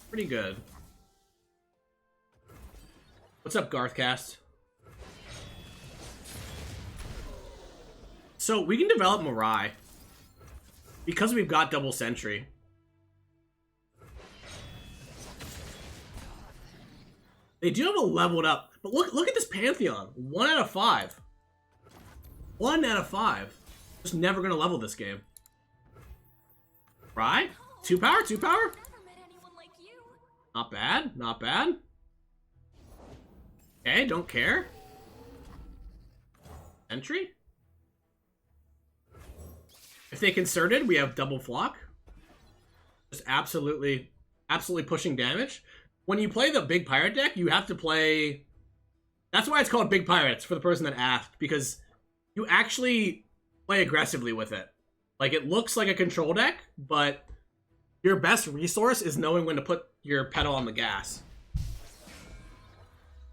S1: Pretty good. What's up, Garthcast? So we can develop Mirai because we've got double sentry. They do have a leveled up, but look at this Pantheon. 1 out of 5. 1 out of 5. Just never gonna level this game. Right? 2 power, 2 power.
S4: Never met anyone like you.
S1: Not bad, not bad. Okay, don't care. Entry. If they concerted, we have double flock. Just absolutely pushing damage. When you play the big pirate deck, you have to play... That's why it's called Big Pirates, for the person that asked, because you actually play aggressively with it. Like, it looks like a control deck, but your best resource is knowing when to put your pedal on the gas.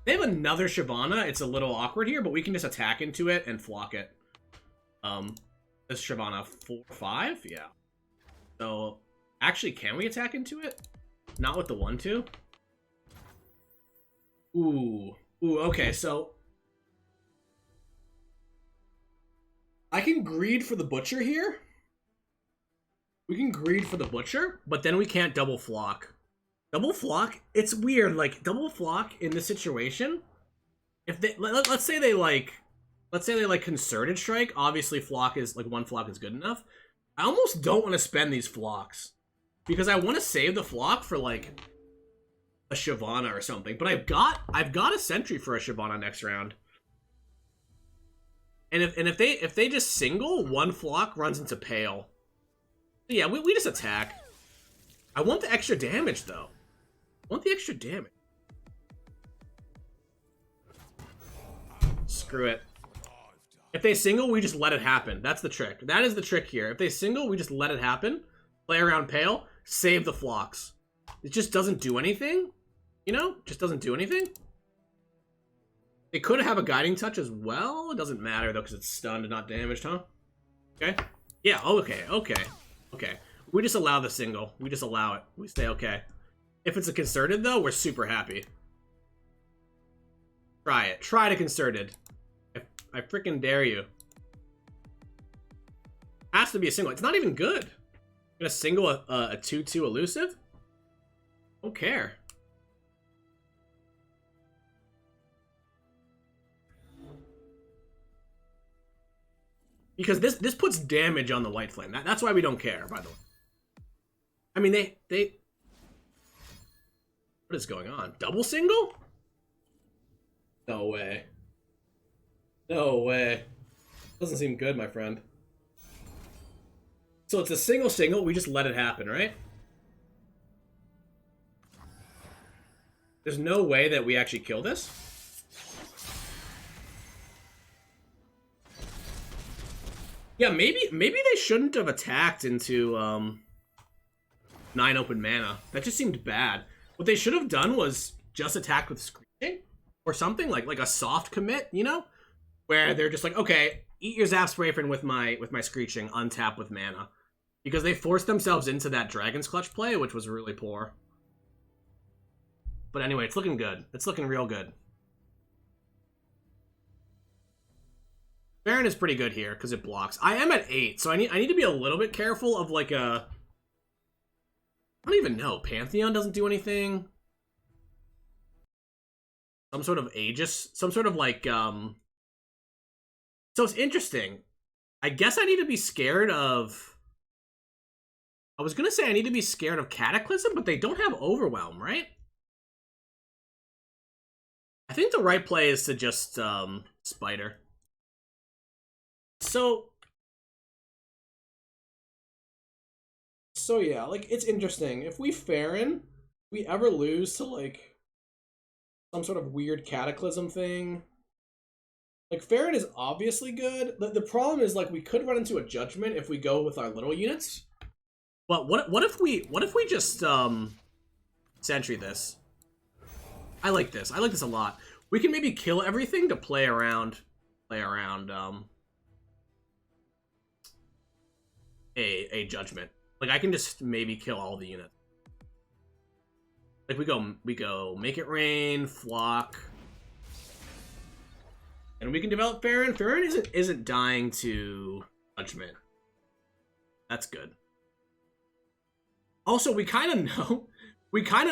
S1: They have another Shyvana. It's a little awkward here, but we can just attack into it and flock it. This Shyvana 4-5? Yeah. So, actually, can we attack into it? Not with the 1-2? Ooh, okay, so... I can greed for the Butcher here. We can greed for the Butcher, but then we can't double flock. Double flock? It's weird, like, double flock in this situation... If they... Let's say they, like... Let's say they, like, Concerted Strike. Obviously, flock is, like, 1 flock is good enough. I almost don't want to spend these flocks. Because I want to save the flock for, like... a Shyvana or something, but I've got a sentry for a Shyvana next round. And if they just single, 1 flock runs into Pale. Yeah, we just attack. I want the extra damage though. I want the extra damage. Screw it. If they single, we just let it happen. That's the trick. That is the trick here. If they single, we just let it happen. Play around Pale, save the flocks. It just doesn't do anything. You know? Just doesn't do anything. It could have a Guiding Touch as well. It doesn't matter, though, because it's stunned and not damaged, huh? Okay. Yeah, okay. We just allow the single. We just allow it. We stay okay. If it's a Concerted, though, we're super happy. Try it. Try to Concerted. I freaking dare you. Has to be a single. It's not even good. I'm gonna single a 2-2 elusive? Don't care. Because this puts damage on the White Flame. That's why we don't care, by the way. I mean, they... What is going on? Double single? No way. No way. Doesn't seem good, my friend. So it's a single, we just let it happen, right? There's no way that we actually kill this? Yeah, maybe they shouldn't have attacked into 9 open mana. That just seemed bad. What they should have done was just attack with Screeching or something like a soft commit, you know, where they're just like, okay, eat your Zap Sprayfin with my Screeching, untap with mana, because they forced themselves into that Dragon's Clutch play, which was really poor. But anyway, it's looking good. It's looking real good. Baron is pretty good here because it blocks. I am at 8, so I need to be a little bit careful of like a... I don't even know. Pantheon doesn't do anything. Some sort of Aegis. Some sort of like... So it's interesting. I guess I need to be scared of... I was going to say I need to be scared of Cataclysm, but they don't have Overwhelm, right? I think the right play is to just Spider. So yeah, like, it's interesting. If we Farron, we ever lose to, like, some sort of weird Cataclysm thing, like, Farron is obviously good. The problem is, like, we could run into a Judgment if we go with our little units. But what if we just Sentry this? I like this. I like this a lot. We can maybe kill everything to play around a Judgment. Like, I can just maybe kill all the units. Like, we go Make It Rain, Flock, and we can develop Farron. Farron isn't dying to Judgment. That's good. Also, we kind of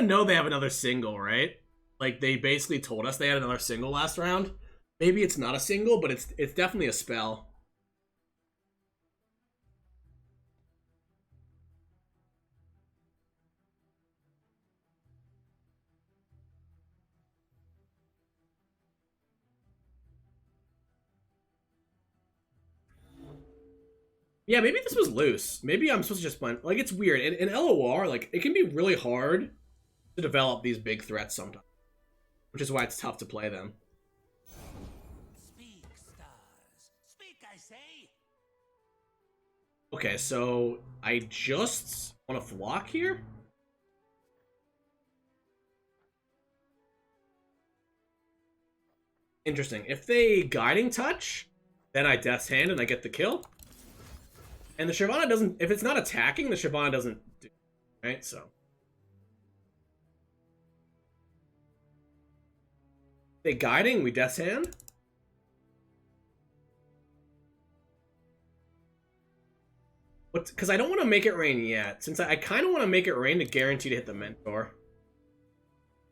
S1: know they have another single, right? Like, they basically told us they had another single last round. Maybe it's not a single, but it's definitely a spell. Yeah, maybe this was loose. Maybe I'm supposed to just blend. Like, it's weird. In LOR, like, it can be really hard to develop these big threats sometimes, which is why it's tough to play them.
S3: Speak, stars. Speak, I say.
S1: Okay, so I just want to Flock here. Interesting. If they Guiding Touch, then I Death's Hand and I get the kill. And the Shyvana doesn't... If it's not attacking, the Shyvana doesn't do... Right, so... They Guiding, we Death's Hand. Because I don't want to Make It Rain yet. Since I kind of want to Make It Rain to guarantee to hit the Mentor.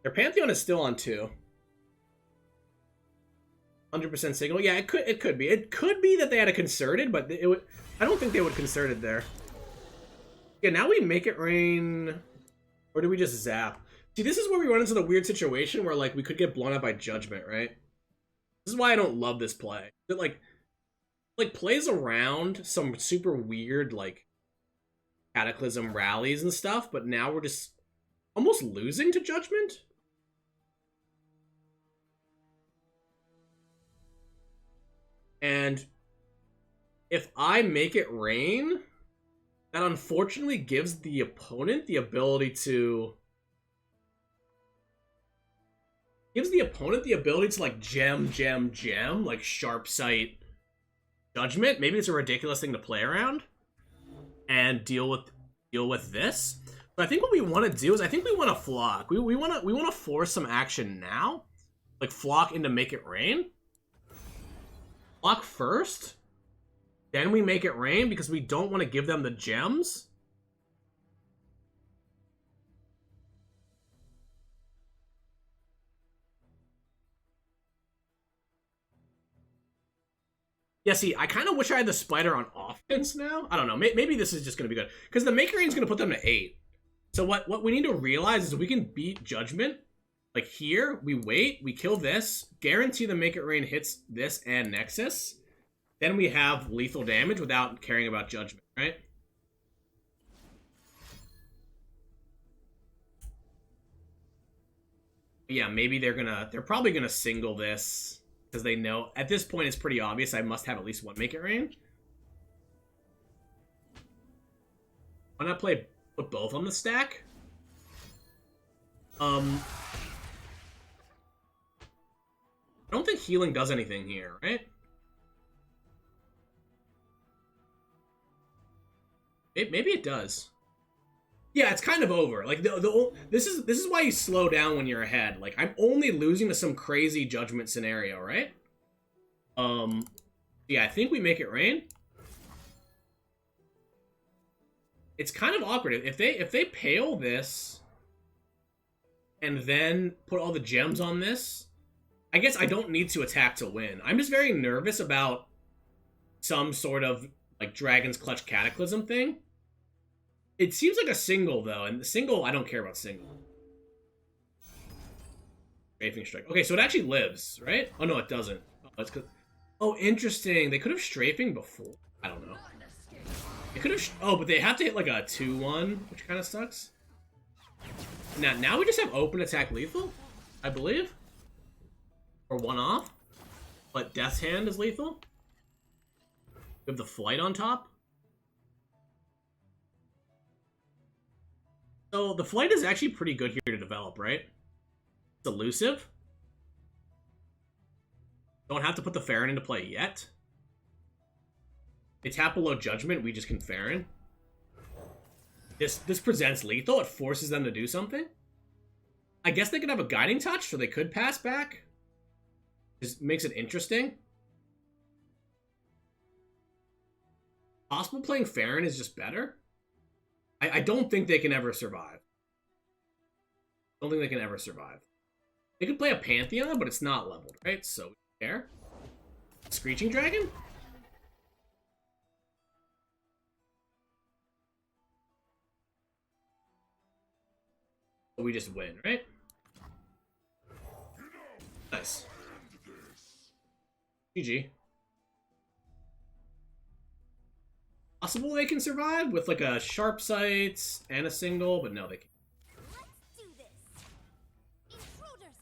S1: Their Pantheon is still on 2. 100% signal. Yeah, it could be. It could be that they had a Concerted, but it would... I don't think they would Concerted there. Yeah, now we Make It Rain... Or do we just Zap? See, this is where we run into the weird situation where, like, we could get blown up by Judgment, right? This is why I don't love this play. It, like plays around some super weird, like, Cataclysm rallies and stuff, but now we're just almost losing to Judgment? And if I Make It Rain, that unfortunately gives the opponent the ability to... like, gem, like, Sharp Sight Judgment. Maybe it's a ridiculous thing to play around. And deal with this. But I think what we want to do is, I think we want to Flock. We want to force some action now. Like, Flock into Make It Rain. Flock first. Then we Make It Rain because we don't want to give them the gems. Yeah, see, I kind of wish I had the Spider on offense now. I don't know. Maybe this is just going to be good. Because the Make It Rain is going to put them to 8. So what we need to realize is we can beat Judgment Like here, we wait, we kill this, guarantee the Make It Rain hits this and Nexus. Then we have lethal damage without caring about Judgment, right? Yeah, maybe they're probably gonna single this because they know at this point it's pretty obvious I must have at least one Make It Rain. Why not put both on the stack? I don't think healing does anything here, right? Maybe it does. Yeah, it's kind of over. Like this is why you slow down when you're ahead. Like I'm only losing to some crazy Judgment scenario, right? Yeah, I think we Make It Rain. It's kind of awkward if they pale this and then put all the gems on this. I guess I don't need to attack to win. I'm just very nervous about some sort of like Dragon's Clutch Cataclysm thing. It seems like a single though, and the single I don't care about single. Strafing Strike. Okay, so it actually lives, right? Oh no, it doesn't. Oh, that's good. Oh, interesting. They could have strafing before. I don't know. They could have. Oh, but they have to hit like a 2-1, which kind of sucks. Now we just have open attack lethal, I believe, or one off. But Death's Hand is lethal. We have the flight on top. So the flight is actually pretty good here to develop, right? It's elusive. Don't have to put the Farron into play yet. They tap below Judgment, we just can Farron. This presents lethal, it forces them to do something. I guess they could have a Guiding Touch, so they could pass back. Just makes it interesting. Possible playing Farron is just better. I don't think they can ever survive. Don't think they can ever survive. They could play a Pantheon, but it's not leveled, right? So, there. Screeching Dragon? We just win, right? Nice. GG. Possible they can survive with like a Sharp Sights and a single, but no, they can't.
S4: Let's do this. Intruders.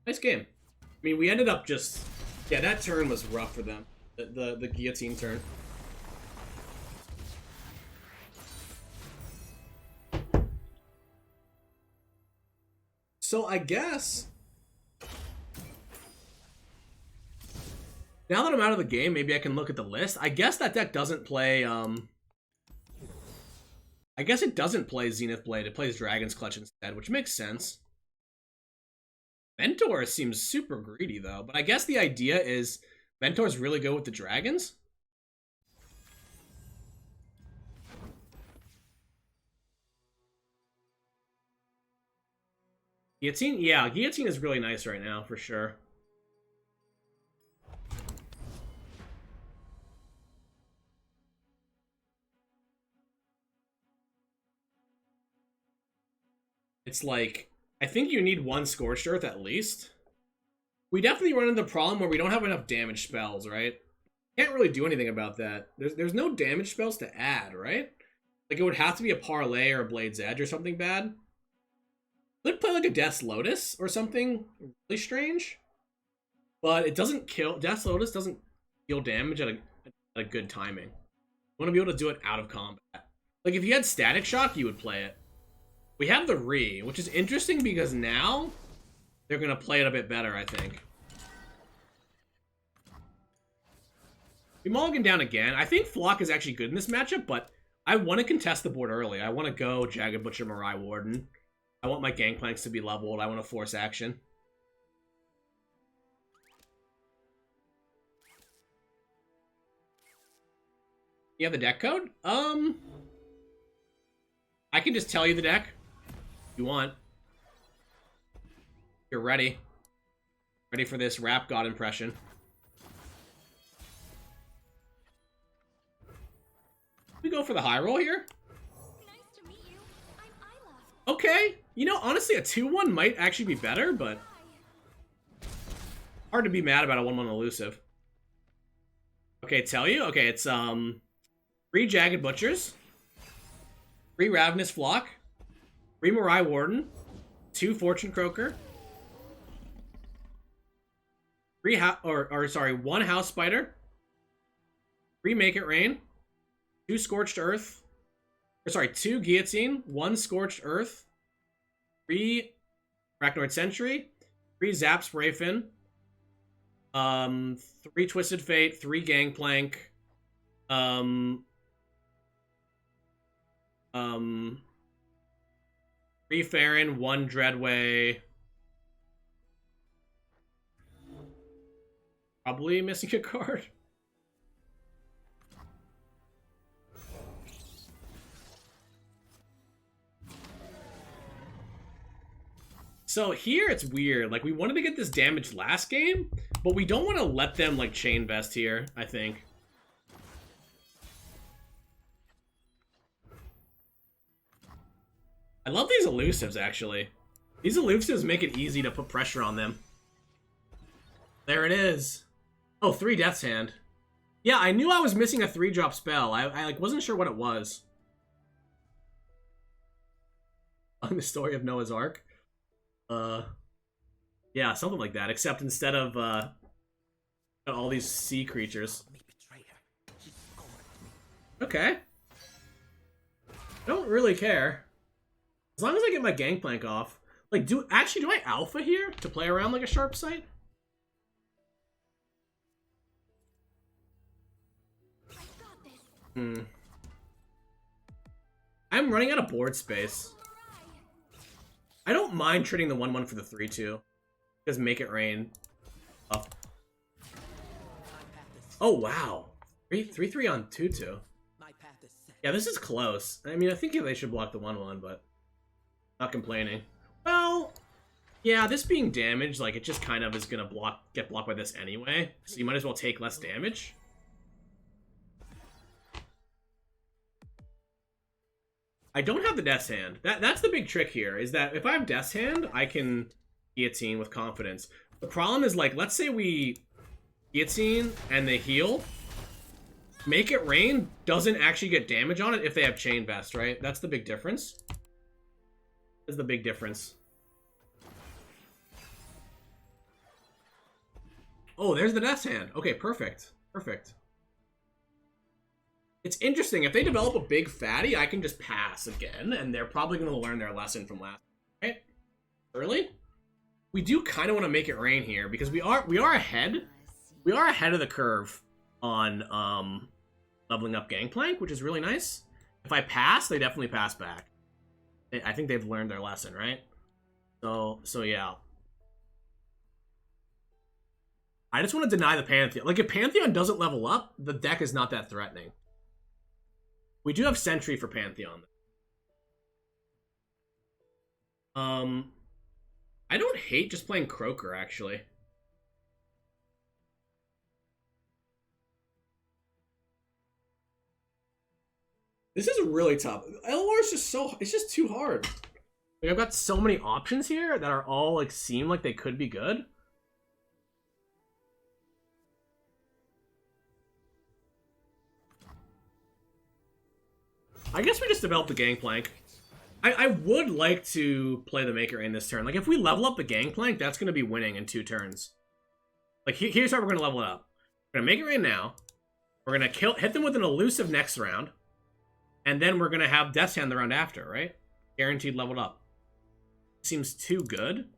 S1: Nice game. I mean, we ended up just... Yeah, that turn was rough for them. The guillotine turn. So I guess... Now that I'm out of the game, maybe I can look at the list. I guess that deck doesn't play, I guess it doesn't play Zenith Blade. It plays Dragon's Clutch instead, which makes sense. Mentor seems super greedy, though. But I guess the idea is Mentor's really good with the dragons. Guillotine? Yeah, Guillotine is really nice right now, for sure. It's like, I think you need one Scorched Earth at least. We definitely run into the problem where we don't have enough damage spells, right? Can't really do anything about that. There's no damage spells to add, right? Like, it would have to be a Parlay or a Blade's Edge or something bad. Could play like a Death's Lotus or something really strange. But it doesn't kill... Death's Lotus doesn't deal damage at a good timing. You want to be able to do it out of combat. Like, if you had Static Shock, you would play it. We have the Re, which is interesting because now they're going to play it a bit better, I think. We mulligan down again. I think Flock is actually good in this matchup, but I want to contest the board early. I want to go Jagged Butcher, Mirai Warden. I want my Gangplanks to be leveled. I want to force action. You have the deck code? I can just tell you the deck. You want. You're ready. Ready for this Rap God impression. We go for the high roll here.
S4: Nice to meet you. I'm Isla.
S1: Okay. You know, honestly, a 2-1 might actually be better, but hard to be mad about a 1-1 elusive. Okay, tell you. Okay, it's 3 Jagged Butchers, 3 Ravenous Flock, 3 Mirai Warden, 2 Fortune Croaker, 1 House Spider, 3 Make It Rain, 2 Scorched Earth, 2 Guillotine, 1 Scorched Earth, 3 Arachnoid Sentry, 3 Zap Spray Fin, 3 Twisted Fate, 3 Gangplank, 3 Farron, 1 Dreadway. Probably missing a card. So here it's weird. Like, we wanted to get this damage last game, but we don't want to let them, like, chain vest here, I think. I love these elusives, actually. These elusives make it easy to put pressure on them. There it is. Oh, 3 Death's Hand. Yeah, I knew I was missing a 3-drop spell. I like, wasn't sure what it was. On the story of Noah's Ark. Yeah, something like that. Except instead of all these sea creatures. Okay. I don't really care. As long as I get my Gangplank off. Like, do I alpha here to play around like a Sharp Sight? I'm running out of board space. I don't mind trading the 1-1 for the 3-2. Because Make It Rain. Oh, wow. 3-3 on 2-2. Yeah, this is close. I mean, I think they should block the 1-1, but not complaining. Well, yeah, this being damaged, like, it just kind of is gonna get blocked by this anyway. So you might as well take less damage. I don't have the Death's Hand. That's the big trick here, is that if I have Death's Hand, I can Guillotine with confidence. The problem is, like, let's say we Guillotine and they heal. Make It Rain doesn't actually get damage on it if they have Chain Vest, right? That's the big difference. That's the big difference. Oh, there's the Death's Hand. Okay, perfect. Perfect. It's interesting. If they develop a big fatty, I can just pass again, and they're probably going to learn their lesson from last. Right? Early? We do kind of want to Make It Rain here because we are ahead. We are ahead of the curve on leveling up Gangplank, which is really nice. If I pass, they definitely pass back. I think they've learned their lesson, right? So yeah. I just want to deny the Pantheon. Like, if Pantheon doesn't level up, the deck is not that threatening. We do have Sentry for Pantheon. I don't hate just playing Croaker, actually. This is really tough. LOR is just it's just too hard. Like, I've got so many options here that are all, like, seem like they could be good. I guess we just developed the Gangplank. I would like to play the Make It Rain this turn. Like, if we level up the Gangplank, that's going to be winning in 2 turns. Like, here's how we're going to level it up. We're going to Make It Rain now. We're going to hit them with an elusive next round. And then we're going to have Death's Hand the round after, right? Guaranteed leveled up. Seems too good.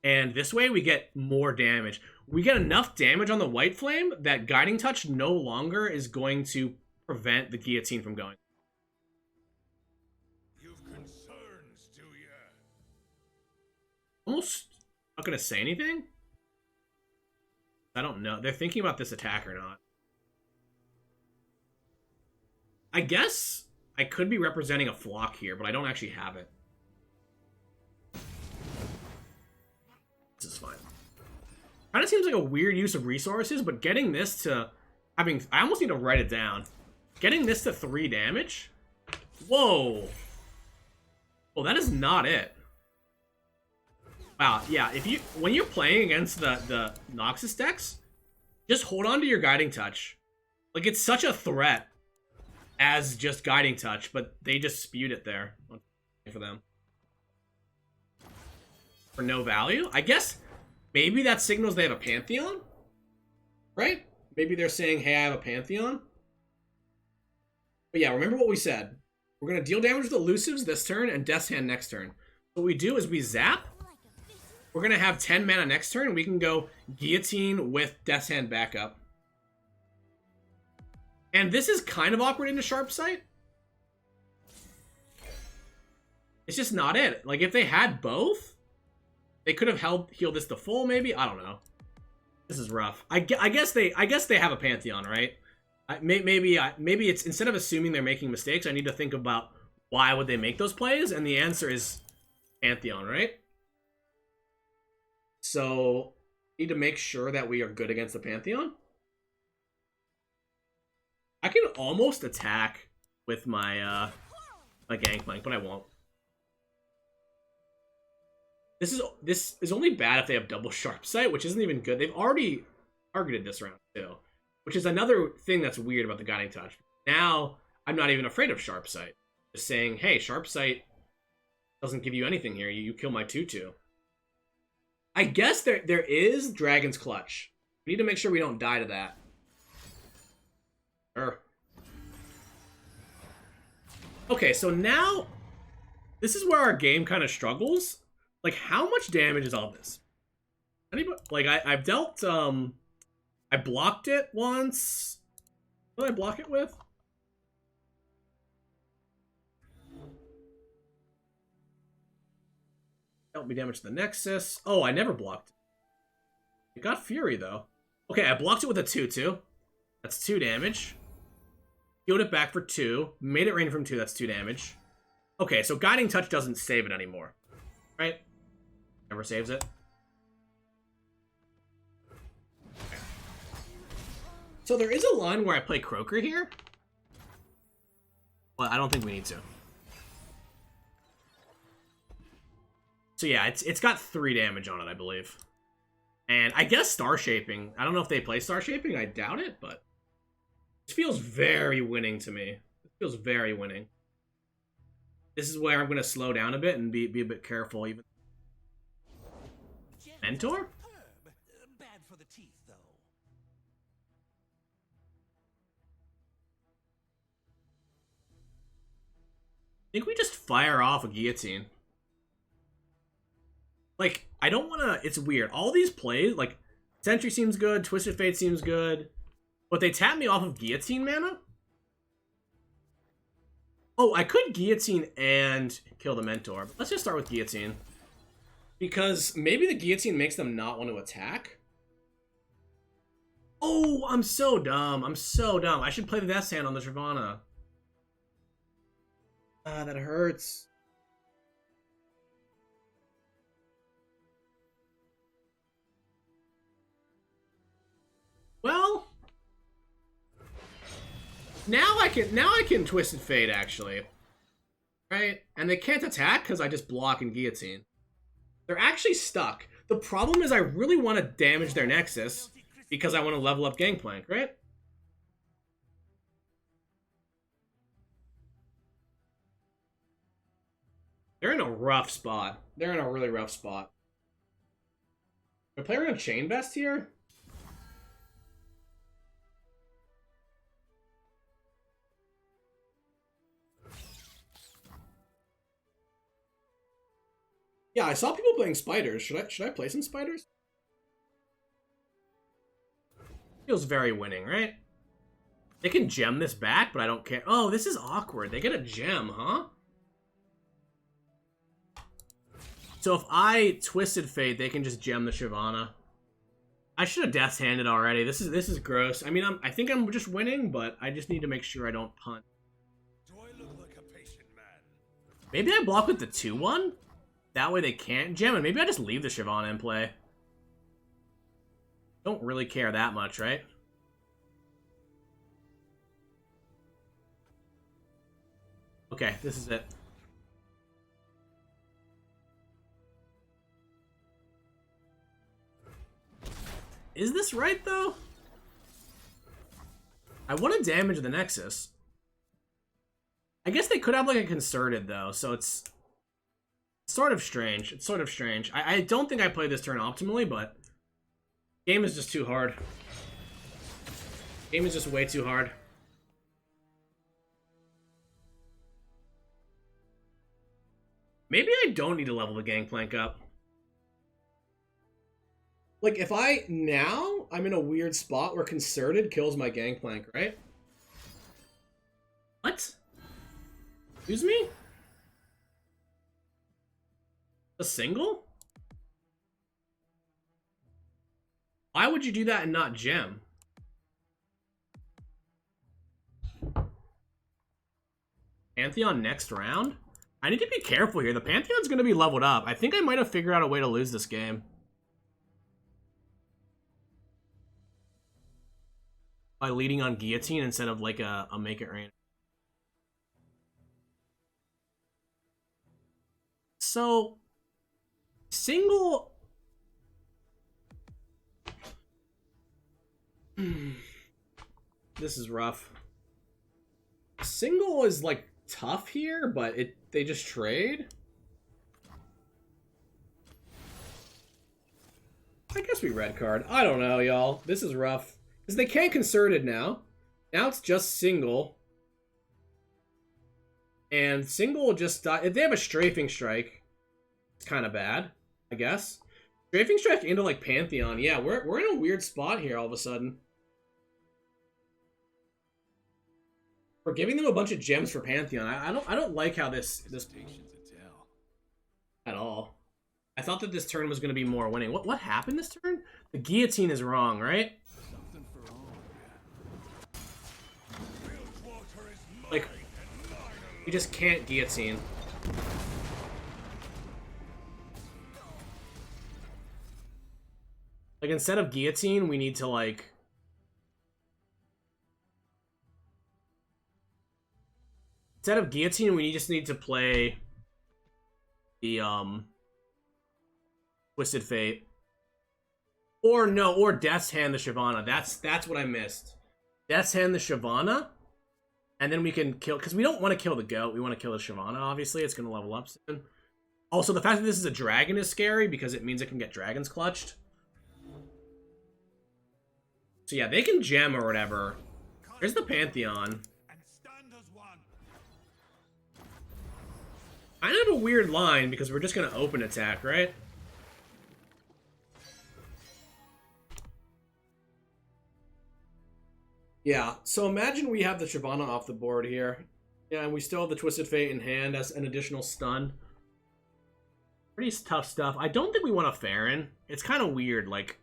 S1: And this way we get more damage. We get enough damage on the White Flame that Guiding Touch no longer is going to prevent the Guillotine from going.
S3: You've concerns, do ya?
S1: Almost not going to say anything. I don't know. They're thinking about this attack or not. I guess I could be representing a flock here, but I don't actually have it. This is fine. Kind of seems like a weird use of resources, but getting this to I almost need to write it down. Getting this to 3 damage? Whoa. Well, that is not it. Wow, yeah, when you're playing against the Noxus decks, just hold on to your Guiding Touch. Like, it's such a threat as just Guiding Touch, but they just spewed it there for them. For no value? I guess maybe that signals they have a Pantheon? Right? Maybe they're saying, hey, I have a Pantheon? But yeah, remember what we said. We're going to deal damage with Elusives this turn and Death's Hand next turn. What we do is we zap. We're going to have 10 mana next turn. We can go Guillotine with Death's Hand backup. And this is kind of awkward into Sharp Sight. It's just not it. Like, if they had both, they could have healed this to full, maybe? I don't know. This is rough. I guess they have a Pantheon, right? Maybe it's, instead of assuming they're making mistakes, I need to think about why would they make those plays, and the answer is Pantheon, right? So, need to make sure that we are good against the Pantheon. I can almost attack with my my Gangplank, but I won't. This is only bad if they have double Sharp Sight, which isn't even good. They've already targeted this round too, which is another thing that's weird about the Guiding Touch. Now I'm not even afraid of Sharp Sight. Just saying, hey, Sharp Sight doesn't give you anything here. You kill my 2/2. I guess there is Dragon's Clutch. We need to make sure we don't die to that. Okay, so now this is where our game kind of struggles. Like, how much damage is all this? Anybody, like, I've dealt, I blocked it once. What did I block it with? Dealt me damage to the Nexus. Oh, I never blocked it. It got Fury, though. Okay, I blocked it with a 2/2. That's 2 damage. Healed it back for 2. Made it rain from 2. That's 2 damage. Okay, so Guiding Touch doesn't save it anymore. Right? Never saves it. Okay. So there is a line where I play Croaker here. Well, I don't think we need to. So yeah, it's got 3 damage on it, I believe. And I guess Star Shaping. I don't know if they play Star Shaping. I doubt it, but this feels very winning to me. It feels very winning. This is where I'm going to slow down a bit and be a bit careful. Even Mentor?
S3: Bad for the teeth, though.
S1: I think we just fire off a Guillotine. Like, I don't want to... It's weird. All these plays, like, Sentry seems good, Twisted Fate seems good, but they tap me off of Guillotine mana? Oh, I could Guillotine and kill the Mentor, but let's just start with Guillotine. Because maybe the Guillotine makes them not want to attack. Oh, I'm so dumb. I'm so dumb. I should play the Death's Hand on the Shyvana. Ah, that hurts. Well, now I can Twisted Fate, actually. Right? And they can't attack because I just block and Guillotine. They're actually stuck. The problem is I really want to damage their Nexus because I want to level up Gangplank, right? They're in a rough spot. They're in a really rough spot. Are they playing a Chain Vest here? Yeah, I saw people playing spiders. Should I play some spiders? Feels very winning, right? They can gem this back, but I don't care. Oh, this is awkward. They get a gem, huh? So if I Twisted Fate, they can just gem the Shyvana. I should have Death's Handed already. This is gross. I mean, I think I'm just winning, but I just need to make sure I don't punt.
S3: Do I look like a patient man?
S1: Maybe I block with the 2/1? That way they can't gem, and maybe I just leave the Shyvana in play. Don't really care that much, right? Okay, this is it. Is this right, though? I want to damage the Nexus. I guess they could have, like, a concerted, though, so it's sort of strange. It's sort of strange. I don't think I played this turn optimally, but game is just too hard. Game is just way too hard. Maybe I don't need to level the Gangplank up. Like, if I'm in a weird spot where Concerted kills my Gangplank, right? What? Excuse me? A single? Why would you do that and not gem? Pantheon next round? I need to be careful here. The Pantheon's going to be leveled up. I think I might have figured out a way to lose this game. By leading on Guillotine instead of like a Make It Rain. So, single... This is rough. Single is like tough here, but they just trade. I guess we red card. I don't know, y'all. This is rough. Because they can't Concerted now. Now it's just single. And single will just die. If they have a Strafing Strike, it's kind of bad, I guess. Strafing Strike into like Pantheon. Yeah, we're in a weird spot here all of a sudden. We're giving them a bunch of gems for Pantheon. I don't like how this at all. I thought that this turn was going to be more winning. What happened this turn? The Guillotine is wrong, right? Like, you just can't Guillotine. Like, instead of Guillotine, we need to, like... Instead of Guillotine, we just need to play the, Twisted Fate. Or no, or Death's Hand the Shyvana. That's what I missed. Death's Hand the Shyvana. And then we can kill, because we don't want to kill the goat. We want to kill the Shyvana, obviously. It's going to level up soon. Also, the fact that this is a dragon is scary, because it means it can get dragons clutched. So yeah, they can gem or whatever. Here's the Pantheon. I have a weird line, because we're just going to open attack, right? Yeah, so imagine we have the Shyvana off the board here. Yeah, and we still have the Twisted Fate in hand as an additional stun. Pretty tough stuff. I don't think we want a Farron. It's kind of weird, like...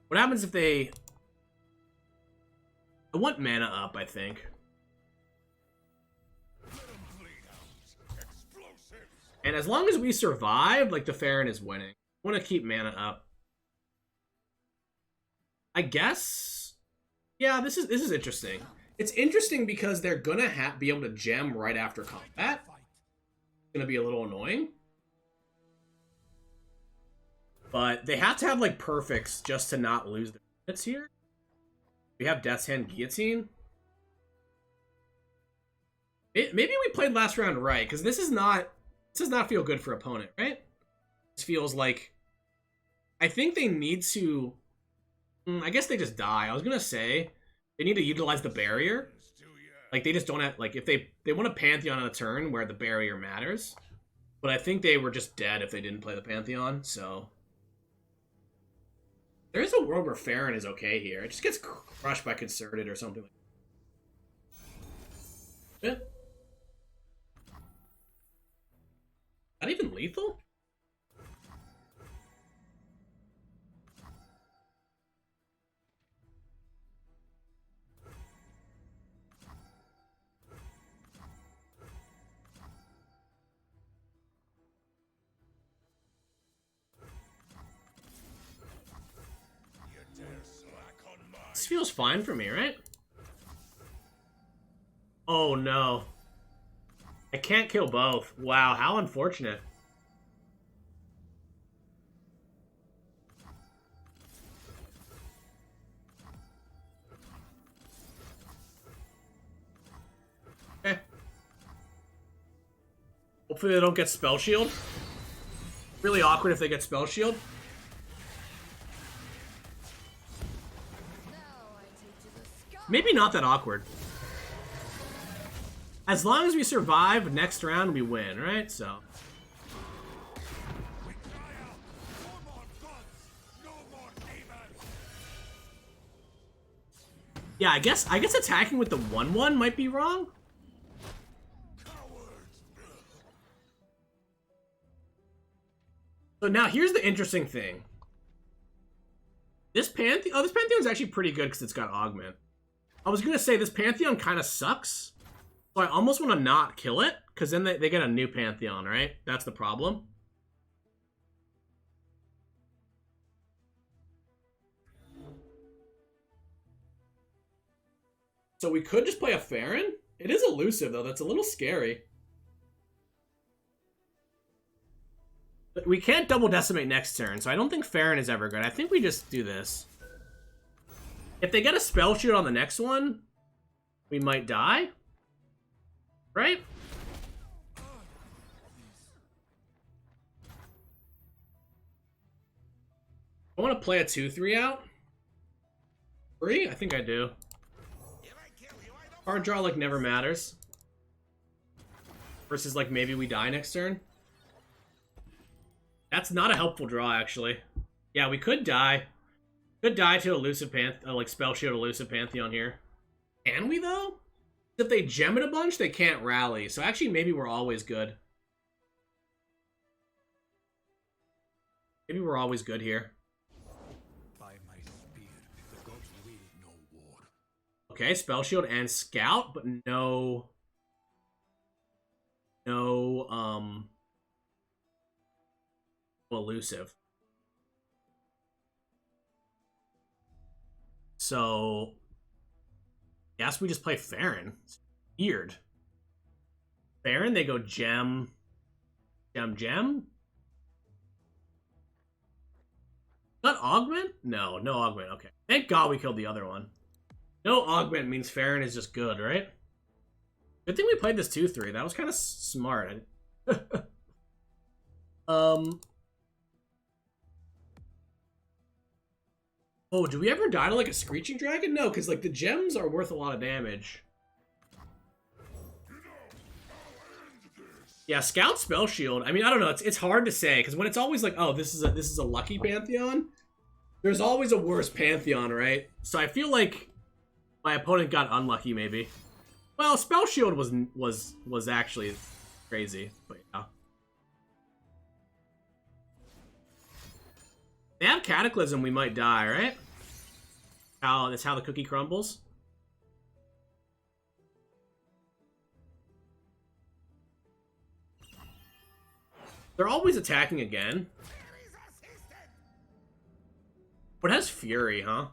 S1: What happens if they... I want mana up, I think. And as long as we survive, like, the Farron is winning. I want to keep mana up. I guess... Yeah, this is interesting. It's interesting because they're gonna be able to gem right after combat. It's gonna be a little annoying. But they have to have, like, perfects just to not lose the hits here. We have Death's Hand Guillotine. Maybe we played last round right, because this does not feel good for opponent, right? This feels like... I think they need to... I guess they just die. I was gonna say they need to utilize the barrier. Like, they just don't have... Like, if they want a Pantheon on a turn where the barrier matters. But I think they were just dead if they didn't play the Pantheon, so... There is a world where Farron is okay here. It just gets crushed by Concerted or something like that. Is that even lethal? This feels fine for me, right? Oh no. I can't kill both. Wow, how unfortunate. Okay. Hopefully they don't get Spell Shield. Really awkward if they get Spell Shield. Maybe not that awkward. As long as we survive next round, we win, right? So.
S3: We cry out, no more gods, no more demons.
S1: Yeah, I guess attacking with the 1/1 might be wrong.
S3: Cowards.
S1: So now here's the interesting thing. This Pantheon, this Pantheon's actually pretty good because it's got Augment. I was gonna say this Pantheon kind of sucks. So I almost want to not kill it, because then they get a new Pantheon, right? That's the problem. So we could just play a Farron. It is elusive, though. That's a little scary. But we can't double decimate next turn, so I don't think Farron is ever good. I think we just do this. If they get a spell shoot on the next one, we might die. Right? I want to play a 2/3 out. 3? I think I do. Card draw like never matters. Versus like maybe we die next turn. That's not a helpful draw actually. Yeah, we could die. Could die to elusive like spell shield elusive Pantheon here. Can we though? If they gem it a bunch, they can't rally. So actually maybe we're always good. Maybe we're always good here.
S3: By my spear, the gods will no war.
S1: Okay, Spell Shield and Scout, but no elusive. So guess we just play Farron. It's weird. Farron, they go gem. Not augment? No, no augment. Okay. Thank God we killed the other one. No augment means Farron is just good, right? Good thing we played this 2/3. That was kind of smart. Oh, do we ever die to like a Screeching Dragon? No, because like the gems are worth a lot of damage. Yeah, Scout Spell Shield. I mean, I don't know. It's hard to say because when it's always like, oh, this is a lucky Pantheon. There's always a worse Pantheon, right? So I feel like my opponent got unlucky, maybe. Well, Spell Shield was actually crazy, but yeah. They have Cataclysm, we might die, right? That's how the cookie crumbles. They're always attacking again. But it has Fury, huh?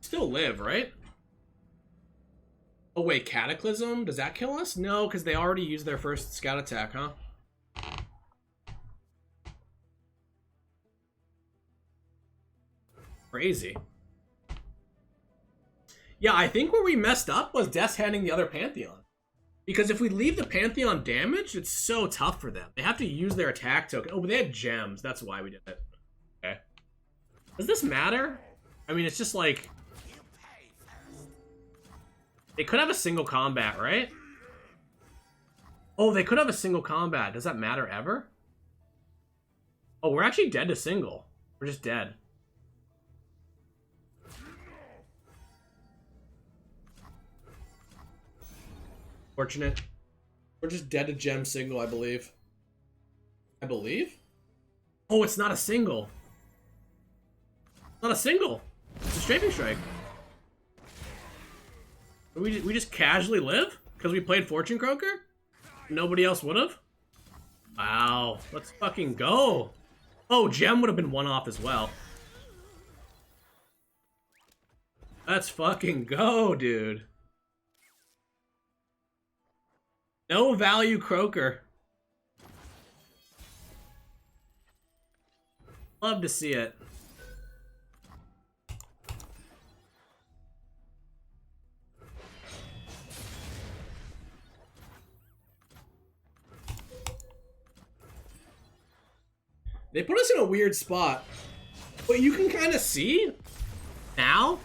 S1: Still live, right? Oh wait, Cataclysm? Does that kill us? No, because they already used their first scout attack, huh? Crazy. Yeah, I think where we messed up was Death's Handing the other Pantheon. Because if we leave the Pantheon damaged, it's so tough for them. They have to use their attack token. Oh, but they had gems. That's why we did it. Okay. Does this matter? I mean, it's just like... They could have a single combat, right? Oh, they could have a single combat. Does that matter ever? Oh, we're actually dead to single. We're just dead. Fortunate. We're just dead to gem single, I believe. I believe? Oh, it's not a single. Not a single. It's a strafing strike. We just casually live? Because we played Fortune Croaker? Nobody else would have? Wow. Let's fucking go. Oh, gem would have been one off as well. Let's fucking go, dude. No value Croaker. Love to see it. They put us in a weird spot. But you can kind of see now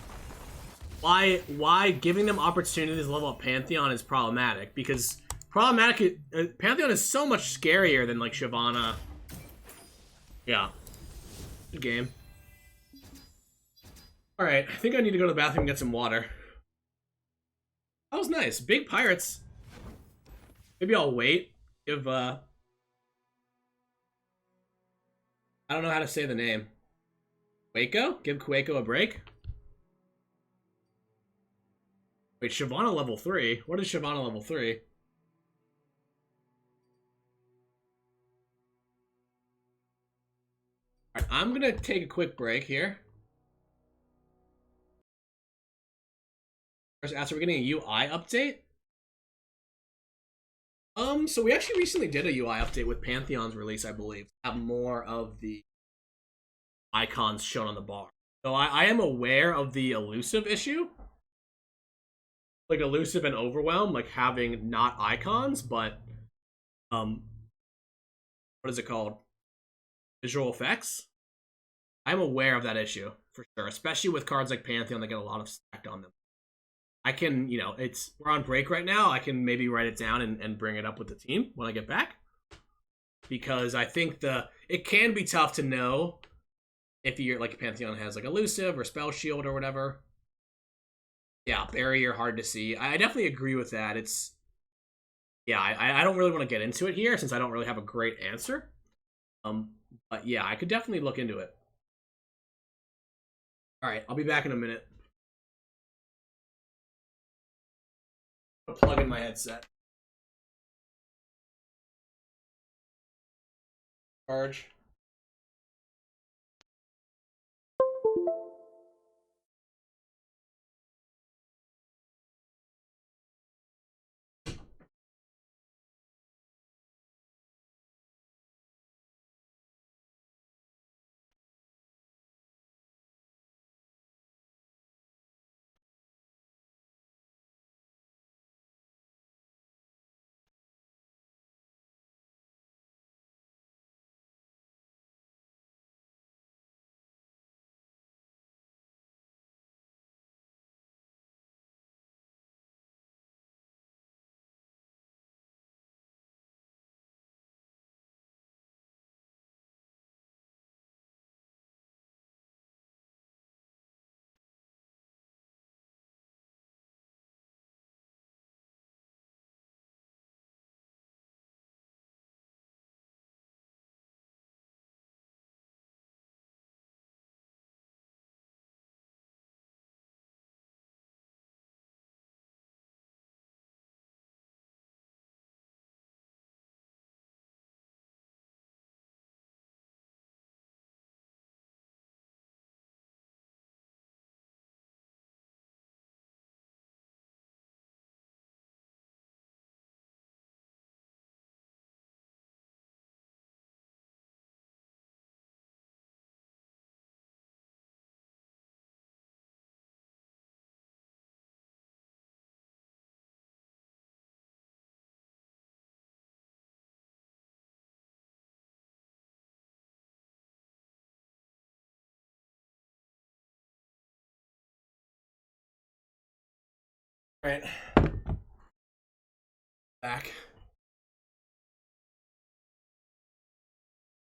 S1: why giving them opportunities to level up Pantheon is problematic. Because Pantheon is so much scarier than like Shyvana. Yeah. Good game. Alright, I think I need to go to the bathroom and get some water. That was nice. Big Pirates. Maybe I'll wait. Give, I don't know how to say the name. Quako? Give Quako a break? Wait, Shyvana level 3? What is Shyvana level 3? Alright, I'm gonna take a quick break here. First, ask, are we getting a UI update? So we actually recently did a UI update with Pantheon's release, I believe. Have more of the icons shown on the bar. So I am aware of the elusive issue. Like elusive and overwhelm, like having not icons, but what is it called? Visual effects. I'm aware of that issue for sure, especially with cards like Pantheon that get a lot of stacked on them. I can, you know, we're on break right now. I can maybe write it down and bring it up with the team when I get back. Because I think it can be tough to know if you're like Pantheon has like elusive or spell shield or whatever. Yeah, barrier hard to see. I definitely agree with that. Yeah, I don't really want to get into it here since I don't really have a great answer. But yeah, I could definitely look into it. All right, I'll be back in a minute. I'll plug in my headset. Charge. All right. Back.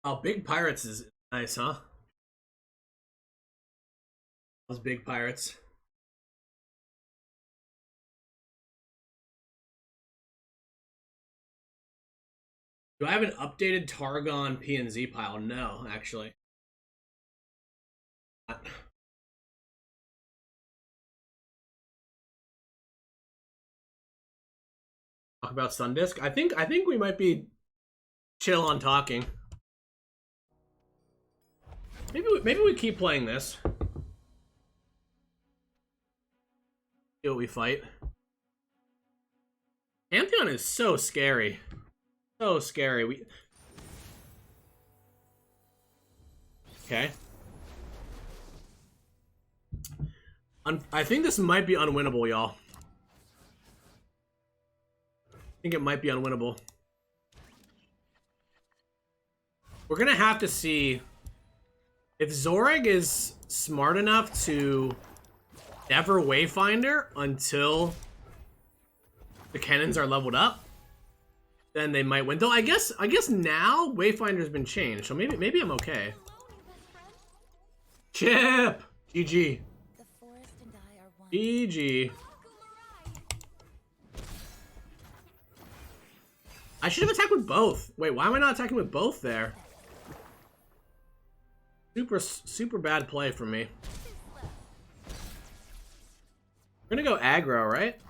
S1: Oh, Big Pirates is nice, huh? Those Big Pirates. Do I have an updated Targon P&Z pile? No, actually. Talk about Sundisk? I think we might be chill on talking. Maybe we keep playing this. See what we fight. Pantheon is so scary. So scary. Okay. I think this might be unwinnable, y'all. I think it might be unwinnable. We're gonna have to see if Zorag is smart enough to never Wayfinder until the cannons are leveled up. Then they might win. Though I guess now Wayfinder's been changed, so maybe I'm okay. Chip! GG.
S4: The forest and I are one.
S1: GG. I should have attacked with both. Wait, why am I not attacking with both there? Super bad play from me. We're gonna go aggro, right?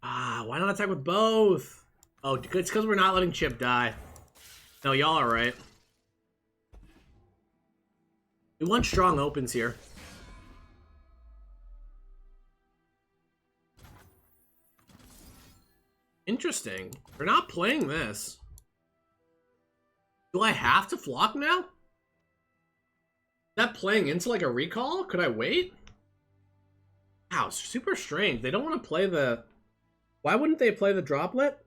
S1: Ah, why not attack with both? Oh, it's because we're not letting Chip die. No, y'all are right. We want strong opens here. Interesting. We're not playing this. Do I have to flock now? Is that playing into like a recall? Could I wait? Wow, super strange. They don't want to play the... Why wouldn't they play the droplet?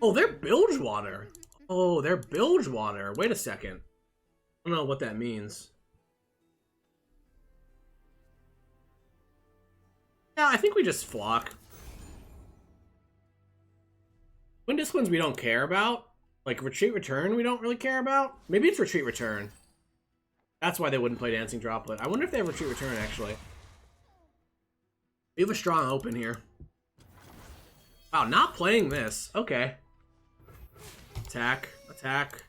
S1: Oh, they're Bilgewater. Oh, they're Bilgewater. Wait a second. I don't know what that means. Yeah, I think we just flock. Twin Disciplines we don't care about. Like, Retreat Return we don't really care about. Maybe it's Retreat Return. That's why they wouldn't play Dancing Droplet. I wonder if they have Retreat Return, actually. We have a strong open here. Wow, not playing this. Okay. Attack. Attack.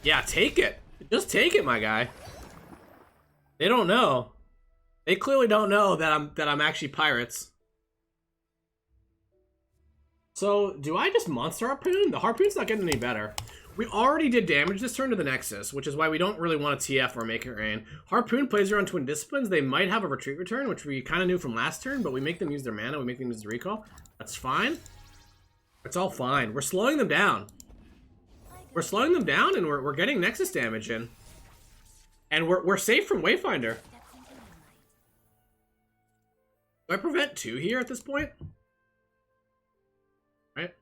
S1: Yeah, take it. Just take it, my guy. They don't know. They clearly don't know that I'm actually pirates. So, do I just Monster Harpoon? The Harpoon's not getting any better. We already did damage this turn to the Nexus, which is why we don't really want to TF or make it rain. Harpoon plays around Twin Disciplines. They might have a Retreat Return, which we kind of knew from last turn, but we make them use their mana, we make them use the recall. That's fine. It's all fine. We're slowing them down. We're slowing them down, and we're getting Nexus damage in. And we're safe from Wayfinder. Do I prevent 2 here at this point? Right?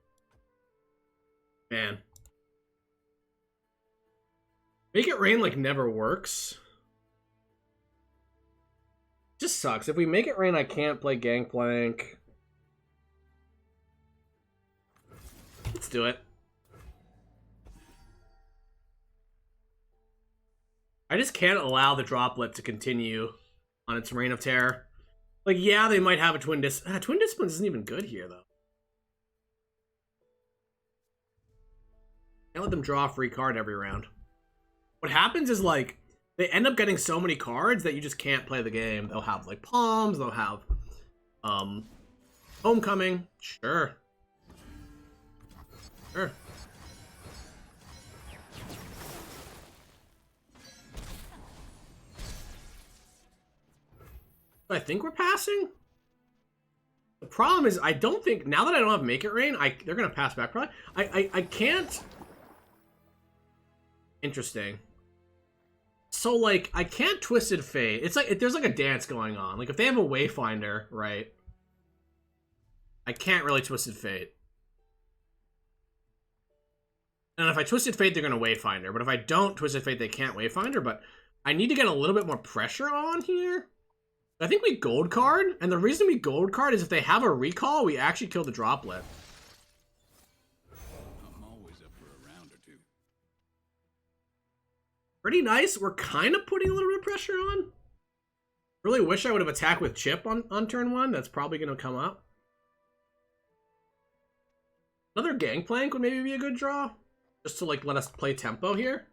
S1: Man. Make it rain like never works. Just sucks. If we make it rain, I can't play Gangplank. Let's do it. I just can't allow the droplet to continue on its reign of terror. Like, yeah, they might have a Twin Disciplines. Twin Disciplines isn't even good here, though. Can't let them draw a free card every round. What happens is, like, they end up getting so many cards that you just can't play the game. They'll have, like, Palms. They'll have, Homecoming. Sure. Sure. I think we're passing. The problem is, I don't think, now that I don't have Make It Rain, they're gonna pass back probably. I can't. Interesting. So, like, I can't Twisted Fate. It's like, there's like a dance going on. Like, if they have a Wayfinder, right? I can't really Twisted Fate. And if I Twisted Fate, they're gonna Wayfinder. But if I don't Twisted Fate, they can't Wayfinder. But I need to get a little bit more pressure on here. I think we gold card, and the reason we gold card is if they have a recall, we actually kill the droplet.
S3: I'm always up for a round or two.
S1: Pretty nice. We're kind of putting a little bit of pressure on. Really wish I would have attacked with Chip on turn 1. That's probably going to come up. Another Gangplank would maybe be a good draw. Just to, like, let us play tempo here.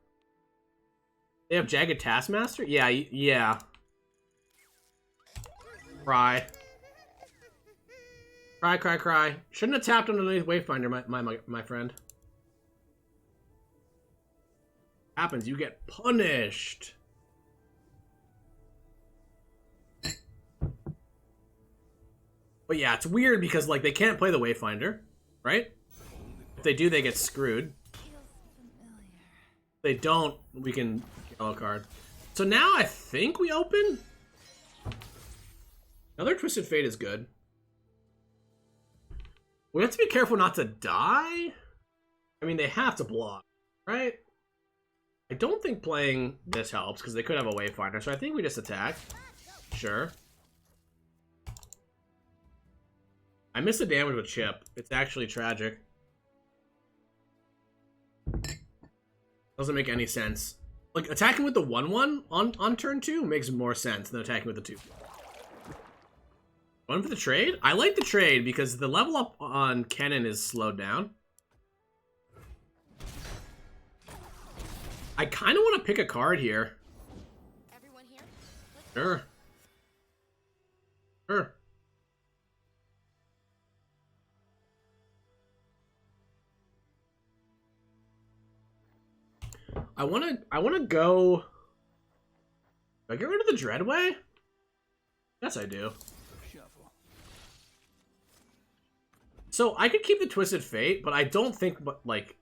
S1: They have Jagged Taskmaster? Yeah, yeah. Cry. Cry, cry, cry. Shouldn't have tapped underneath Wayfinder, my friend. happens, you get punished. But yeah, it's weird because like they can't play the Wayfinder, right? If they do, they get screwed. If they don't, we can yellow card. So now I think we open. Another Twisted Fate is good. We have to be careful not to die. I mean, they have to block, right? I don't think playing this helps because they could have a Wayfinder, so I think we just attack. Sure. I missed the damage with Chip. It's actually tragic. Doesn't make any sense. Like, attacking with the 1/1 on turn 2 makes more sense than attacking with the 2. One for the trade? I like the trade because the level up on Kennen is slowed down. I kind of want to pick a card here.
S4: Everyone here?
S1: Sure. Sure. I wanna go. Do I get rid of the Dreadway? Yes, I do.
S3: Shuffle.
S1: So I could keep the Twisted Fate, but I don't think, like,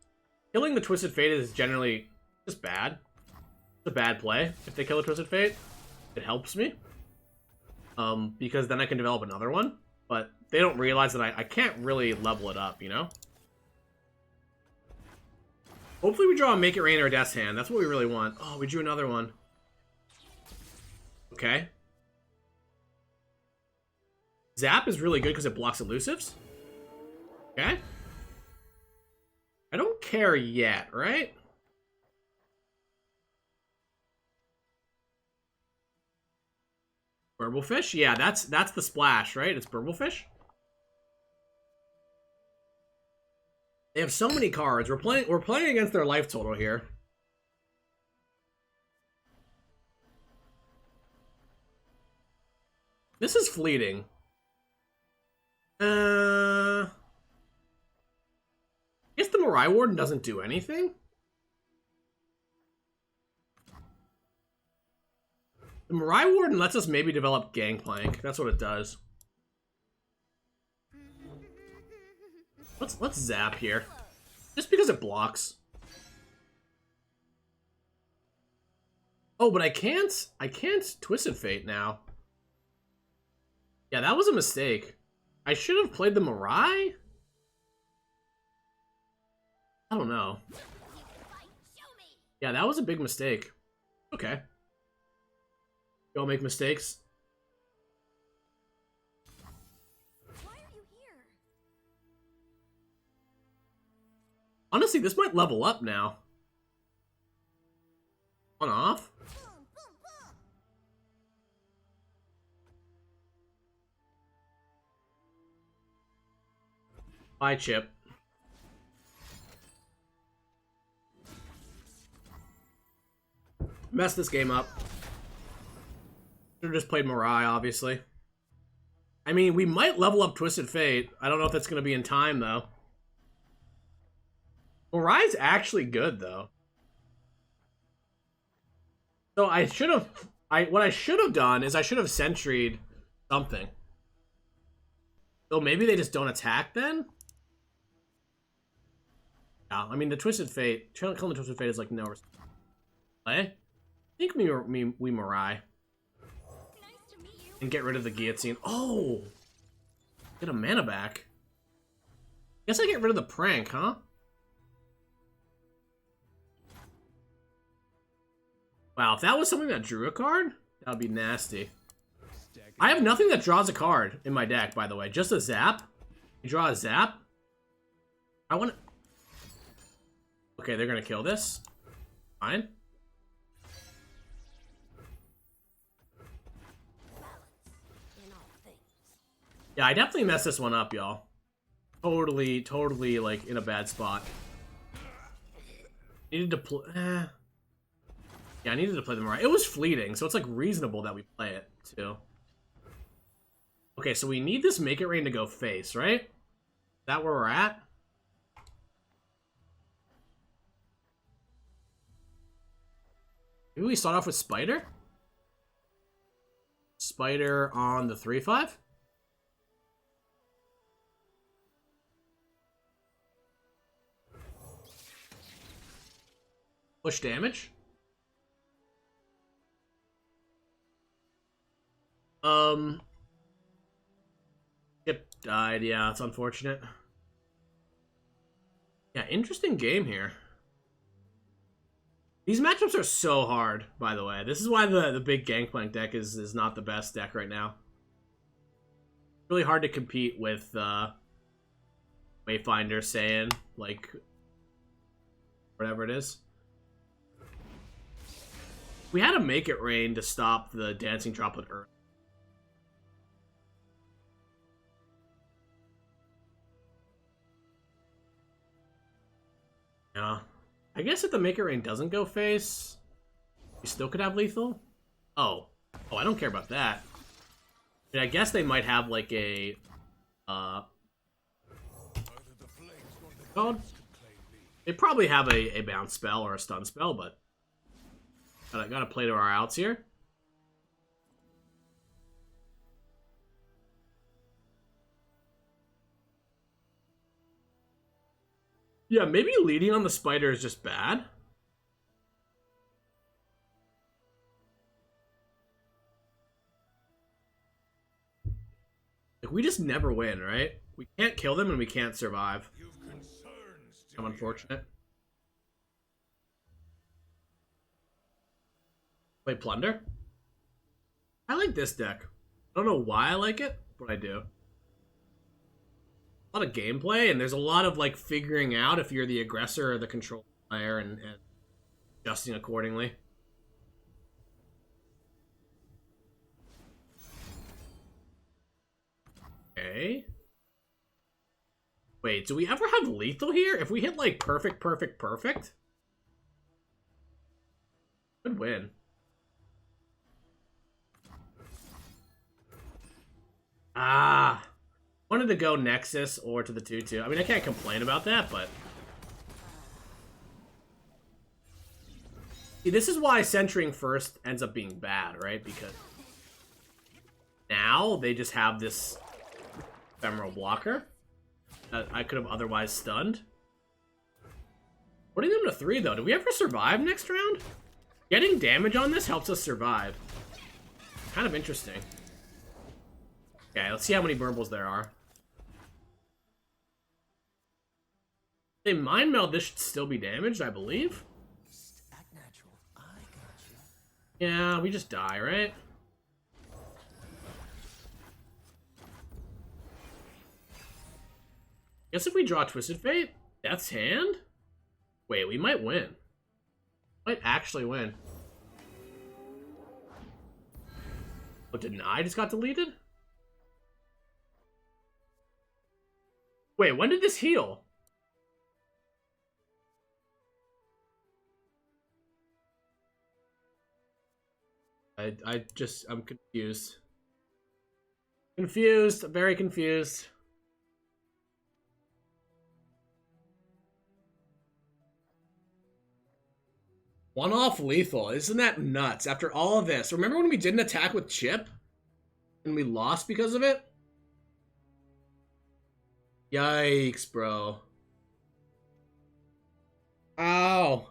S1: killing the Twisted Fate is generally just bad. It's a bad play if they kill a Twisted Fate. It helps me. Because then I can develop another one. But they don't realize that I can't really level it up, you know? Hopefully we draw a Make It Rain or a Death's Hand. That's what we really want. Oh, we drew another one. Okay. Zap is really good because it blocks elusives. Okay. I don't care yet, right? Burblefish? Yeah, that's the splash, right? It's Burblefish. They have so many cards. We're playing against their life total here. This is fleeting. I guess the Mirai Warden doesn't do anything. The Mirai Warden lets us maybe develop Gangplank. That's what it does. Let's zap here. Just because it blocks. Oh, but I can't Twisted Fate now. Yeah, that was a mistake. I should have played the Mirai? I don't know. Yeah, that was a big mistake. Okay. You all make mistakes.
S4: Why are you here?
S1: Honestly, this might level up now. On off.
S4: Boom, boom, boom.
S1: Bye, Chip. Messed this game up. Should've just played Mirai, obviously. I mean, we might level up Twisted Fate. I don't know if that's gonna be in time, though. Mirai's actually good, though. So what I should have done is I should have sentry'd something. So maybe they just don't attack then? Yeah, I mean, the Twisted Fate, killing the Twisted Fate is like no play. I think we Mirai.
S4: Nice to meet you.
S1: And get rid of the guillotine. Oh! Get a mana back. Guess I get rid of the prank, huh? Wow, if that was something that drew a card, that would be nasty. I have nothing that draws a card in my deck, by the way. Just a zap. You draw a zap. I want to... Okay, they're going to kill this. Fine.
S4: In all things.
S1: Yeah, I definitely messed this one up, y'all. Totally, like, in a bad spot. Needed to play... Yeah, I needed to play them right. It was fleeting, so it's, like, reasonable that we play it, too. Okay, so we need this Make It Rain to go face, right? Is that where we're at? Maybe we start off with Spider? Spider on the 3/5? Push damage? Chip died, yeah, it's unfortunate. Yeah, interesting game here. These matchups are so hard, by the way. This is why the big Gangplank deck is not the best deck right now. Really hard to compete with Wayfinder saying, like, whatever it is. We had to make it rain to stop the Dancing Droplet Earth. Yeah. I guess if the Make It Rain doesn't go face, we still could have lethal. Oh, I don't care about that. I mean, I guess they might have like a they probably have a bounce spell or a stun spell, but gotta play to our outs here. Yeah, maybe leading on the Spider is just bad. Like, we just never win, right? We can't kill them and we can't survive. I'm unfortunate. Play Plunder. I like this deck. I don't know why I like it, but I do. A lot of gameplay, and there's a lot of like figuring out if you're the aggressor or the control player and adjusting accordingly. Okay. Wait, do we ever have lethal here? If we hit like perfect, could win. Ah. Wanted to go Nexus or to the 2/2. I mean, I can't complain about that, but... See, this is why centering first ends up being bad, right? Because now they just have this ephemeral blocker that I could have otherwise stunned. Putting them to 3, though. Do we ever survive next round? Getting damage on this helps us survive. Kind of interesting. Okay, let's see how many burbles there are. They mind meld, this should still be damaged, I believe.
S3: Act natural. I got you.
S1: Yeah, we just die, right? Guess if we draw Twisted Fate, Death's Hand? Wait, we might win. Might actually win. Oh, Deny just got deleted? Wait, when did this heal? I'm confused. Confused, very confused. One-off lethal, isn't that nuts? After all of this, remember when we didn't attack with Chip? And we lost because of it? Yikes, bro. Ow.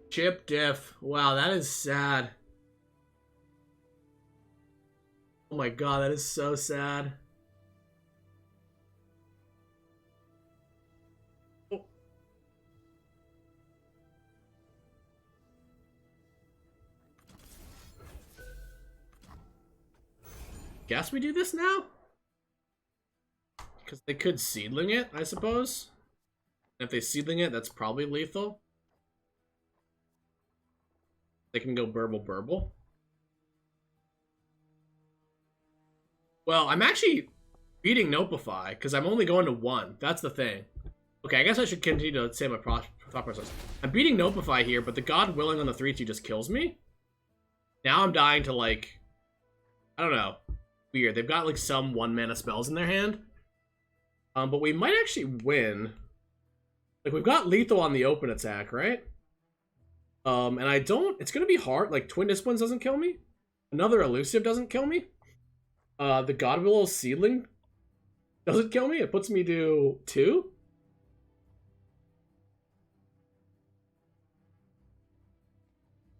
S1: Chip diff. Wow, that is sad. Oh my god, that is so sad. Oh. Guess we do this now? Because they could seedling it, I suppose. If they seedling it, that's probably lethal. They can go burble. Well, I'm actually beating Nopify because I'm only going to 1. That's the thing. Okay, I guess I should continue to say my thought process. I'm beating Nopify here, but the God Willing on the 3/2 just kills me. Now I'm dying to, like, I don't know. Weird. They've got like some 1-mana spells in their hand. But we might actually win. Like, we've got lethal on the open attack, right? And I don't... It's gonna be hard. Like, Twin Disciplines doesn't kill me. Another Elusive doesn't kill me. The Godwillow Seedling doesn't kill me. It puts me to 2.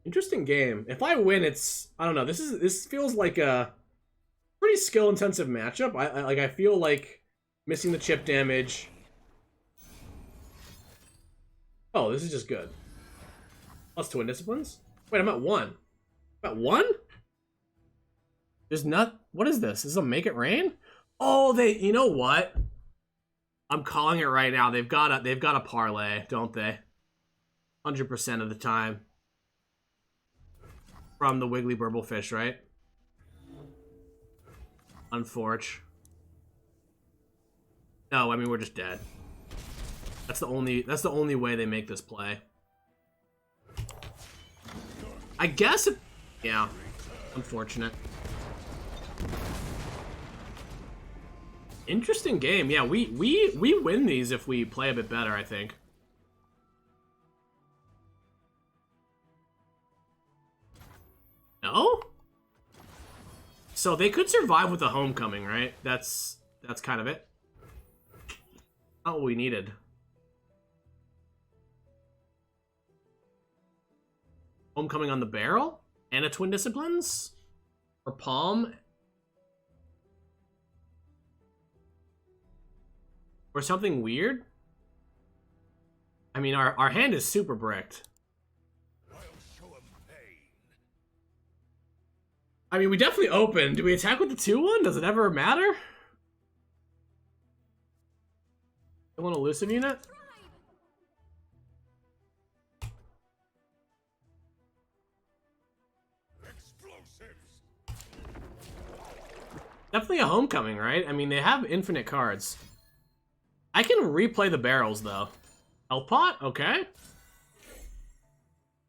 S1: Interesting game. If I win, it's... I don't know. This feels like a pretty skill-intensive matchup. I feel like missing the chip damage... Oh, this is just good. Plus Twin Disciplines? Wait, I'm at 1. I'm at 1? There's not... What is this? This is a Make It Rain? Oh, they... You know what? I'm calling it right now. They've got a parlay, don't they? 100% of the time. From the Wiggly Burblefish, right? Unforge. No, I mean, we're just dead. That's the only way they make this play. I guess it, yeah. Unfortunate. Interesting game. Yeah, we win these if we play a bit better, I think. No? So they could survive with a homecoming, right? That's kind of it. Not what we needed. Homecoming on the barrel? And a Twin Disciplines? Or Palm? Or something weird? I mean, our hand is super bricked. I mean, we definitely open. Do we attack with the 2-1? Does it ever matter? Kill an elusive unit? Definitely a homecoming, right? I mean, they have infinite cards. I can replay the barrels, though. Health pot? Okay.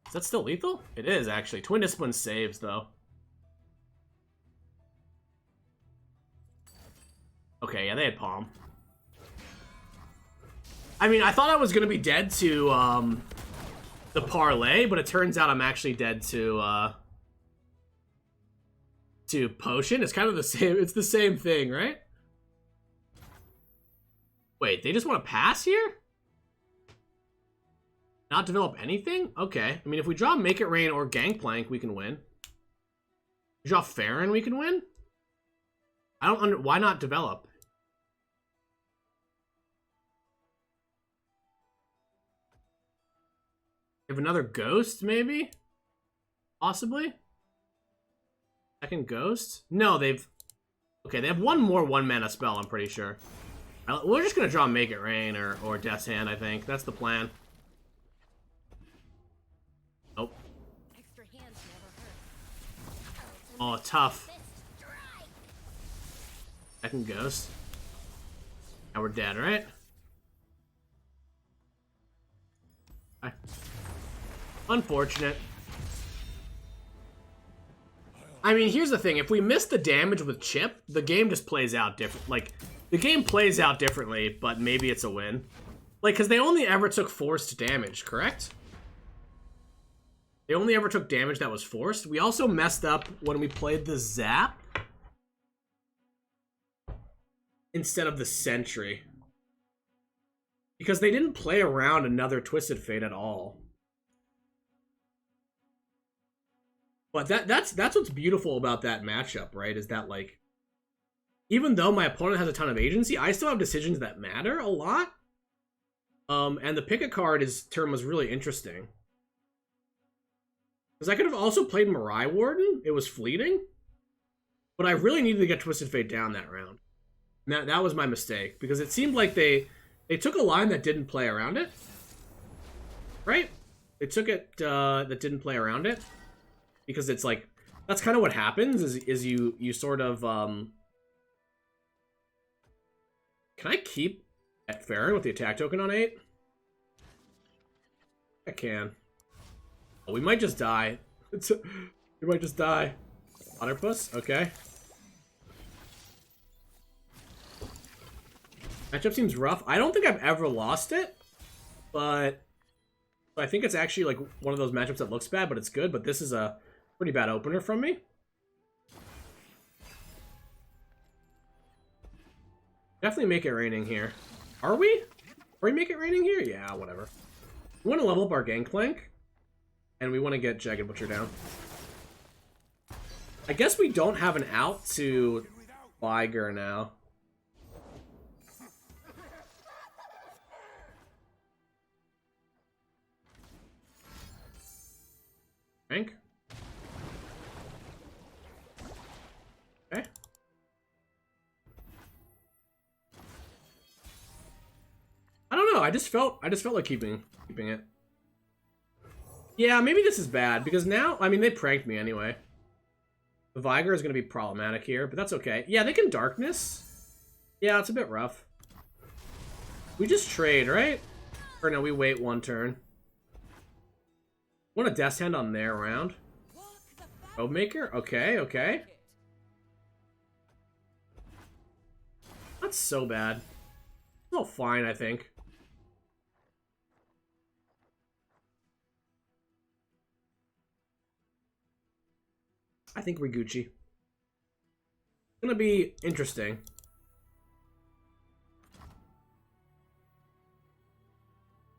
S1: Is that still lethal? It is, actually. Twin Discipline saves, though. Okay, yeah, they had Palm. I mean, I thought I was going to be dead to the parlay, but it turns out I'm actually dead to Potion. It's kind of the same. It's the same thing, right? Wait, they just want to pass here? Not develop anything? Okay. I mean, if we draw Make It Rain or Gangplank, we can win. We draw Farron, we can win? I don't why not develop? We have another Ghost, maybe? Possibly? Second Ghost? No, they've... Okay, they have one more one-mana spell, I'm pretty sure. We're just gonna draw Make It Rain or Death's Hand, I think. That's the plan. Nope.
S4: Extra hands never hurt.
S1: Oh, tough. Second Ghost. Now we're dead, right? Okay. Unfortunate. I mean, here's the thing. If we miss the damage with Chip, the game just plays out different. Like, the game plays out differently, but maybe it's a win. Like, because they only ever took forced damage, correct? They only ever took damage that was forced. We also messed up when we played the Zap instead of the Sentry. Because they didn't play around another Twisted Fate at all. But that's what's beautiful about that matchup, right? Is that, like, even though my opponent has a ton of agency, I still have decisions that matter a lot. And the pick a card term was really interesting. Because I could have also played Mirai Warden. It was fleeting. But I really needed to get Twisted Fate down that round. And that was my mistake. Because it seemed like they took a line that didn't play around it. Right? They took it that didn't play around it. Because it's like, that's kind of what happens, is you sort of, Can I keep at Farron with the attack token on 8? I can. Oh, we might just die. We might just die. Otterpuss? Okay. Matchup seems rough. I don't think I've ever lost it. but I think it's actually like one of those matchups that looks bad, but it's good. But this is a pretty bad opener from me. Definitely make it raining here. Are we? Are we make it raining here? Yeah, whatever. We want to level up our Gangplank, and we want to get Jagged Butcher down. I guess we don't have an out to Viger now. Frank? Okay. I don't know. I just felt like keeping it. Yeah, maybe this is bad because now, I mean, they pranked me anyway. The Viger is going to be problematic here, but that's okay. Yeah, they can Darkness. Yeah, it's a bit rough. We just trade, right? Or no, we wait one turn. Want a Death's Hand on their round? Roadmaker? Okay, okay. Not so bad. It's all fine, I think. I think we're Gucci. It's gonna be interesting.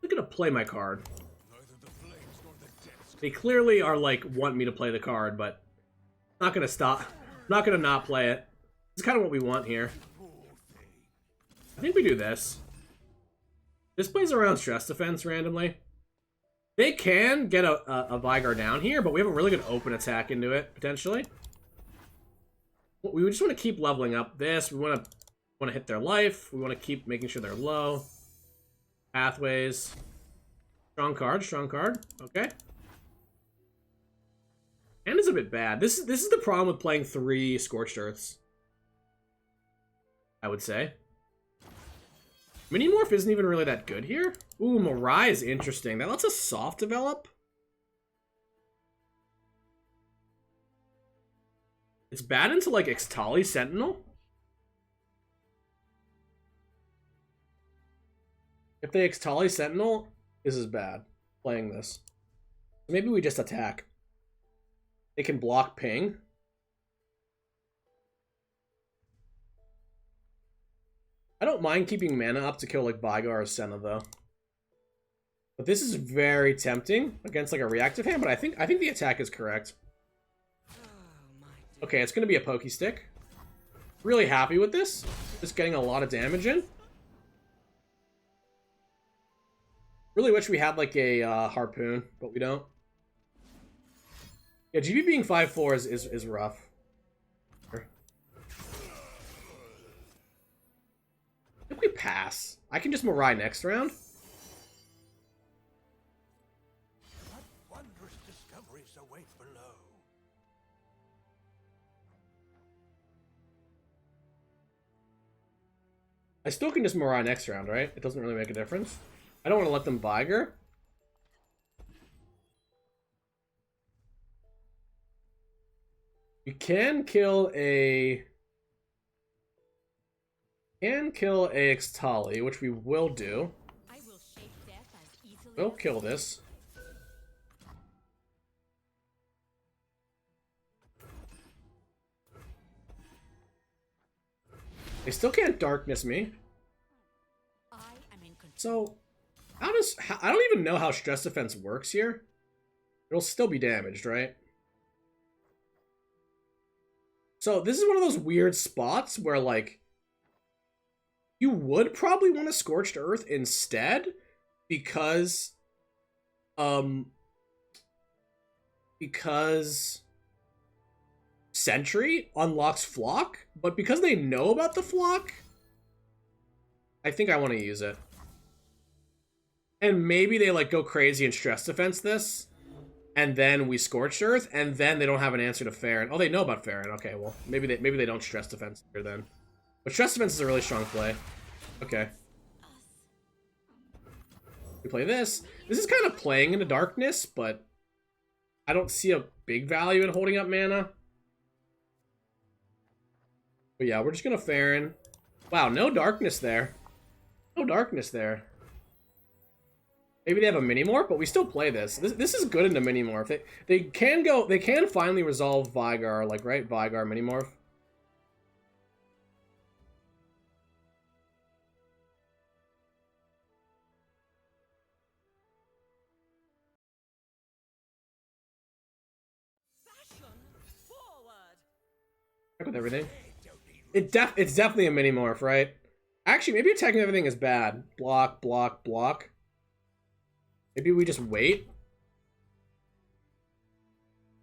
S1: I'm gonna play my card. They clearly are like want me to play the card, but I'm not gonna stop. I'm not gonna not play it. It's kind of what we want here. I think we do this. This plays around Stress Defense randomly. They can get a Vigar down here, but we have a really good open attack into it, potentially. We just want to keep leveling up this. We want to hit their life. We want to keep making sure they're low. Pathways. Strong card, strong card. Okay. And it's a bit bad. This is the problem with playing 3 Scorched Earths, I would say. Minimorph isn't even really that good here. Ooh, Mirai is interesting. That lets us soft develop. It's bad into like Ixtali Sentinel. If they Ixtali Sentinel, this is bad. Playing this. Maybe we just attack. They can block ping. I don't mind keeping mana up to kill like Vigar or Senna though. But this is very tempting against like a reactive hand, but I think the attack is correct. Okay, it's gonna be a Pokey Stick. Really happy with this. Just getting a lot of damage in. Really wish we had like a Harpoon, but we don't. Yeah, GB being 5/4 is rough. I think we pass. I can just Mirai next round.
S3: What wondrous discoveries await below?
S1: I still can just Mirai next round, right? It doesn't really make a difference. I don't want to let them Viger. You can kill a... Ixtali, which we will do.
S4: I will shape death as easily
S1: We'll
S4: as
S1: kill this. They still can't Darkness me.
S4: I am in control.
S1: So, I don't even know how Stress Defense works here. It'll still be damaged, right? So, this is one of those weird spots where, like, you would probably want a Scorched Earth instead because Sentry unlocks Flock, but because they know about the Flock, I think I want to use it. And maybe they like go crazy and Stress Defense this, and then we Scorched Earth, and then they don't have an answer to Farron. Oh, they know about Farron. Okay, well, maybe they don't Stress Defense here then. But Stress Defense is a really strong play. Okay. We play this. This is kind of playing into Darkness, but I don't see a big value in holding up mana. But yeah, we're just gonna Farron. Wow, no Darkness there. No Darkness there. Maybe they have a minimorph, but we still play this. This is good into minimorph. They can finally resolve Vigar, like, right? Vigar minimorph. Check with everything. It's definitely a minimorph, right? Actually, maybe attacking everything is bad. Block, block, block. Maybe we just wait.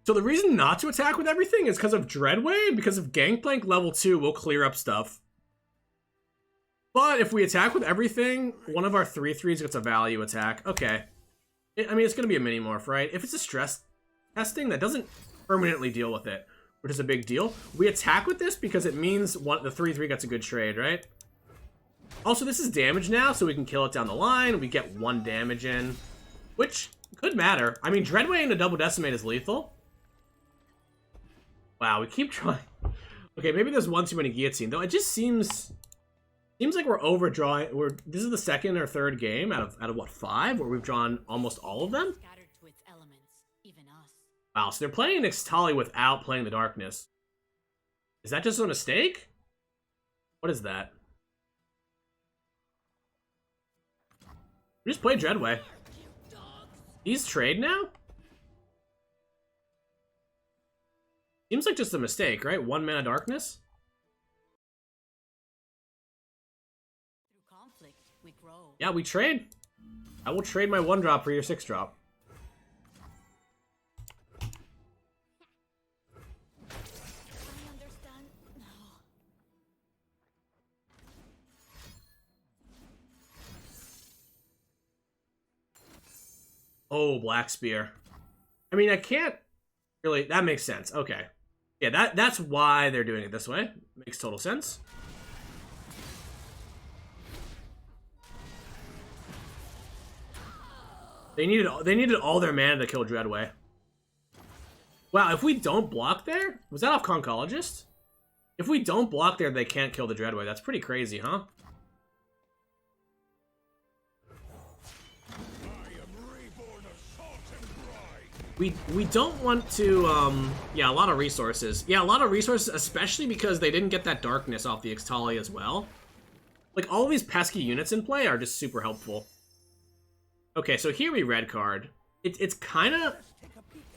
S1: So the reason not to attack with everything is because of Dreadway, and because of Gangplank level 2, we'll clear up stuff. But if we attack with everything, one of our 3/3s gets a value attack. Okay. I mean, it's going to be a minimorph, right? If it's a stress testing, that doesn't permanently deal with it, which is a big deal. We attack with this because it means the 3/3 gets a good trade, right? Also, this is damage now, so we can kill it down the line. We get 1 damage in, which could matter. I mean, Dreadway into double decimate is lethal. Wow, we keep trying. Okay, maybe there's one too many guillotine, though. It just seems like we're overdrawing. This is the second or third game out of what, 5, where we've drawn almost all of them.
S4: Scattered to its elements, even us.
S1: Wow, so they're playing Ixtali without playing the darkness. Is that just a mistake? What is that? We just played Dreadway. He's trade now? Seems like just a mistake, right? 1 mana darkness?
S4: Through conflict, we grow.
S1: Yeah, we trade. I will trade my 1-drop for your 6-drop.
S4: I understand. No.
S1: Oh, Black Spear. I mean, I can't really... That makes sense. Okay. Yeah, that's why they're doing it this way. Makes total sense. They needed all their mana to kill Dreadway. Wow, if we don't block there... Was that off Concologist? If we don't block there, they can't kill the Dreadway. That's pretty crazy, huh? We don't want to, yeah, a lot of resources. Yeah, a lot of resources, especially because they didn't get that darkness off the Ixtali as well. Like, all these pesky units in play are just super helpful. Okay, so here we red card. It's kind of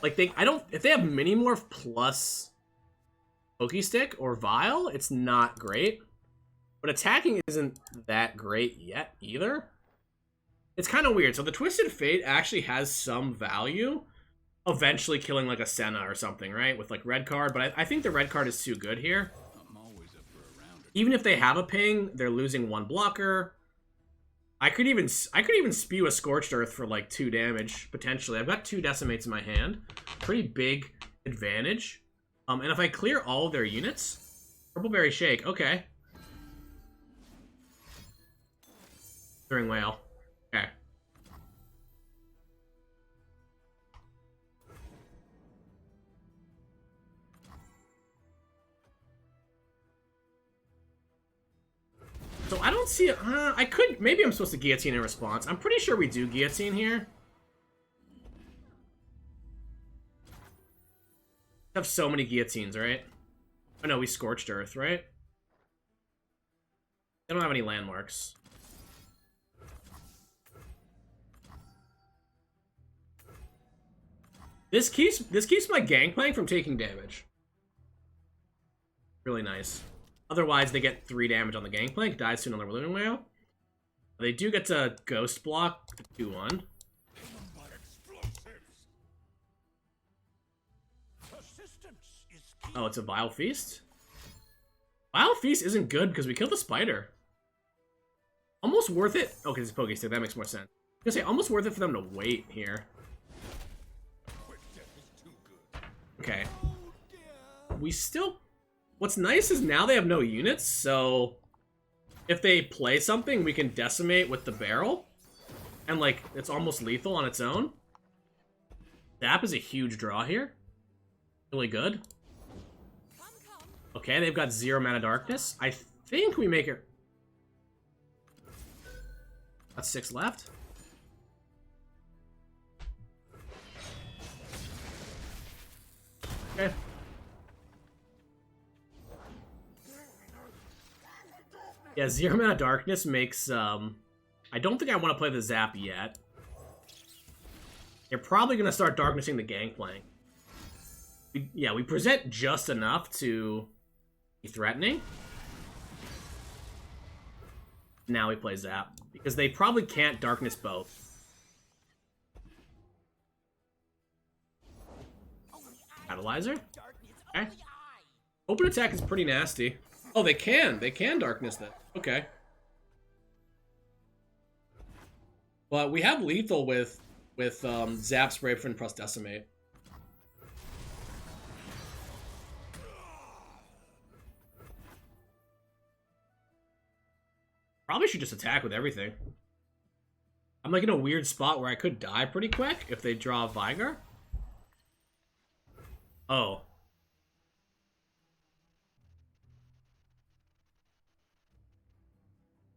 S1: like if they have minimorph plus Pokestick or Vial, it's not great. But attacking isn't that great yet either. It's kind of weird. So the Twisted Fate actually has some value, eventually killing like a Senna or something, right? With like red card, but I think the red card is too good here. Even if they have a ping, they're losing 1 blocker. I could even spew a Scorched Earth for like 2 damage, potentially. I've got 2 Decimates in my hand. Pretty big advantage. And if I clear all of their units... Purpleberry Shake, okay. During Whale. Okay. So I don't see... I could... Maybe I'm supposed to guillotine in response. I'm pretty sure we do guillotine here. We have so many guillotines, right? Oh no, we Scorched Earth, right? They don't have any landmarks. This keeps my Gangplank from taking damage. Really nice. Otherwise, they get 3 damage on the Gangplank, dies to another Living Whale. They do get to Ghost Block 2-1. Oh, it's a Vile Feast? Vile Feast isn't good because we killed the spider. Almost worth it. Okay, it's a Pokestick. That makes more sense. I was gonna say, almost worth it for them to wait here. Okay. We still... What's nice is now they have no units, so... If they play something, we can decimate with the barrel. And, like, it's almost lethal on its own. Zap is a huge draw here. Really good. Okay, they've got 0 mana darkness. I think we make it... That's 6 left. Okay. Yeah, 0 mana darkness makes, I don't think I want to play the Zap yet. They're probably going to start darknessing the Gangplank. We present just enough to be threatening. Now we play Zap. Because they probably can't darkness both. Catalyzer? Okay. Open attack is pretty nasty. Oh, they can. They can darkness that. Okay. But we have lethal with Zap, Spray-Fin, plus Decimate. Probably should just attack with everything. I'm like in a weird spot where I could die pretty quick if they draw Vigor. Oh.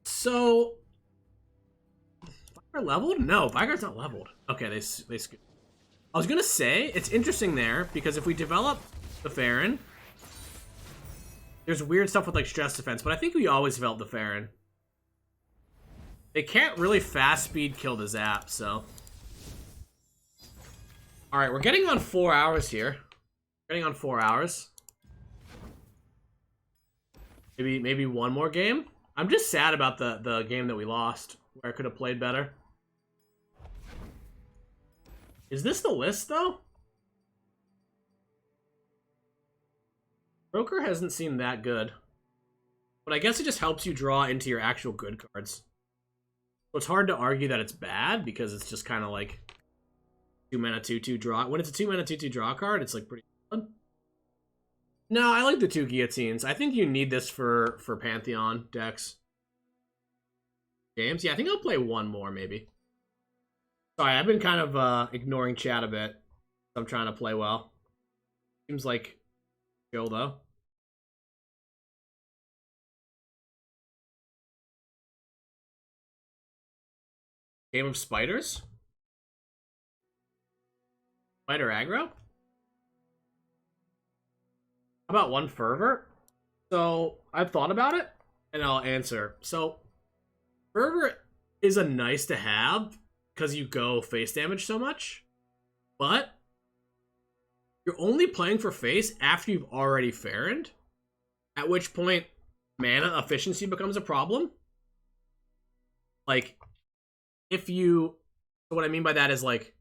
S1: So, Vigor leveled? No, Vigor's not leveled. Okay, they skip. I was gonna say, it's interesting there, because if we develop the Farron, there's weird stuff with like stress defense, but I think we always develop the Farron. They can't really fast speed kill the Zap, so. Alright, we're getting on 4 hours here. Getting on 4 hours. Maybe one more game? I'm just sad about the game that we lost, where I could have played better. Is this the list, though? Broker hasn't seemed that good. But I guess it just helps you draw into your actual good cards. So it's hard to argue that it's bad, because it's just kind of like 2 mana 2/2 draw. When it's a 2 mana 2/2 draw card, it's like pretty fun. No, I like the 2 guillotines. I think you need this for Pantheon decks. Games? Yeah, I think I'll play one more, maybe. Sorry, I've been kind of ignoring chat a bit. I'm trying to play well. Seems like chill, though. Game of Spiders? Spider aggro? How about one Fervor? So, I've thought about it, and I'll answer. So, Fervor is a nice to have, because you go face damage so much, but you're only playing for face after you've already Farroned, at which point mana efficiency becomes a problem. Like, if you... So what I mean by that is, like,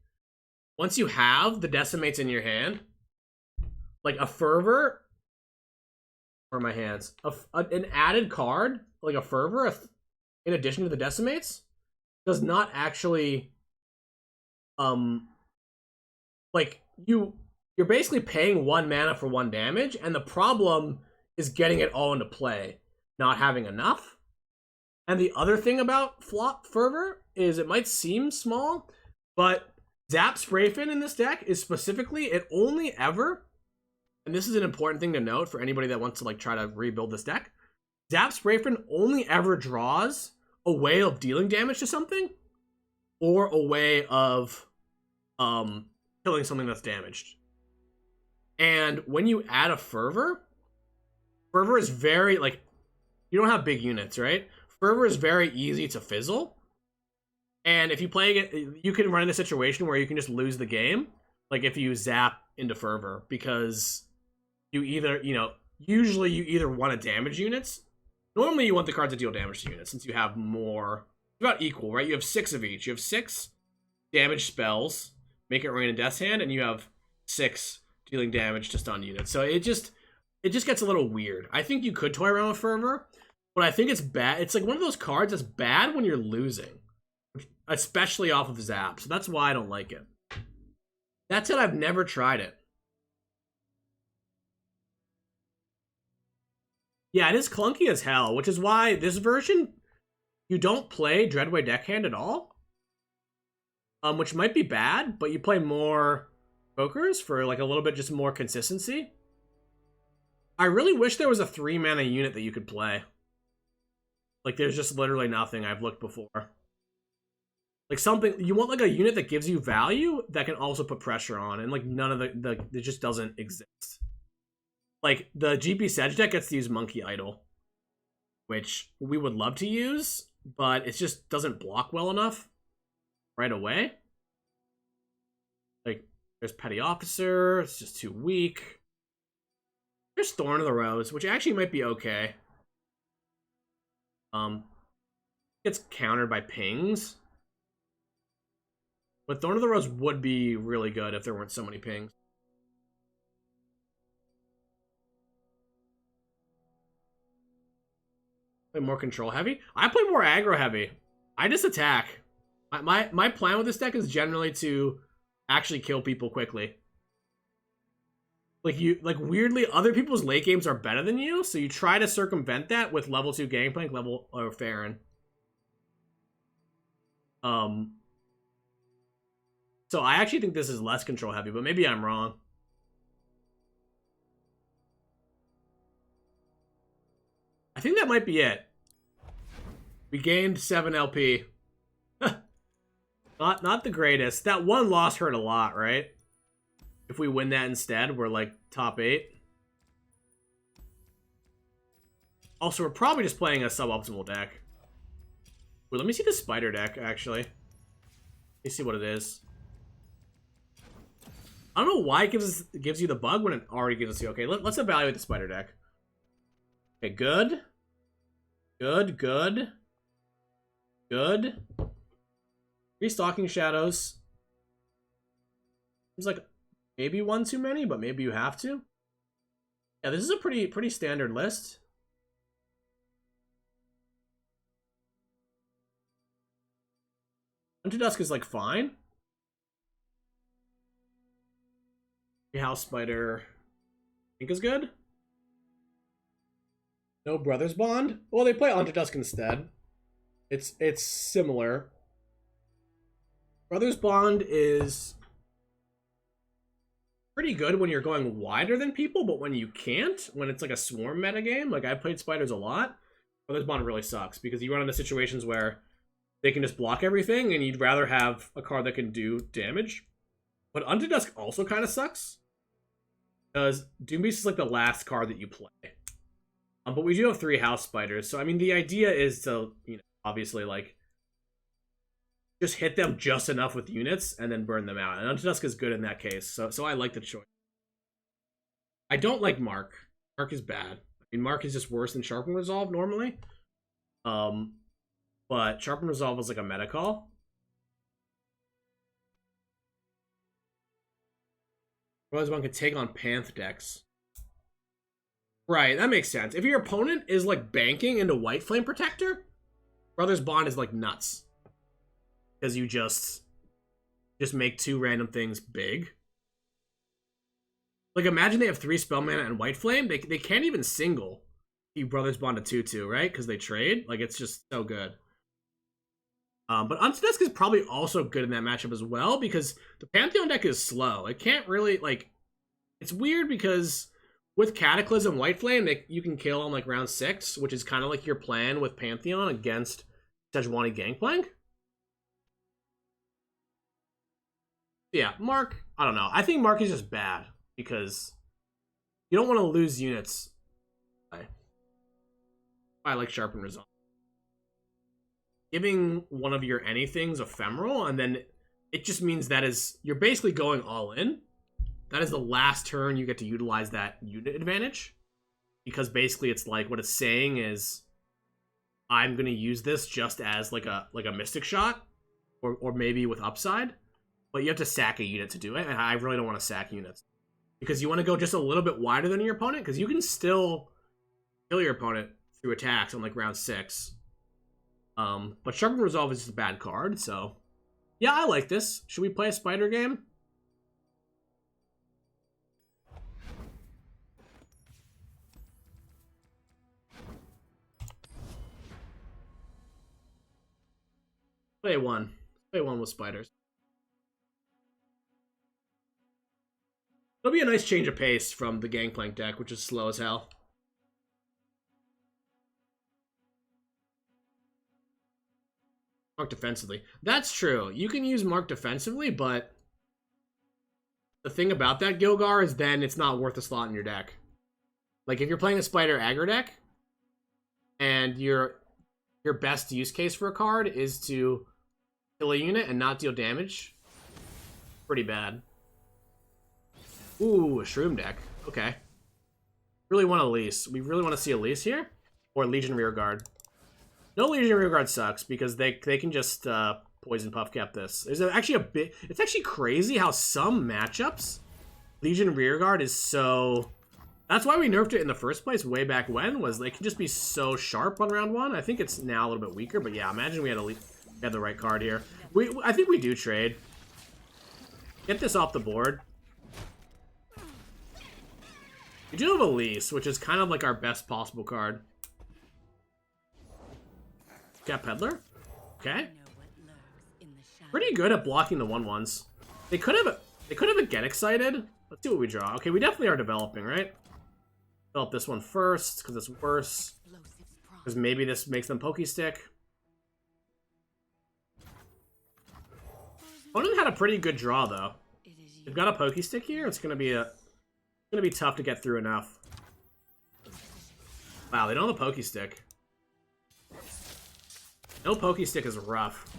S1: once you have the Decimates in your hand, like a Fervor... Where are my hands? An added card, like a Fervor, in addition to the Decimates, does not actually... Like, you're basically paying 1 mana for 1 damage, and the problem is getting it all into play, not having enough. And the other thing about Flop Fervor is it might seem small, but Zap Sprayfin in this deck is specifically, it only ever, and this is an important thing to note for anybody that wants to like try to rebuild this deck, Zap Sprayfin only ever draws a way of dealing damage to something, or a way of killing something that's damaged. And when you add a Fervor, Fervor is very, like, you don't have big units, right? Fervor is very easy to fizzle. And if you play it, you can run into a situation where you can just lose the game, like if you zap into Fervor, because you either, usually you either want to damage units. Normally you want the cards to deal damage to units, since you have more, about equal, right? You have 6 of each. You have 6 damage spells, make it rain in Death's Hand, and you have 6 dealing damage to stun units. So it just gets a little weird. I think you could toy around with Fervor, but I think it's bad. It's like one of those cards that's bad when you're losing, especially off of Zap. So that's why I don't like it. That said, I've never tried it. Yeah, it is clunky as hell, which is why this version, you don't play Dreadway Deckhand at all. Which might be bad, but you play more Pokers for like a little bit just more consistency. I really wish there was a 3 mana unit that you could play. Like, there's just literally nothing. I've looked before. Like something you want, like a unit that gives you value that can also put pressure on, and like none of it just doesn't exist. Like the GP Sedge deck gets to use Monkey Idol, which we would love to use, but it just doesn't block well enough right away. Like there's Petty Officer, it's just too weak. There's Thorn of the Rose, which actually might be okay. Gets countered by pings. But Thorn of the Rose would be really good if there weren't so many pings. Play more control heavy? I play more aggro heavy. I just attack. My plan with this deck is generally to actually kill people quickly. Like weirdly, other people's late games are better than you, so you try to circumvent that with level 2 Gangplank, level or Farron. So I actually think this is less control heavy, but maybe I'm wrong. I think that might be it. We gained 7 LP. Not the greatest. That one loss hurt a lot, right? If we win that instead, we're like top 8. Also, we're probably just playing a suboptimal deck. Wait, let me see the spider deck, actually. Let me see what it is. I don't know why it gives you the bug when it already gives us the okay. Let's evaluate the spider deck. Okay, good. Good, good. Good. 3 Stalking Shadows. Seems like maybe one too many, but maybe you have to. Yeah, this is a pretty standard list. Unto Dusk is like fine. House Spider, I think is good. No Brothers Bond. Well, they play Unto Dusk instead. It's similar. Brothers Bond is pretty good when you're going wider than people, but when you can't, when it's like a swarm meta game, like I played Spiders a lot, Brothers Bond really sucks because you run into situations where they can just block everything and you'd rather have a card that can do damage. But Unto Dusk also kind of sucks. Because Doombeast is like the last card that you play. But we do have 3 House Spiders. So, I mean, the idea is to, you know, obviously, like, just hit them just enough with units and then burn them out. And Unto Dusk is good in that case. So I like the choice. I don't like Mark. Mark is bad. I mean, Mark is just worse than Sharpen Resolve normally. But Sharpen Resolve is like a meta call. Brothers Bond can take on Panth decks. Right, that makes sense. If your opponent is like banking into White Flame Protector, Brothers Bond is like nuts. Because you just make 2 random things big. Like imagine they have 3 spell mana and White Flame. They can't even single you Brothers Bond to 2/2, right? Because they trade. Like it's just so good. But Unto Dusk is probably also good in that matchup as well because the Pantheon deck is slow. It can't really, like... It's weird because with Cataclysm White Flame, you can kill on, like, round 6, which is kind of like your plan with Pantheon against Sejuani Gangplank. Yeah, Mark, I don't know. I think Mark is just bad because you don't want to lose units. I like Sharpen Resolve. Giving one of your anythings ephemeral, and then it just means that you're basically going all in. That is the last turn you get to utilize that unit advantage. Because basically it's like, what it's saying is, I'm going to use this just as like a Mystic Shot, or maybe with upside. But you have to sack a unit to do it, and I really don't want to sack units. Because you want to go just a little bit wider than your opponent, because you can still kill your opponent through attacks on like round 6. But Sharpen Resolve is just a bad card, so... Yeah, I like this. Should we play a spider game? Play one. Play one with spiders. It'll be a nice change of pace from the Gangplank deck, which is slow as hell. Mark defensively. That's true. You can use Mark defensively, but the thing about that, Gilgar, is then it's not worth a slot in your deck. Like, if you're playing a Spider aggro deck, and your best use case for a card is to kill a unit and not deal damage, pretty bad. Ooh, a Shroom deck. Okay. Really want Elise. We really want to see Elise here? Or Legion Rearguard. No, Legion Rearguard sucks because they can just poison puff cap this. There's actually a bit. It's actually crazy how some matchups Legion Rearguard is so. That's why we nerfed it in the first place way back when. Was they can just be so sharp on round one. I think it's now a little bit weaker, but yeah, imagine we had the right card here. I think we do trade. Get this off the board. We do have Elise, which is kind of like our best possible card. Got Peddler. Okay. Pretty good at blocking the 1/1s. They could have a Get Excited. Let's see what we draw. Okay, we definitely are developing, right? Develop this one first, because it's worse. Because maybe this makes them Pokey Stick. Opponent had a pretty good draw though. They've got a Pokey Stick here. It's gonna be tough to get through enough. Wow, they don't have a Pokey Stick. No Pokey Stick is rough.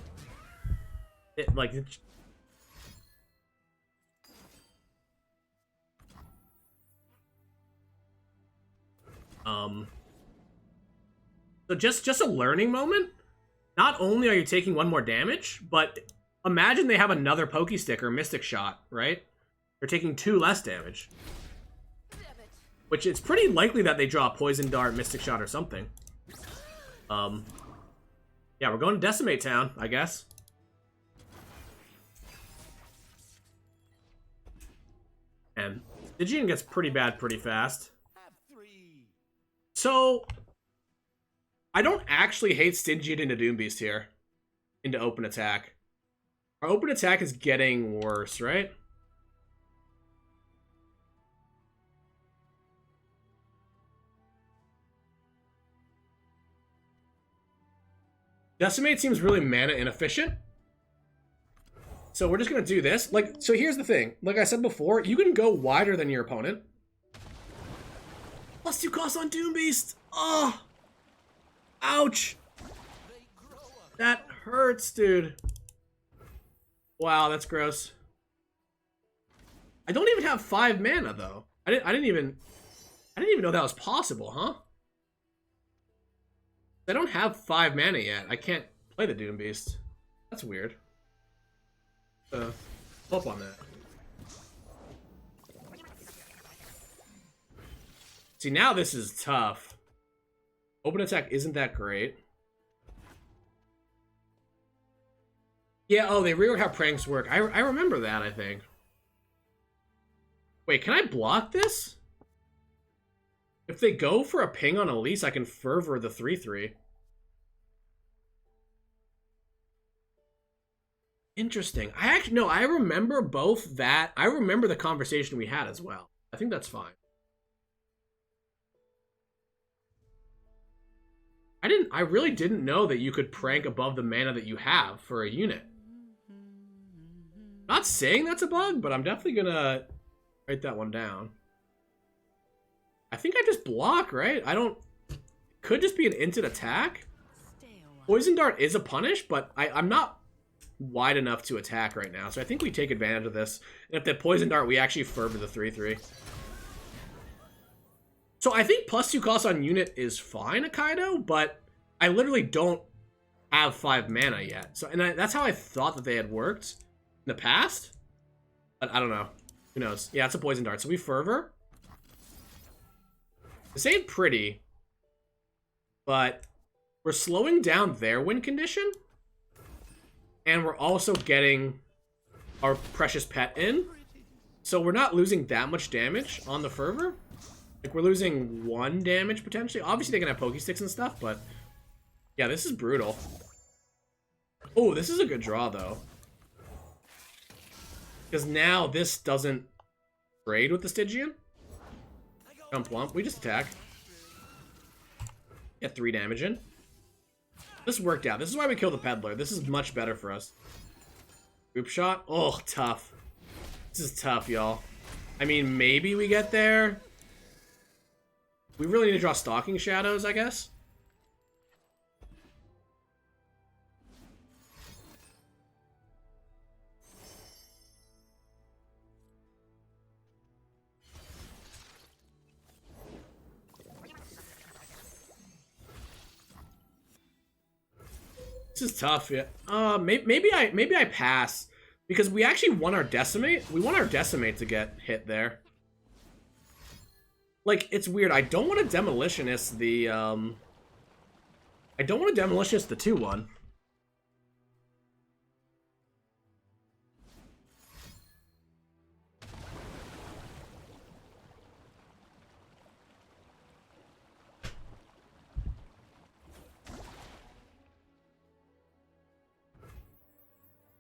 S1: So just a learning moment. Not only are you taking one more damage, but imagine they have another Pokey Stick or Mystic Shot, right? They're taking 2 less damage. Which it's pretty likely that they draw a Poison Dart, Mystic Shot, or something. Yeah, we're going to Decimate Town, I guess. And Stygian gets pretty bad pretty fast. So, I don't actually hate Stygian into Doombeast here. Into open attack. Our open attack is getting worse, right? Decimate seems really mana inefficient. So we're just going to do this. So here's the thing. Like I said before, you can go wider than your opponent. +2 cost on Doombeast. Oh. Ouch. That hurts, dude. Wow, that's gross. I don't even have 5 mana though. I didn't even know that was possible, huh? I don't have 5 mana yet. I can't play the Doombeast. That's weird. Flip on that. See, now this is tough. Open attack isn't that great. Yeah, oh, they rework how pranks work. I remember that, I think. Wait, can I block this? If they go for a ping on Elise, I can Fervor the 3/3. Interesting. I remember both that. I remember the conversation we had as well. I think that's fine. I really didn't know that you could prank above the mana that you have for a unit. Not saying that's a bug, but I'm definitely gonna write that one down. I think I just block, right? Could just be an instant attack. Poison Dart is a punish, but I'm not wide enough to attack right now, so I think we take advantage of this. And if the Poison Dart, we actually Fervor the 3/3. So I think +2 cost on unit is fine, Kaido, but I literally don't have 5 mana yet. So that's how I thought that they had worked in the past. But I don't know. Who knows? Yeah, it's a Poison Dart. So we Fervor. This ain't pretty, but we're slowing down their win condition. And we're also getting our precious pet in. So we're not losing that much damage on the Fervor. Like, we're losing 1 damage, potentially. Obviously, they can have Pokesticks and stuff, but... yeah, this is brutal. Oh, this is a good draw, though. Because now this doesn't trade with the Stygian. Jump Lump. We just attack. Get 3 damage in. This worked out. This is why we killed the peddler. This is much better for us. Group shot? Oh, tough. This is tough, y'all. I mean, maybe we get there. We really need to draw Stalking Shadows, I guess. This is tough, yeah. Maybe I pass because we actually want our decimate. We want our decimate to get hit there. Like, it's weird. I don't want to demolitionist the I don't want to demolitionist the 2/1.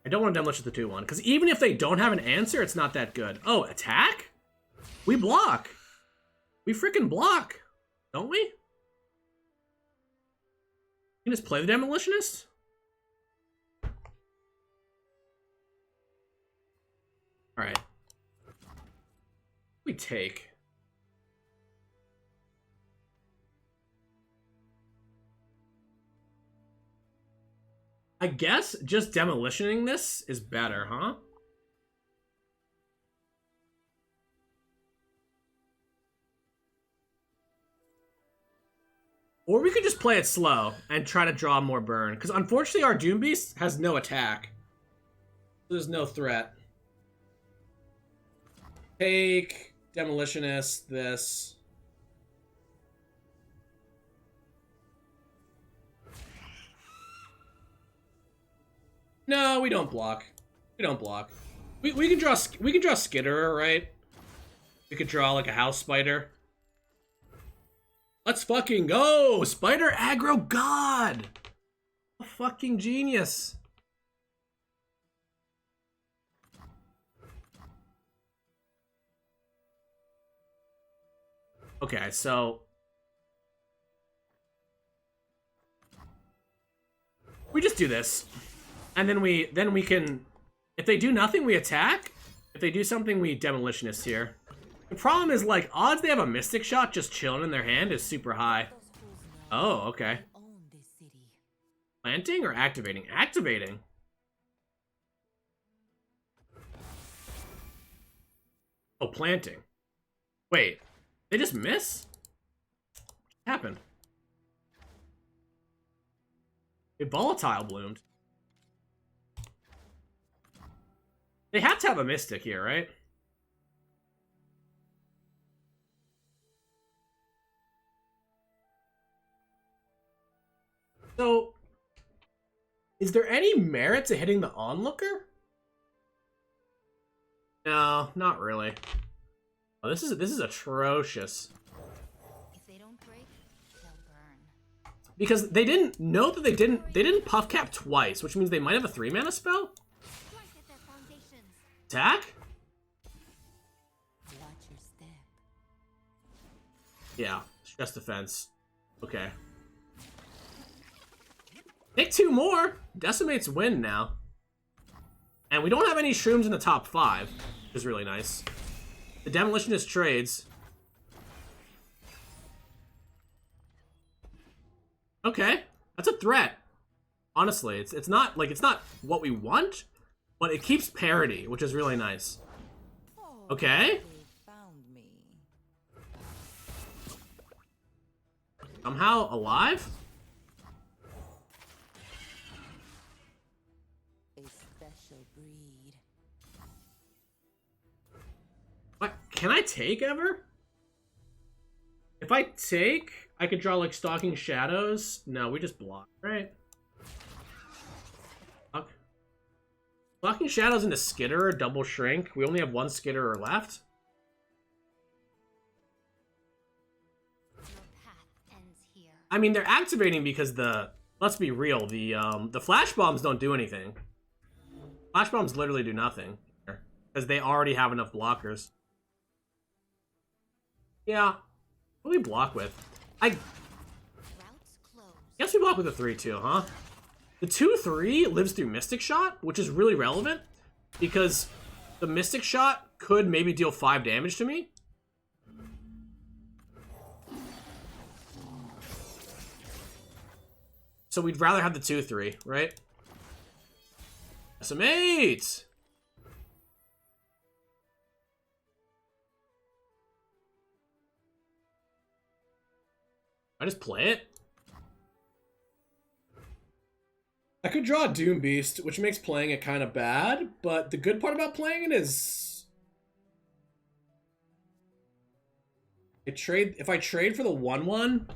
S1: I don't want to demolish the 2/1, because even if they don't have an answer, it's not that good. Oh, attack? We block. We freaking block. Don't we? You can just play the demolitionist? Alright. We take. I guess just demolitioning this is better, huh? Or we could just play it slow and try to draw more burn. Because unfortunately our Doom Beast has no attack. There's no threat. Take, demolitionist, this. No, we don't block. We don't block. We can draw Skitterer, right? We could draw like a house spider. Let's fucking go! Spider aggro god! A fucking genius. Okay, so we just do this. And then we can, if they do nothing, we attack. If they do something, we demolitionist here. The problem is, like, odds they have a Mystic Shot just chilling in their hand is super high. Oh, okay. Planting or activating? Activating. Oh, planting. Wait, they just miss? What happened? It volatile bloomed. They have to have a Mystic here, right? So, is there any merit to hitting the onlooker? No, not really. Oh, this is atrocious.
S4: If they don't break, they'll burn.
S1: Because they didn't know that they didn't puff cap twice, which means they might have a 3-mana spell. Attack?
S4: Watch your step.
S1: Yeah, stress defense. Okay. Take 2 more. Decimates win now. And we don't have any shrooms in the top 5, which is really nice. The demolitionist trades. Okay, that's a threat. Honestly, it's not what we want, but it keeps parity, which is really nice. Okay. Somehow alive?
S4: A special breed.
S1: What? Can I take ever? If I take, I could draw like Stalking Shadows. No, we just block, right? Fuck. Stalking Shadows into Skitterer, double shrink. We only have 1 Skitterer left. I mean, they're activating because let's be real, the flash bombs don't do anything. Flash bombs literally do nothing because they already have enough blockers. Yeah, what do we block with?
S4: Routes closed.
S1: Guess we block with a 3-2, huh? The 2-3 lives through Mystic Shot, which is really relevant because the Mystic Shot could maybe deal 5 damage to me. So we'd rather have the 2-3, right? Some 8! I just play it? I could draw a Doom Beast, which makes playing it kind of bad, but the good part about playing it is... if I trade for the 1-1...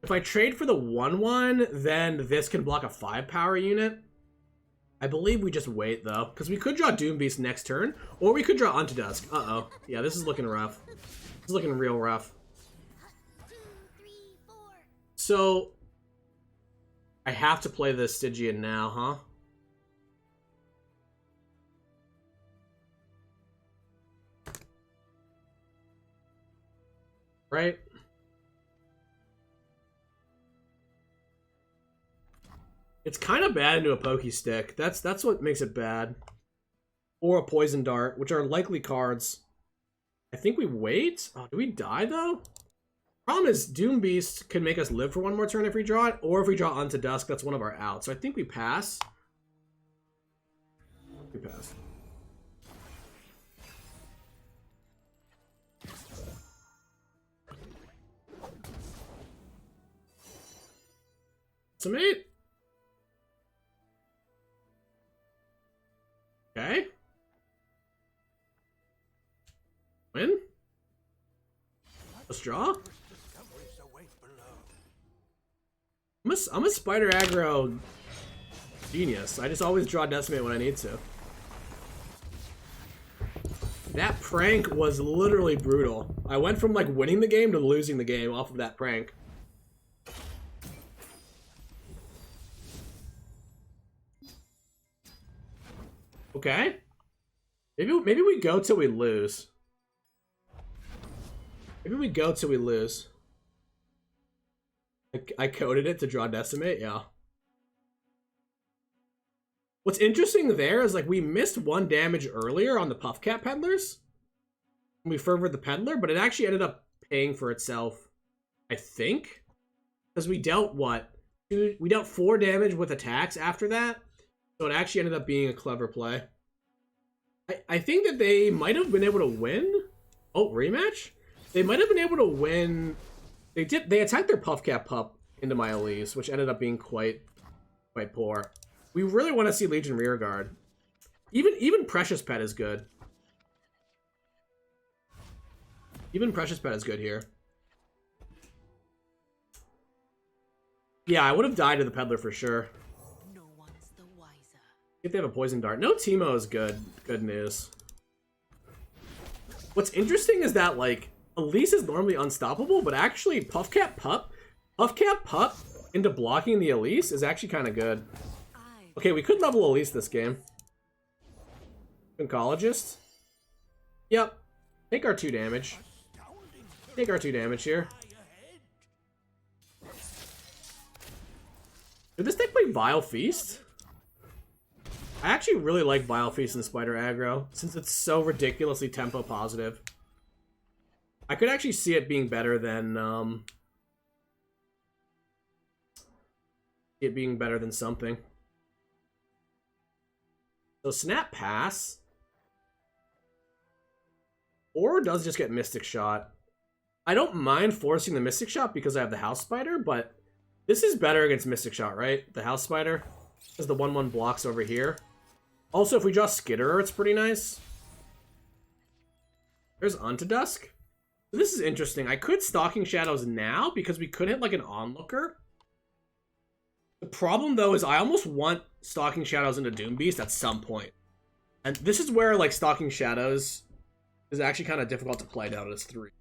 S1: If I trade for the 1-1, then this can block a 5-power unit. I believe we just wait, though, because we could draw Doom Beast next turn, or we could draw Unto Dusk. Uh-oh. Yeah, this is looking rough. This is looking real rough.
S4: 2, 3, 4.
S1: So, I have to play the Stygian now, huh? Right? It's kind of bad into a Pokey Stick. That's what makes it bad. Or a Poison Dart, which are likely cards. I think we wait? Oh, do we die, though? Problem is, Doom Beast can make us live for one more turn if we draw it, or if we draw Unto Dusk, that's one of our outs. So I think we pass. We pass. Some 8. Okay. Win? Let's draw. I'm a spider aggro genius. I just always draw Decimate when I need to. That prank was literally brutal. I went from like winning the game to losing the game off of that prank. Okay. Maybe we go till we lose. Maybe we go till we lose. I coded it to draw Decimate, yeah. What's interesting there is, like, we missed 1 damage earlier on the Puffcat Peddlers. We furthered the Peddler, but it actually ended up paying for itself, I think. Because we dealt, what? We dealt 4 damage with attacks after that. So it actually ended up being a clever play. I think that they might have been able to win. Oh, rematch? They might have been able to win. They attacked their Puffcat Pup into my Elise, which ended up being quite poor. We really want to see Legion Rearguard. Even Precious Pet is good. Even Precious Pet is good here. Yeah, I would have died to the Peddler for sure.
S4: No one's the wiser.
S1: If they have a Poison Dart. No Teemo is good. Good news. What's interesting is that, like, Elise is normally unstoppable, but actually Puffcat Pup into blocking the Elise is actually kind of good. Okay, we could level Elise this game. Oncologist. Yep. Take our 2 damage. Take our 2 damage here. Did this deck play Vile Feast? I actually really like Vile Feast and Spider Aggro, since it's so ridiculously tempo positive. I could actually see it being better than, something. So Snap Pass. Or does just get Mystic Shot. I don't mind forcing the Mystic Shot because I have the House Spider, but this is better against Mystic Shot, right? The House Spider. Because the 1/1 blocks over here. Also, if we draw Skitterer, it's pretty nice. There's Unto Dusk. This is interesting. I could Stalking Shadows now because we could hit like an Onlooker. The problem though is I almost want Stalking Shadows into Doom Beast at some point. And this is where like Stalking Shadows is actually kind of difficult to play down as 3.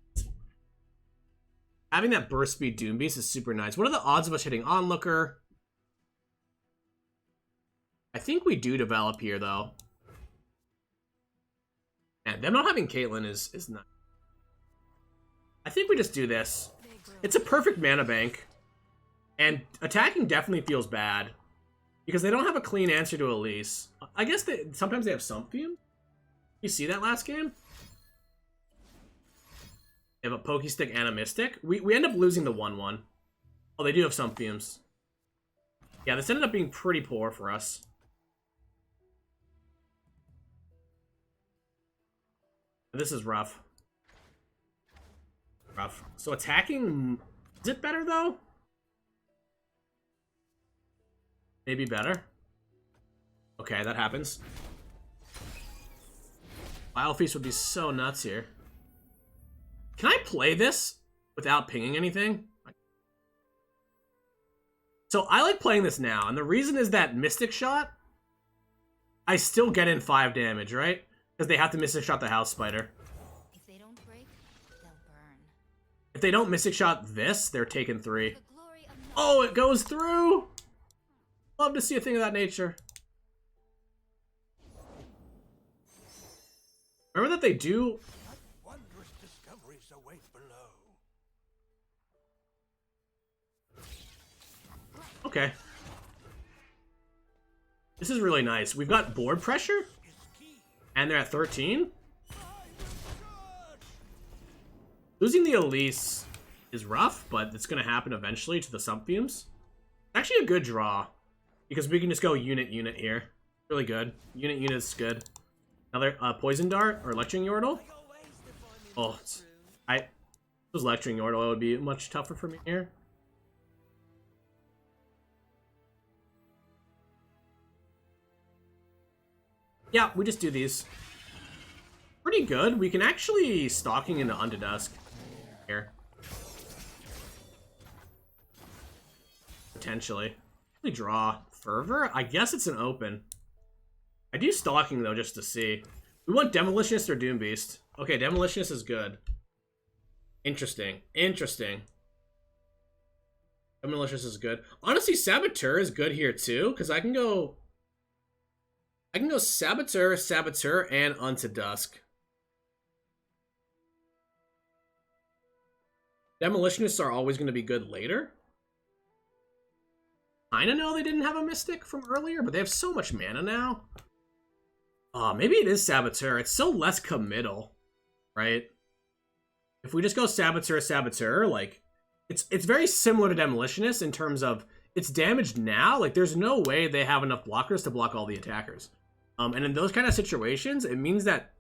S1: Having that burst speed Doom Beast is super nice. What are the odds of us hitting Onlooker? I think we do develop here though. And them not having Caitlyn is nice. I think we just do this. It's a perfect mana bank. And attacking definitely feels bad. Because they don't have a clean answer to Elise. I guess sometimes they have something. You see that last game? They have a Pokestick and a Mystic. We end up losing the 1-1. Oh, they do have some fumes. Yeah, this ended up being pretty poor for us. This is rough. Rough. So attacking... Is it better, though? Maybe better. Okay, that happens. Wild Feast would be so nuts here. Can I play this without pinging anything? So I like playing this now, and the reason is that Mystic Shot, I still get in 5 damage, right? Because they have to Mystic Shot the House Spider.
S4: If they don't break, they'll burn.
S1: If they don't Mystic Shot this, they're taking 3.
S4: The glory of
S1: Oh, it goes through! Love to see a thing of that nature. Remember that they do...
S3: What wondrous discoveries await below.
S1: Okay. This is really nice. We've got board pressure, and they're at 13. Losing the Elise is rough, but it's going to happen eventually to the Subfumes. Actually a good draw, because we can just go unit here. Really good. Unit is good. Another Poison Dart or Lecturing Yordle. Oh, if it was Lecturing Yordle, it would be much tougher for me here. Yeah, we just do these. Pretty good. We can actually Stalking into Undedusk here. Potentially. We draw Fervor? I guess it's an open. I do Stalking, though, just to see. We want Demolitionist or Doom Beast. Okay, Demolitionist is good. Interesting. Interesting. Demolitionist is good. Honestly, Saboteur is good here, too, because I can go Saboteur, Saboteur, and Unto Dusk. Demolitionists are always going to be good later. I know they didn't have a Mystic from earlier, but they have so much mana now. Maybe it is Saboteur. It's so less committal, right? If we just go Saboteur, Saboteur, like, it's very similar to Demolitionist in terms of it's damaged now. Like, there's no way they have enough blockers to block all the attackers. And in those kind of situations, it means that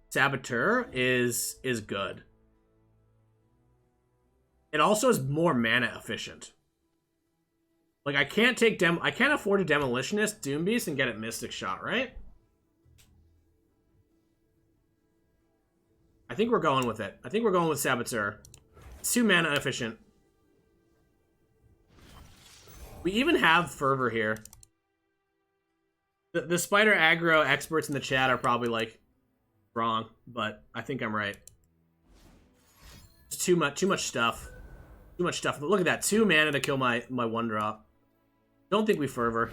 S1: Saboteur is good. It also is more mana efficient. Like, I can't afford a Demolitionist, Doom Beast, and get it Mystic Shot, right? I think we're going with it. I think we're going with Saboteur. It's 2 mana efficient. We even have Fervor here. The Spider aggro experts in the chat are probably like wrong, but I think I'm right. It's too much stuff. Too much stuff. Look at that, 2 mana to kill my 1-drop. Don't think we Fervor.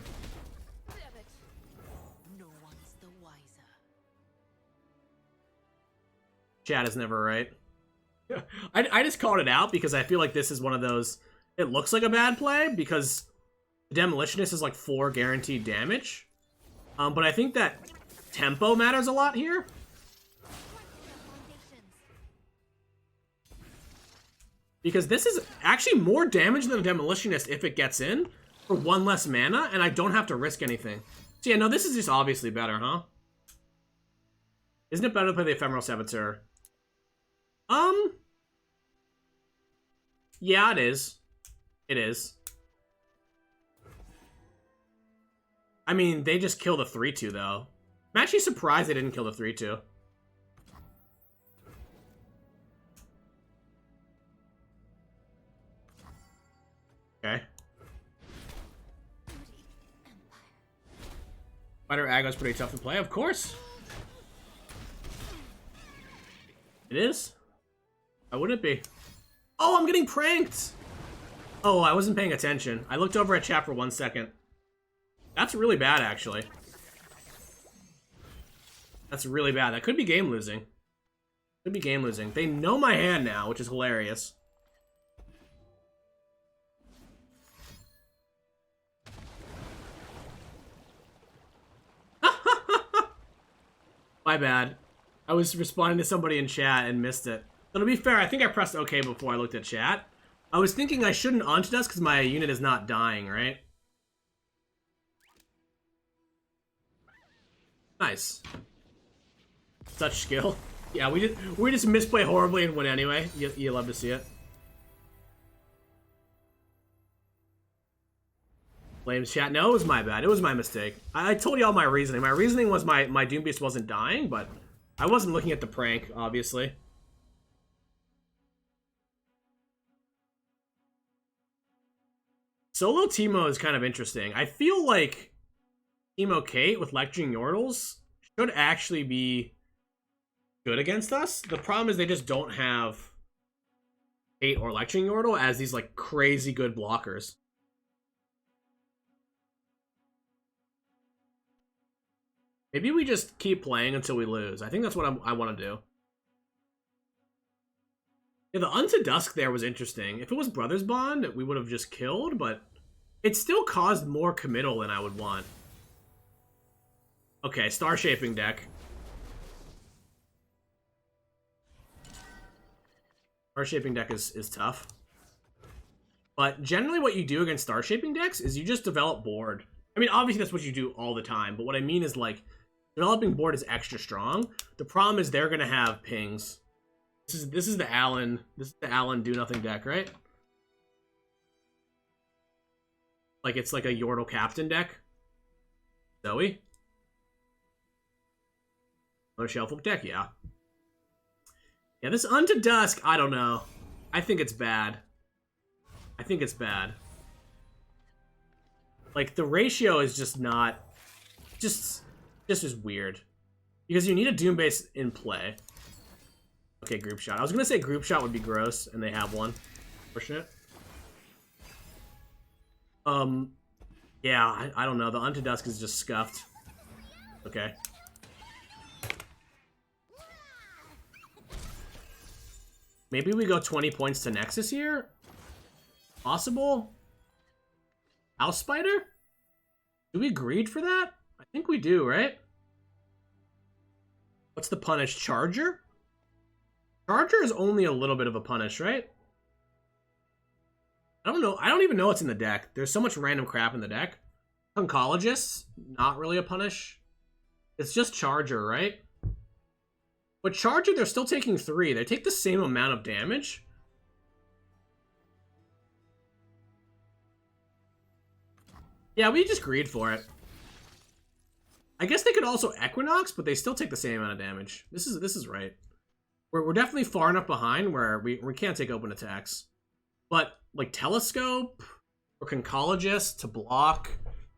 S4: no one's the wiser.
S1: Chat is never right. I just called it out because I feel like this is one of those... It looks like a bad play because the Demolitionist is like 4 guaranteed damage. But I think that tempo matters a lot here. Because this is actually more damage than a Demolitionist if it gets in for 1 less mana, and I don't have to risk anything. So yeah, no, this is just obviously better, huh? Isn't it better to play the Ephemeral Saboteur? Yeah, it is. It is. I mean, they just killed the 3-2, though. I'm actually surprised they didn't kill the 3-2. Okay. Spider Aggo's pretty tough to play, of course. It is? Why wouldn't it be? Oh, I'm getting pranked! Oh, I wasn't paying attention. I looked over at chat for 1 second. That's really bad, actually. That's really bad. That could be game losing. Could be game losing. They know my hand now, which is hilarious. My bad. I was responding to somebody in chat and missed it. So to be fair, I think I pressed OK before I looked at chat. I was thinking I shouldn't onto dust because my unit is not dying, right? Nice. Such skill. Yeah, we just misplay horribly and win anyway. You love to see it. Flames chat. No, it was my bad. It was my mistake. I told you all my reasoning. My reasoning was my Doom Beast wasn't dying, but I wasn't looking at the prank, obviously. Solo Teemo is kind of interesting. I feel like Teemo Kate with Lecturing Yordles should actually be good against us. The problem is they just don't have Kate or Lecturing Yordle as these like crazy good blockers. Maybe we just keep playing until we lose. I think that's what I want to do. Yeah, the Unto Dusk there was interesting. If it was Brothers Bond, we would have just killed, but it still caused more committal than I would want. Okay, Star Shaping deck. Star Shaping deck is tough. But generally what you do against Star Shaping decks is you just develop board. I mean, obviously that's what you do all the time, but what I mean is like, developing board is extra strong. The problem is they're gonna have pings. This is the Allen do nothing deck, right? Like it's like a Yordle Captain deck. Zoe. Another Shelfbook deck, yeah. Yeah, this Unto Dusk, I don't know. I think it's bad. I think it's bad. Like the ratio is just not just is weird. Because you need a Doom base in play. Okay, group shot. I was gonna say group shot would be gross, and they have one. Fortunate. Yeah, I don't know. The Unto Dusk is just scuffed. Okay. Maybe we go 20 points to Nexus here? Possible? House Spider? Do we greed for that? I think we do, right? What's the punish? Charger? Charger is only a little bit of a punish, right? I don't know. I don't even know what's in the deck. There's so much random crap in the deck. Oncologist, not really a punish. It's just Charger, right? But Charger, they're still taking 3. They take the same amount of damage. Yeah, we just greed for it. I guess they could also Equinox, but they still take the same amount of damage. This is right. We're definitely far enough behind where we can't take open attacks. But like Telescope or Conchologist to block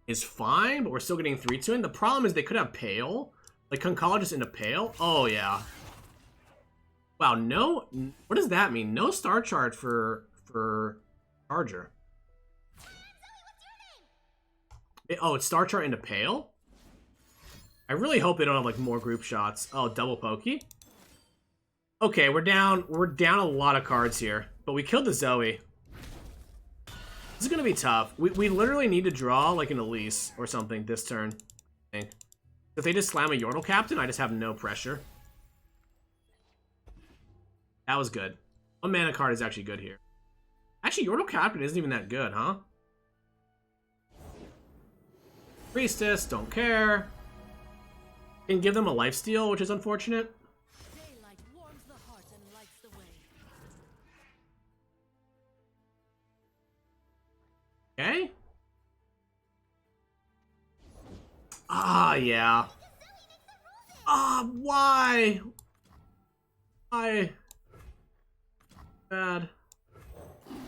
S1: is fine, but we're still getting 3-2 in. The problem is they could have Pale. Like Conchologist into Pale. Oh yeah. Wow, no, what does that mean? No star chart for Charger. Oh, it's star chart into Pale? I really hope they don't have like more group shots. Oh, double pokey. Okay, we're down a lot of cards here, but we killed the Zoe. This is gonna be tough. We literally need to draw like an Elise or something this turn, I think. If they just slam a Yordle Captain, I just have no pressure. That was good. One mana card is actually good here. Actually, Yordle Captain isn't even that good, huh? Priestess, don't care. Can give them a lifesteal, which is unfortunate.
S5: Daylight warms the heart and lights the way.
S1: Okay. Ah, yeah. Ah, why? Why? Bad.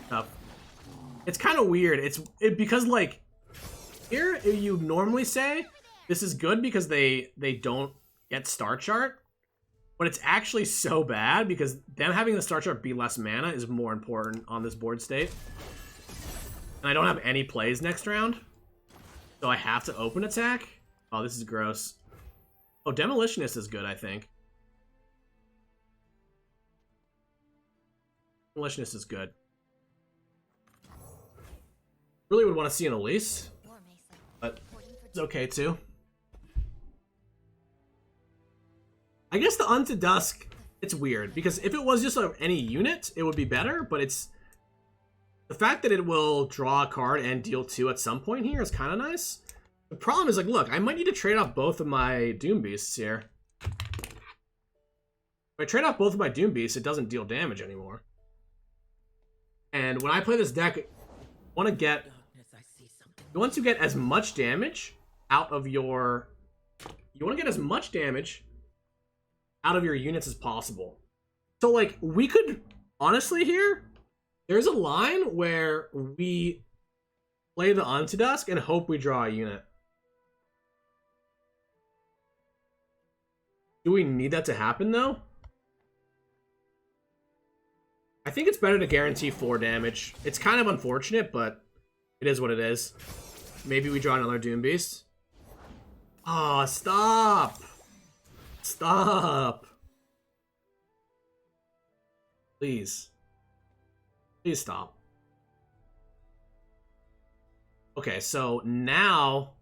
S1: Tough. It's kind of weird. Because like here you normally say this is good because they don't get star chart, but it's actually so bad because them having the star chart be less mana is more important on this board state. And I don't have any plays next round, so I have to open attack. Oh, this is gross. Oh, Demolitionist is good, I think. Demolitionist is good. Really would want to see an Elise,
S4: War Mesa.
S1: but
S4: Reporting for
S1: it's okay too. I guess the Unto Dusk, it's weird, because if it was just any unit, it would be better, but it's... The fact that it will draw a card and deal 2 at some point here is kind of nice. The problem is, like, look, I might need to trade off both of my Doom Beasts here. If I trade off both of my Doom Beasts, it doesn't deal damage anymore. And when I play this deck, you want to get as much damage out of your... You want to get as much damage out of your units as possible. So, like, we could... Honestly here, there's a line where we play the Unto Dusk and hope we draw a unit. Do we need that to happen, though? I think it's better to guarantee 4 damage. It's kind of unfortunate, but it is what it is. Maybe we draw another Doom Beast. Ah, oh, stop! Stop! Please. Please stop. Okay, so now...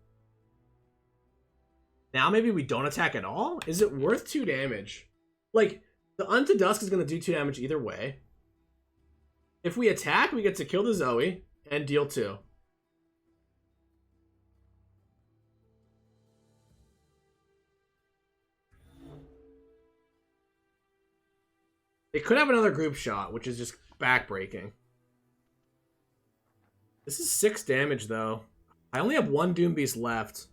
S1: Now maybe we don't attack at all? Is it worth 2 damage? Like, the Unto Dusk is going to do 2 damage either way. If we attack, we get to kill the Zoe and deal 2. They could have another group shot, which is just backbreaking. This is 6 damage, though. I only have 1 Doom Beast left.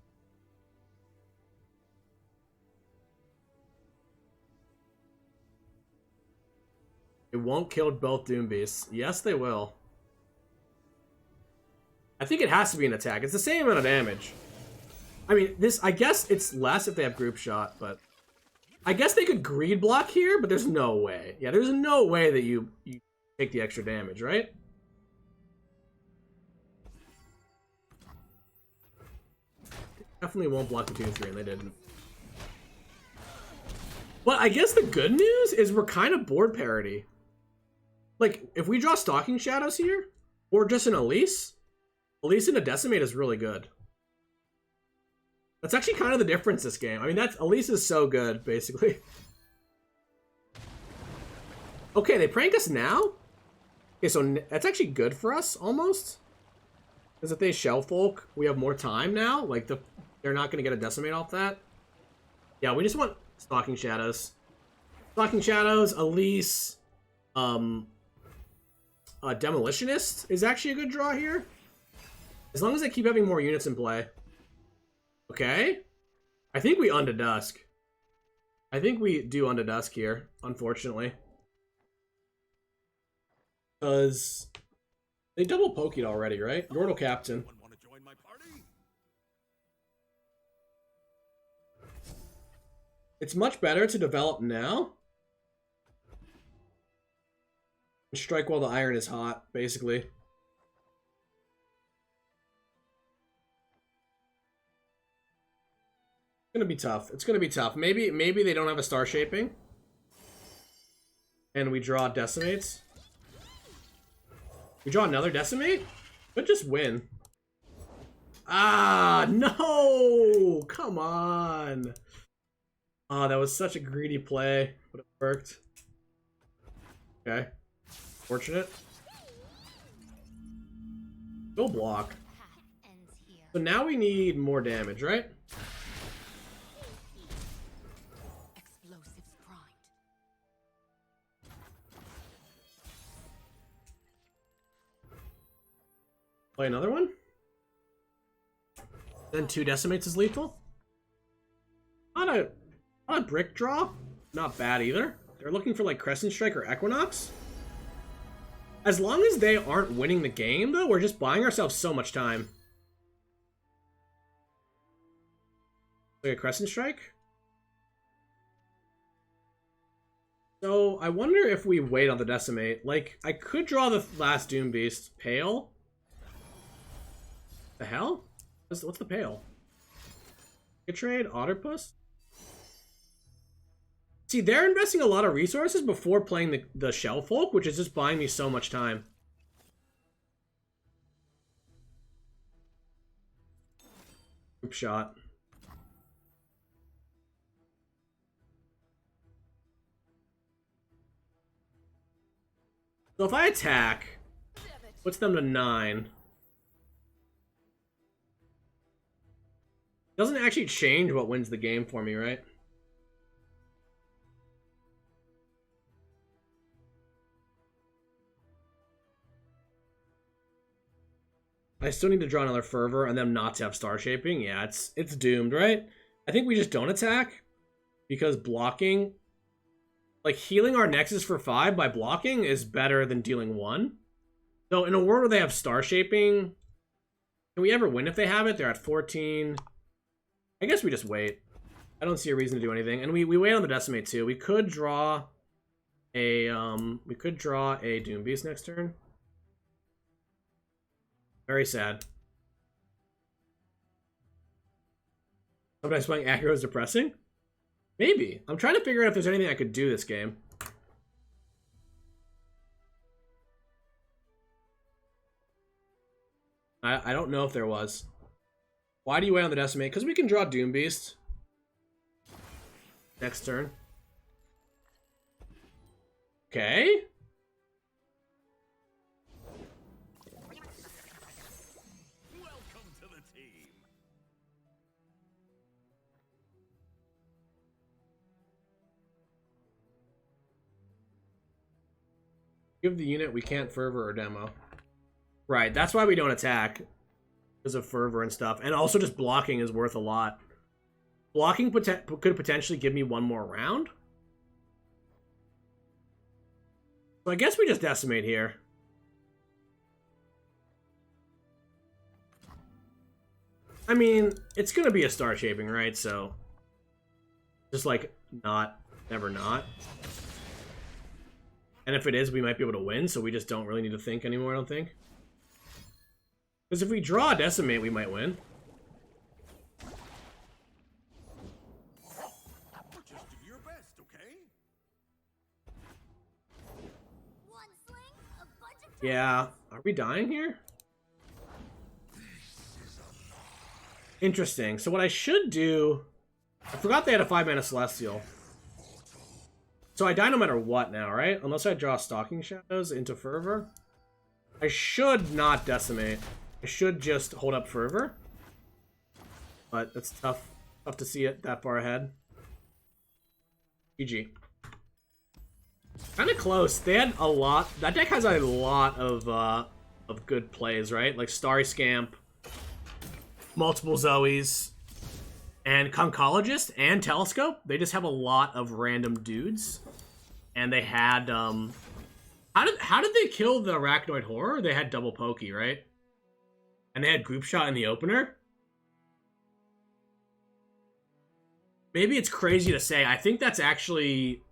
S1: It won't kill both Doom Beasts. Yes, they will. I think it has to be an attack. It's the same amount of damage. I mean, this... I guess it's less if they have group shot, but... I guess they could greed block here, but there's no way. Yeah, there's no way that you take the extra damage, right? Definitely won't block the 2 and 3, and they didn't. But I guess the good news is we're kind of board parity. Like, if we draw Stalking Shadows here, or just an Elise and a Decimate is really good. That's actually kind of the difference this game. I mean, Elise is so good, basically. Okay, they prank us now? Okay, so that's actually good for us, almost. Because if they Shell Folk, we have more time now. Like, they're not going to get a Decimate off that. Yeah, we just want Stalking Shadows. Stalking Shadows, Elise, Demolitionist is actually a good draw here. As long as they keep having more units in play. Okay. I think we Unto Dusk. I think we do Unto Dusk here, unfortunately. Because they double poked already, right? Yordle Captain.
S3: Want to join my party?
S1: It's much better to develop now. And strike while the iron is hot, basically. It's gonna be tough. It's gonna be tough. Maybe they don't have a Star Shaping. And we draw Decimates. We draw another Decimate? But just win. Ah, no! Come on. Oh, that was such a greedy play. Would have worked. Okay. Fortunate. Still block. So now we need more damage, right?
S5: Explosives primed.
S1: Play another one. Then 2 Decimates is lethal. Not a brick draw. Not bad either. They're looking for like Crescent Strike or Equinox. As long as they aren't winning the game, though, we're just buying ourselves so much time. Like a Crescent Strike. So, I wonder if we wait on the Decimate. Like, I could draw the last Doom Beast. Pale? The hell? What's the Pale? Good trade? Otterpuss? See, they're investing a lot of resources before playing the Shell Folk, which is just buying me so much time. Group shot. So if I attack, puts them to 9. Doesn't actually change what wins the game for me, right? I still need to draw another Fervor and then not to have Star Shaping. Yeah, it's doomed, right? I think we just don't attack because blocking, like healing our Nexus for 5 by blocking is better than dealing 1. So in a world where they have Star Shaping, can we ever win if they have it? They're at 14. I guess we just wait. I don't see a reason to do anything. And we wait on the Decimate too. We could draw a Doom Beast next turn. Very sad. Sometimes playing aggro is depressing? Maybe. I'm trying to figure out if there's anything I could do this game. I don't know if there was. Why do you wait on the Decimate? Because we can draw Doom Beast. Next turn. Okay.
S3: Welcome to the team.
S1: Give the unit we can't Fervor or Demo. Right, that's why we don't attack. Because of Fervor and stuff. And also just blocking is worth a lot. Blocking could potentially give me one more round. So I guess we just Decimate here. I mean, it's going to be a Star Shaping, right? So, just like, never not. And if it is, we might be able to win, so we just don't really need to think anymore, I don't think. Because if we draw a Decimate, we might win.
S3: Just do your best, okay?
S4: One sling, a bunch of
S1: Yeah. Are we dying here? Interesting. So what I should do... I forgot they had a 5-mana Celestial. So I die no matter what now, right? Unless I draw Stalking Shadows into Fervor. I should not Decimate. I should just hold up Fervor. But it's tough. Tough to see it that far ahead. GG. Kind of close. They had a lot. That deck has a lot of good plays, right? Like Starry Scamp, multiple Zoes, and Conchologist and Telescope. They just have a lot of random dudes. And they had how did they kill the Arachnoid Horror? They had double pokey, right? And they had group shot in the opener. Maybe it's crazy to say. I think that's actually...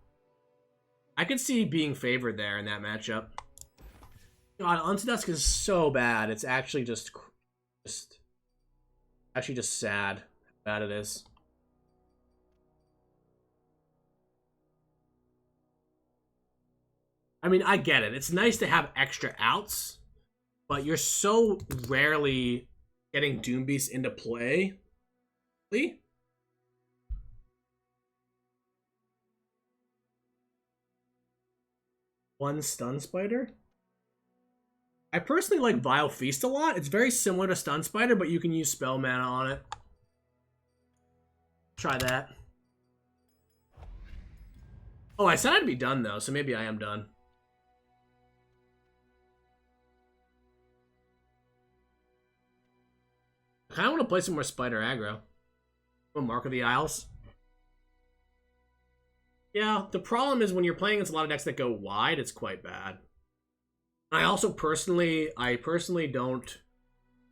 S1: I could see being favored there in that matchup. God, Untudusk is so bad. It's actually just sad how bad it is. I mean, I get it. It's nice to have extra outs, but you're so rarely getting Doom Beast into play. Really? One Stun Spider? I personally like Vile Feast a lot. It's very similar to Stun Spider, but you can use spell mana on it. Try that. Oh, I said I'd be done, though, so maybe I am done. I kind of want to play some more Spider aggro. Mark of the Isles. Yeah, the problem is when you're playing against a lot of decks that go wide, it's quite bad. I also personally don't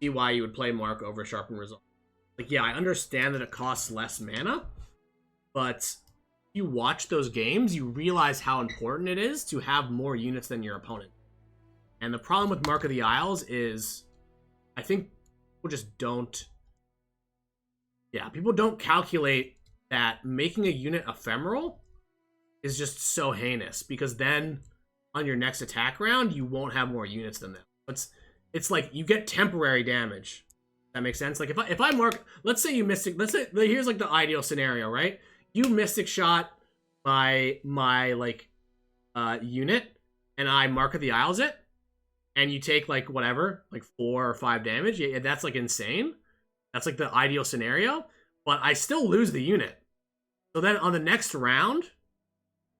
S1: see why you would play Mark over Sharpen Resolve. Like, yeah, I understand that it costs less mana, but you watch those games, you realize how important it is to have more units than your opponent. And the problem with Mark of the Isles is, I think people just don't... Yeah, people don't calculate that making a unit ephemeral is just so heinous, because then on your next attack round, you won't have more units than them. It's like you get temporary damage. That makes sense? Like if I mark, let's say you Mystic, here's like the ideal scenario, right? You Mystic Shot my unit, and I Mark of the Isles it, and you take like whatever, like 4 or 5 damage, yeah, that's like insane. That's like the ideal scenario, but I still lose the unit. So then on the next round,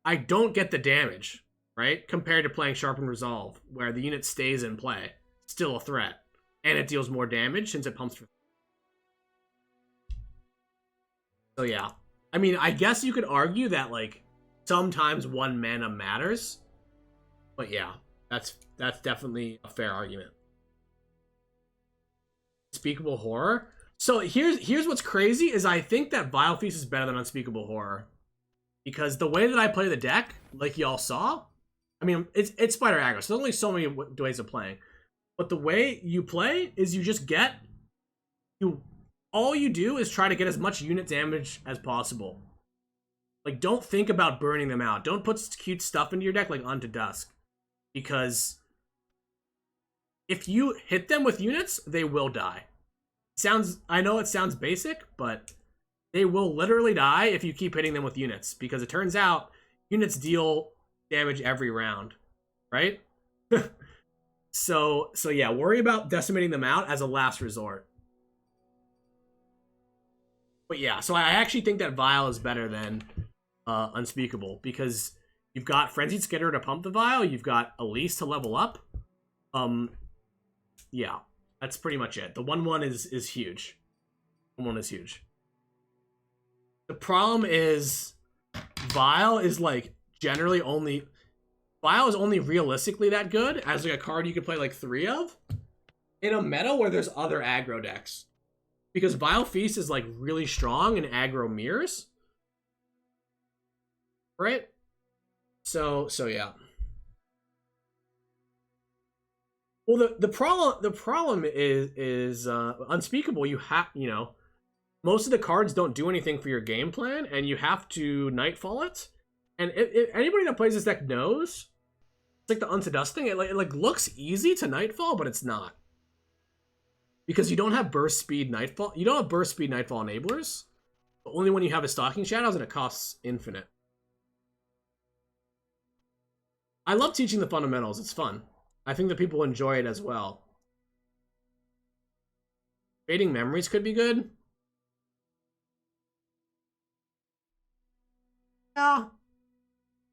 S1: I don't get the damage, right? Compared to playing Sharpen Resolve, where the unit stays in play, still a threat, and it deals more damage since it pumps for. So yeah, I mean, I guess you could argue that like sometimes 1 mana matters, but yeah, that's definitely a fair argument. Unspeakable Horror. So here's what's crazy is I think that Vile Feast is better than Unspeakable Horror, because the way that I play the deck, like y'all saw, I mean, it's Spider Aggro, so there's only so many ways of playing, but the way you play is you just get all you do is try to get as much unit damage as possible. Like, don't think about burning them out. Don't put cute stuff into your deck like Unto Dusk, because if you hit them with units, they will die. I know it sounds basic, but they will literally die if you keep hitting them with units, because it turns out units deal damage every round, right? So yeah, worry about decimating them out as a last resort. But yeah, so I actually think that Vile is better than Unspeakable, because you've got Frenzied Skitter to pump the Vile, you've got Elise to level up. Yeah, that's pretty much it. The 1/1 is huge. 1/1 is huge. The problem is Vile is like generally only Vile is only realistically that good as like a card you could play like 3 of in a meta where there's other aggro decks. Because Vile Feast is like really strong in aggro mirrors. Right? So yeah. Well, the problem is Unspeakable. You have, most of the cards don't do anything for your game plan, and you have to Nightfall it. And if anybody that plays this deck knows, it's like the Unto Dust thing. It like looks easy to Nightfall, but it's not, because you don't have burst speed Nightfall. You don't have burst speed Nightfall enablers, but only when you have a Stalking Shadows, and it costs infinite. I love teaching the fundamentals. It's fun. I think that people enjoy it as well. Fading Memories could be good. Yeah.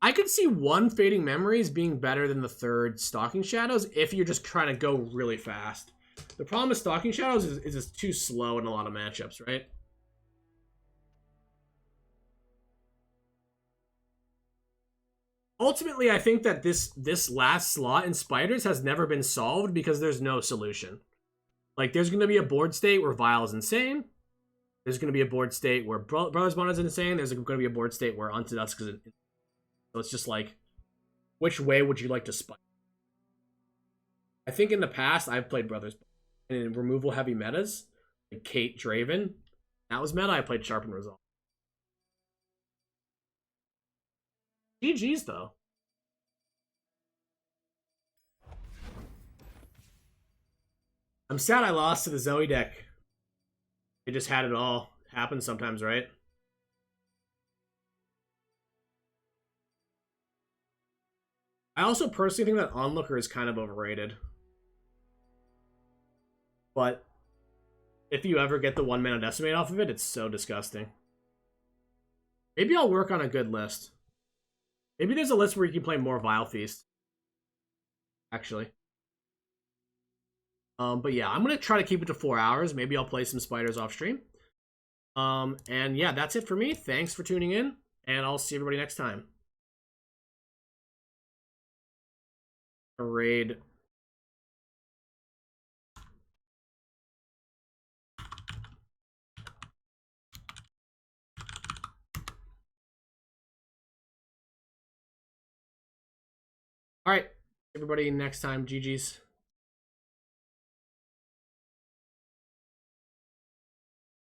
S1: I could see 1 Fading Memories being better than the 3rd Stalking Shadows if you're just trying to go really fast. The problem with Stalking Shadows is it's too slow in a lot of matchups, right? Ultimately, I think that this last slot in Spiders has never been solved because there's no solution. Like, there's going to be a board state where Vile is insane. There's going to be a board state where Brothers Bond is insane. There's going to be a board state where Unto Dusk is insane. So it's just like, which way would you like to spike? I think in the past, I've played Brothers Bond in removal heavy metas. Like Kate Draven. That was meta. I played Sharpen Resolve. GG's though. I'm sad I lost to the Zoe deck. It just had it all. Happens sometimes, right? I also personally think that Onlooker is kind of overrated. But if you ever get the 1 mana Decimate off of it, it's so disgusting. Maybe I'll work on a good list. Maybe there's a list where you can play more Vile Feast. Actually. But yeah, I'm going to try to keep it to 4 hours. Maybe I'll play some Spiders off stream. And yeah, that's it for me. Thanks for tuning in, and I'll see everybody next time. A raid. All right, everybody, next time. GG's.